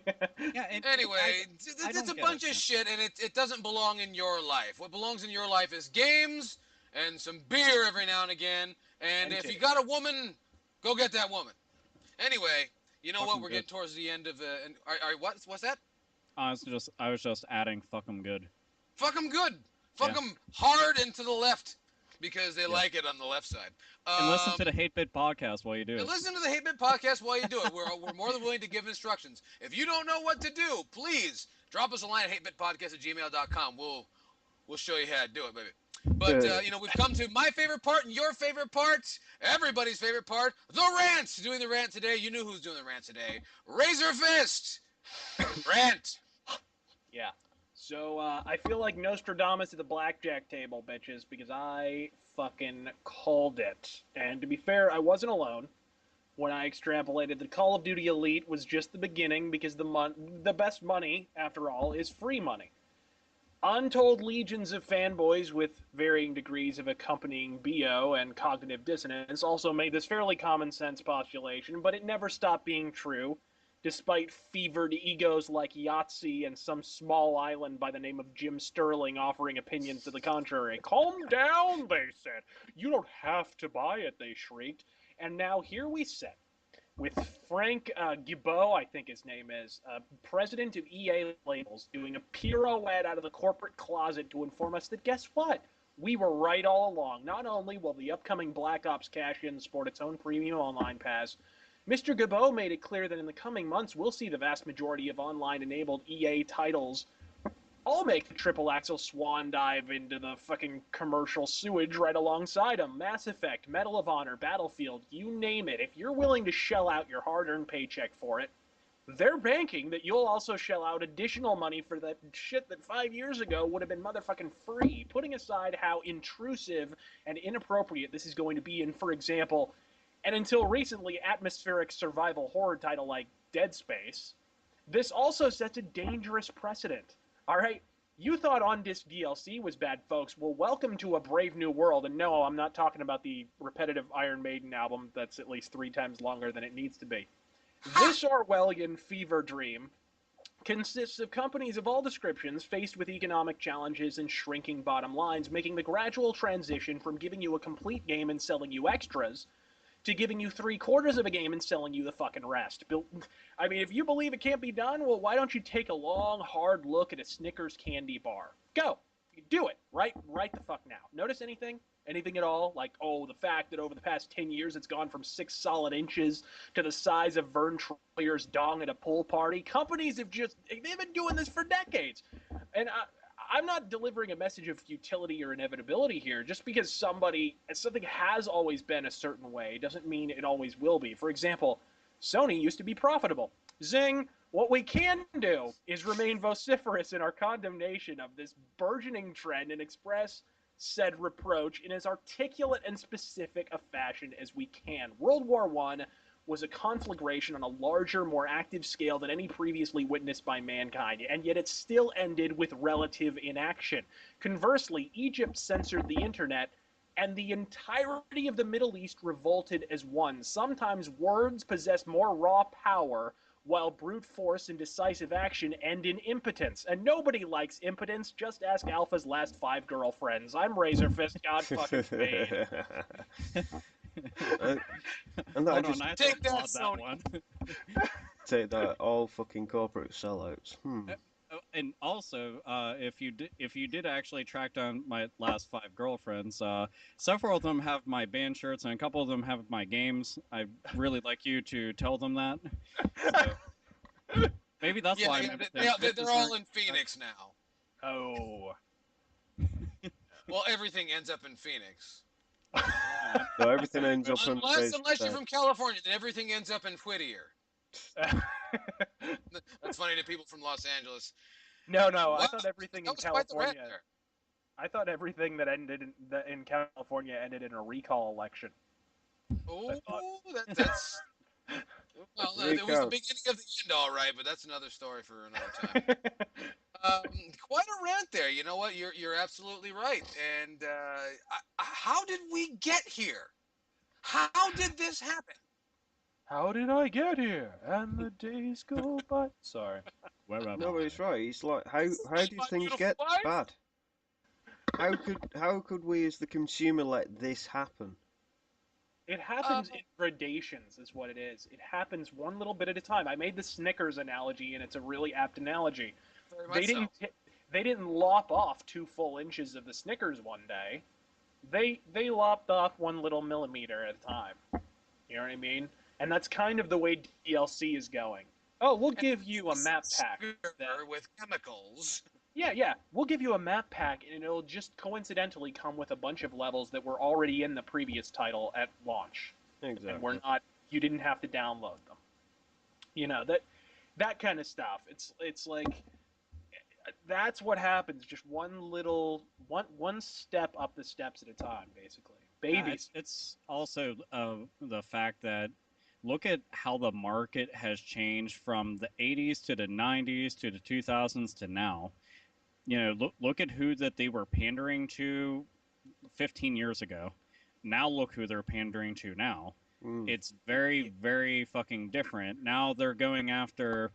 Yeah. Anyway, I it's don't a get bunch it, of man. shit, and it doesn't belong in your life. What belongs in your life is games and some beer every now and again. And And if you titties. got a woman, go get that woman. Anyway, you know what? Fucking We're good. getting towards the end of the. And what's that? I was just adding fuck 'em good. Fuck them good. Fuck Yeah. them hard and to the left because they Yeah. like it on the left side. And listen to the Hate Bit podcast while you do And it. listen to the Hate Bit podcast while you do it. We're more than willing to give instructions. If you don't know what to do, please drop us a line at hatebitpodcast@gmail.com. We'll show you how to do it, baby. But we've come to my favorite part and your favorite part, everybody's favorite part, the rant. Doing the rant today. You knew who's doing the rant today. Razor Fist. Rant. Yeah. So I feel like Nostradamus at the blackjack table, bitches, because I fucking called it. And to be fair, I wasn't alone when I extrapolated that Call of Duty Elite was just the beginning, because the best money, after all, is free money. Untold legions of fanboys with varying degrees of accompanying BO and cognitive dissonance also made this fairly common sense postulation, but it never stopped being true, despite fevered egos like Yahtzee and some small island by the name of Jim Sterling offering opinions to the contrary. Calm down, they said. You don't have to buy it, they shrieked. And now here we sit with Frank Gibeau, I think his name is, president of EA Labels, doing a pirouette out of the corporate closet to inform us that, guess what? We were right all along. Not only will the upcoming Black Ops cash-in sport its own premium online pass, Mr. Gibeau made it clear that in the coming months we'll see the vast majority of online-enabled EA titles all make the triple axel swan dive into the fucking commercial sewage right alongside them. Mass Effect, Medal of Honor, Battlefield, you name it. If you're willing to shell out your hard-earned paycheck for it, they're banking that you'll also shell out additional money for that shit that 5 years ago would have been motherfucking free. Putting aside how intrusive and inappropriate this is going to be in, for example, and until recently, atmospheric survival horror title like Dead Space, this also sets a dangerous precedent. All right, you thought on-disc DLC was bad, folks. Well, welcome to a brave new world. And no, I'm not talking about the repetitive Iron Maiden album that's at least 3 times longer than it needs to be. This Orwellian fever dream consists of companies of all descriptions faced with economic challenges and shrinking bottom lines, making the gradual transition from giving you a complete game and selling you extras to giving you 3/4 of a game and selling you the fucking rest. I mean, if you believe it can't be done, well, why don't you take a long, hard look at a Snickers candy bar? Go. Do it. Right the fuck now. Notice anything? Anything at all? Like, oh, the fact that over the past 10 years it's gone from 6 solid inches to the size of Vern Troyer's dong at a pool party. Companies they've been doing this for decades. And I'm not delivering a message of futility or inevitability here. Just because something has always been a certain way doesn't mean it always will be. For example, Sony used to be profitable. Zing! What we can do is remain vociferous in our condemnation of this burgeoning trend and express said reproach in as articulate and specific a fashion as we can. World War I was a conflagration on a larger, more active scale than any previously witnessed by mankind, and yet it still ended with relative inaction. Conversely, Egypt censored the internet, and the entirety of the Middle East revolted as one. Sometimes words possess more raw power, while brute force and decisive action end in impotence. And nobody likes impotence. Just ask Alpha's last 5 girlfriends. I'm Razor Fist, God fucking me. And that Hold just on, I have Take to that, applaud that Sony. one. take that all fucking corporate sellouts. And also, if you did actually track down my last 5 girlfriends, several of them have my band shirts, and a couple of them have my games. I'd really like you to tell them that. So, maybe that's Yeah, why they're all in Phoenix now. Oh. Well, everything ends up in Phoenix. So everything ends up on Unless you're from California, then everything ends up in Whittier. That's funny to people from Los Angeles. No, Wow, I thought everything in that was quite the rant California. there. I thought everything that ended in California ended in a recall election. Oh, thought- that's well, it was the Recount. beginning of the end, all right, but that's another story for another time. Quite a rant there. You know what? You're absolutely right. And how did we get here? How did this happen? How did I get here? And the days go by. Sorry. Where am No, but I? it's right. It's like how did My things beautiful get wife? bad? How could we as the consumer let this happen? It Uh, happens in gradations, is what it is. It happens one little bit at a time. I made the Snickers analogy, and it's a really apt analogy. very They much so. didn't they didn't lop off 2 full inches of the Snickers one day. They lopped off 1 little millimeter at a time. You know what I mean? And that's kind of the way DLC is going. Oh, we'll And give you a map pack that sugar with chemicals. yeah, we'll give you a map pack and it'll just coincidentally come with a bunch of levels that were already in the previous title at launch. And we're Exactly. not you didn't have to download them. You know, that kind of stuff. It's like that's what happens. Just one step up the steps at a time, basically. Yeah, Baby. it's also the fact that look at how the market has changed from the 80s to the 90s to the 2000s to now. You know, look at who that they were pandering to 15 years ago. Now look who they're pandering to now. Mm. It's very fucking different. Now they're going after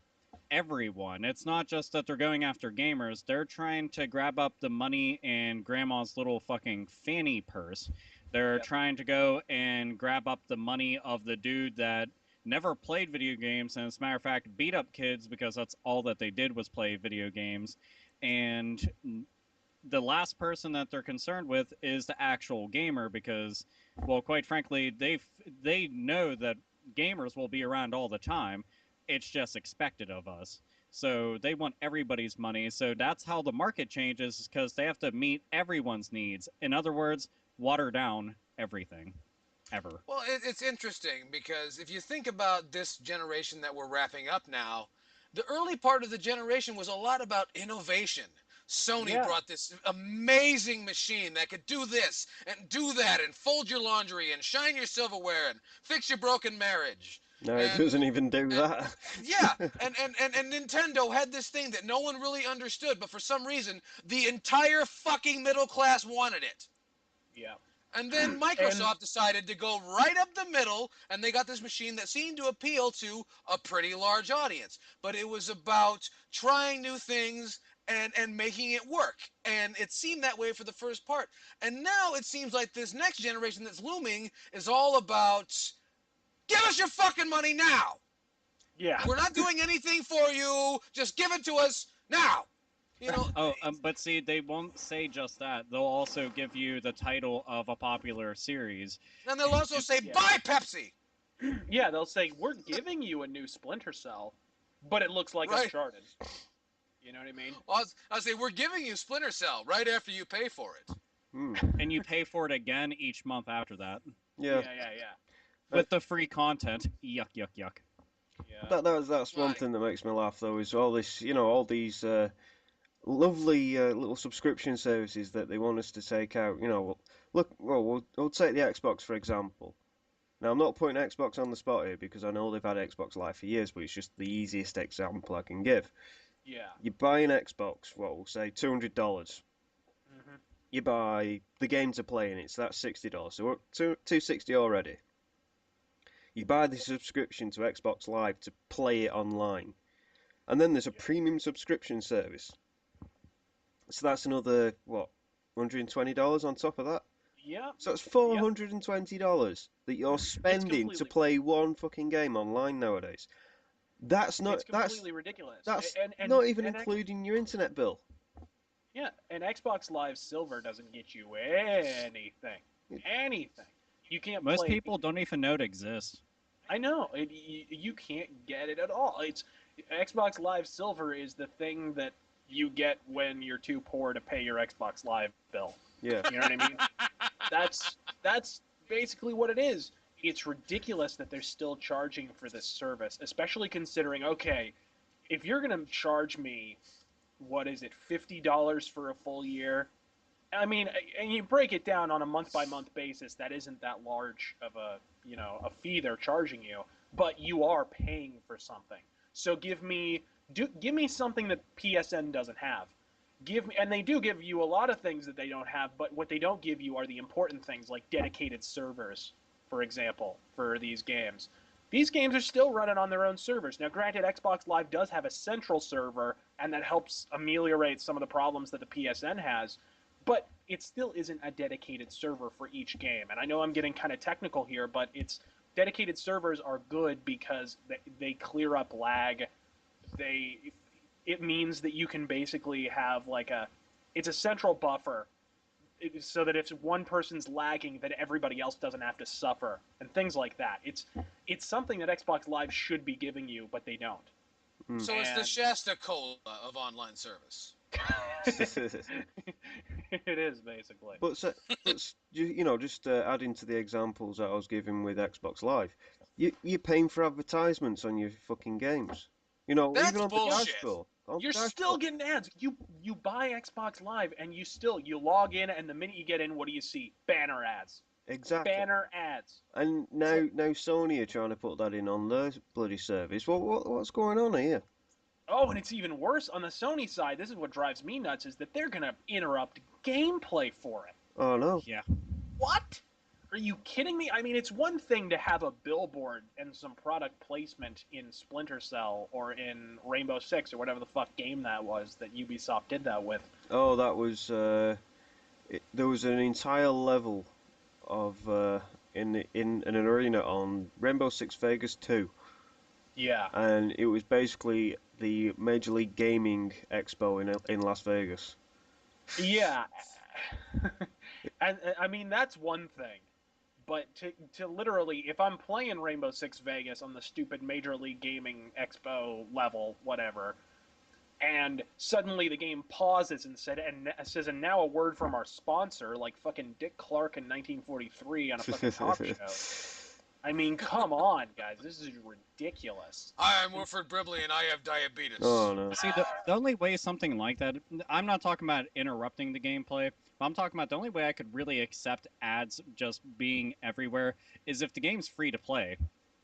everyone. It's not just that they're going after gamers. They're trying to grab up the money in grandma's little fucking fanny purse. They're Yep. trying to go and grab up the money of the dude that never played video games and as a matter of fact beat up kids because that's all that they did was play video games. And the last person that they're concerned with is the actual gamer because, well, quite frankly, they know that gamers will be around all the time. It's just expected of us. So they want everybody's money. So that's how the market changes because they have to meet everyone's needs. In other words, water down everything, ever. Well, it's interesting because if you think about this generation that we're wrapping up now, the early part of the generation was a lot about innovation. Sony Yeah. brought this amazing machine that could do this and do that and fold your laundry and shine your silverware and fix your broken marriage. No, it And, doesn't even do and that. yeah, and Nintendo had this thing that no one really understood, but for some reason, the entire fucking middle class wanted it. Yeah. And then And Microsoft decided to go right up the middle, and they got this machine that seemed to appeal to a pretty large audience. But it was about trying new things and making it work. And it seemed that way for the first part. And now it seems like this next generation that's looming is all about give us your fucking money now. yeah. We're not doing anything for you. Just give it to us now. You know, Oh, but see, they won't say just that. They'll also give you the title of a popular series. and they'll also say Yeah. buy Pepsi. Yeah, they'll say we're giving you a new Splinter Cell, but it looks like Right. Uncharted. You know what I mean? Well, I say we're giving you Splinter Cell right after you pay for it. Hmm. And you pay for it again each month after that Yeah. Yeah. with the free content. Yuck, yuck, yuck. Yeah. That's one Right. thing that makes me laugh though is all this, all these lovely little subscription services that they want us to take out. We'll take the Xbox for example. Now I'm not putting Xbox on the spot here because I know they've had Xbox Live for years, but it's just the easiest example I can give. Yeah. You buy an Xbox, we'll say $200. Hmm. You buy the game to play in it, so that's $60. So we're at 260 already. You buy the subscription to Xbox Live to play it online. And then there's a premium subscription service. So that's another, what, $120 on top of that? Yeah. So that's $420 that you're spending to completely- play one fucking game online nowadays. That's It's completely ridiculous. that's and not even and including your internet bill. Yeah, and Xbox Live Silver doesn't get you anything. Anything. You can't Most play. people don't even know it exists. I know. You can't get it at all. It's Xbox Live Silver is the thing that you get when you're too poor to pay your Xbox Live bill. Yeah. You know what I mean? That's basically what it is. It's ridiculous that they're still charging for this service, especially considering, okay, if you're going to charge me, what is it, $50 for a full year? I mean, and you break it down on a month-by-month basis, that isn't that large of a fee they're charging you, but you are paying for something. So give me something that PSN doesn't have. And they do give you a lot of things that they don't have, but what they don't give you are the important things like dedicated servers, for example, for these games. These games are still running on their own servers. Now, granted, Xbox Live does have a central server, and that helps ameliorate some of the problems that the PSN has, but it still isn't a dedicated server for each game. And I know I'm getting kind of technical here, but dedicated servers are good because they clear up lag. It means that you can basically have it's a central buffer so that if one person's lagging, then everybody else doesn't have to suffer, and things like that. It's something that Xbox Live should be giving you, but they don't. So it's the Shasta Cola of online service. It is, basically. But just adding to the examples that I was giving with Xbox Live, you're paying for advertisements on your fucking games. That's even on bullshit. the dashboard. You're still getting ads. You buy Xbox Live and you log in, and the minute you get in, what do you see? Banner ads. Exactly. Banner ads. And now Sony are trying to put that in on their bloody service. What's going on here? Oh, and it's even worse on the Sony side. This is what drives me nuts: is that they're gonna interrupt gameplay for it. Oh no. Yeah. What? Are you kidding me? I mean, it's one thing to have a billboard and some product placement in Splinter Cell or in Rainbow Six or whatever the fuck game that was that Ubisoft did that with. Oh, that was there was an entire level of in an arena on Rainbow Six Vegas 2. Yeah. And it was basically the Major League Gaming Expo in Las Vegas. Yeah. And I mean, that's one thing. But to literally, if I'm playing Rainbow Six Vegas on the stupid Major League Gaming Expo level, whatever, and suddenly the game pauses and says, and now a word from our sponsor, like fucking Dick Clark in 1943 on a fucking talk show. I mean, come on, guys, this is ridiculous. Hi, I'm Wilfred Brimley, and I have diabetes. Oh no. See, the only way something like that, I'm not talking about interrupting the gameplay, but I'm talking about the only way I could really accept ads just being everywhere is if the game's free to play.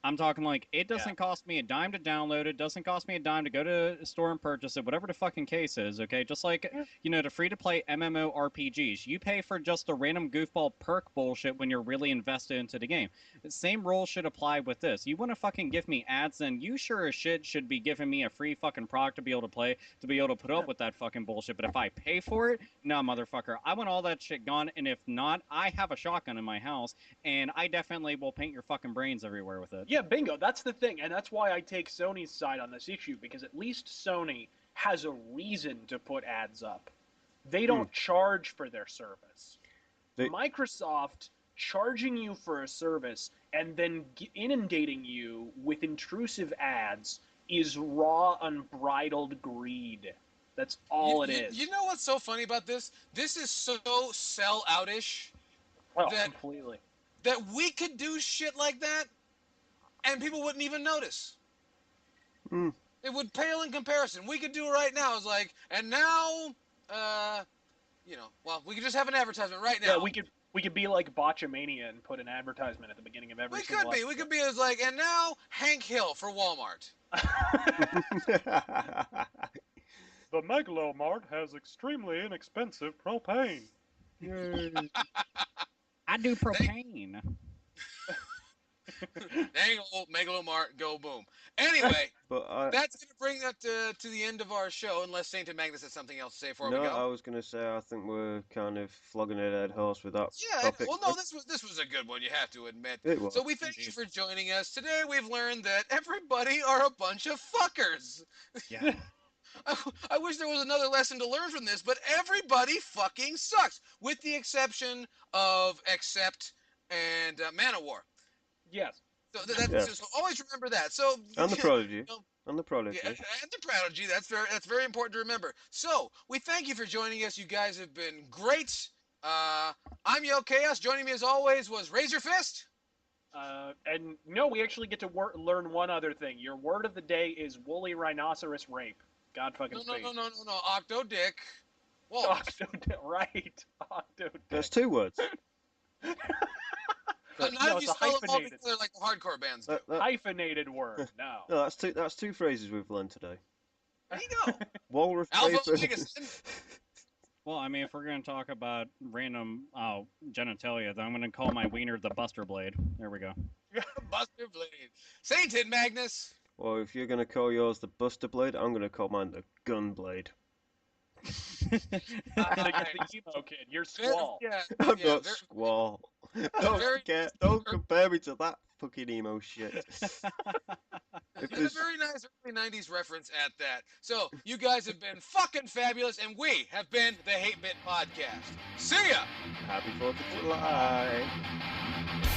I'm talking like, it doesn't cost me a dime to download it, doesn't cost me a dime to go to a store and purchase it, whatever the fucking case is, okay? Just like, the free-to-play MMORPGs. You pay for just a random goofball perk bullshit when you're really invested into the game. The same rule should apply with this. You want to fucking give me ads, then you sure as shit should be giving me a free fucking product to be able to play, to be able to put up with that fucking bullshit. But if I pay for it, no, motherfucker. I want all that shit gone, and if not, I have a shotgun in my house, and I definitely will paint your fucking brains everywhere with it. Yeah, bingo. That's the thing, and that's why I take Sony's side on this issue, because at least Sony has a reason to put ads up. They don't charge for their service. Microsoft charging you for a service and then inundating you with intrusive ads is raw, unbridled greed. That's all it is. You know what's so funny about this? This is so sell-out-ish completely. that we could do shit like that and people wouldn't even notice. It would pale in comparison. We could do it right now. It's like, and now, we could just have an advertisement right now. Yeah, we could be like Botchamania and put an advertisement at the beginning of every single episode. We could be as like, and now Hank Hill for Walmart. The Megalomart has extremely inexpensive propane. I do propane. Dang old Megalomart, go boom. Anyway, that's going to bring that to the end of our show, unless Saint and Magnus has something else to say before we go. No, I was going to say, I think we're kind of flogging a dead horse with that topic. Well, no, this was a good one, you have to admit. It was. So we thank you for joining us. Today we've learned that everybody are a bunch of fuckers. Yeah. I wish there was another lesson to learn from this, but everybody fucking sucks, with the exception of Accept and Manowar. Yes. So always remember that. So and the Prodigy. And the Prodigy. Yeah, and the Prodigy. That's very important to remember. So we thank you for joining us. You guys have been great. I'm Yo Chaos. Joining me as always was Razor Fist. And no, we actually get to learn one other thing. Your word of the day is woolly rhinoceros rape. God fucking speed. No. Octo Dick. Whoa. Octo Dick. Right. Octo Dick. There's 2 words. Not if you spell them all together like the hardcore bands do. Hyphenated word. No. No, that's two phrases we've learned today. There you go. Walrus Alpha paper. Omega. Well, I mean, if we're going to talk about random genitalia, then I'm going to call my wiener the Buster Blade. There we go. Buster Blade. Sainted Magnus. Well, if you're gonna call yours the Buster Blade, I'm gonna call mine the Gun Blade. The emo kid. You're Squall. Yeah, I'm yeah, not very, Squall. very- Don't compare me to that fucking emo shit. If a there's very nice early 90s reference at that. So, you guys have been fucking fabulous, and we have been the Hate Bit Podcast. See ya! Happy 4th of July.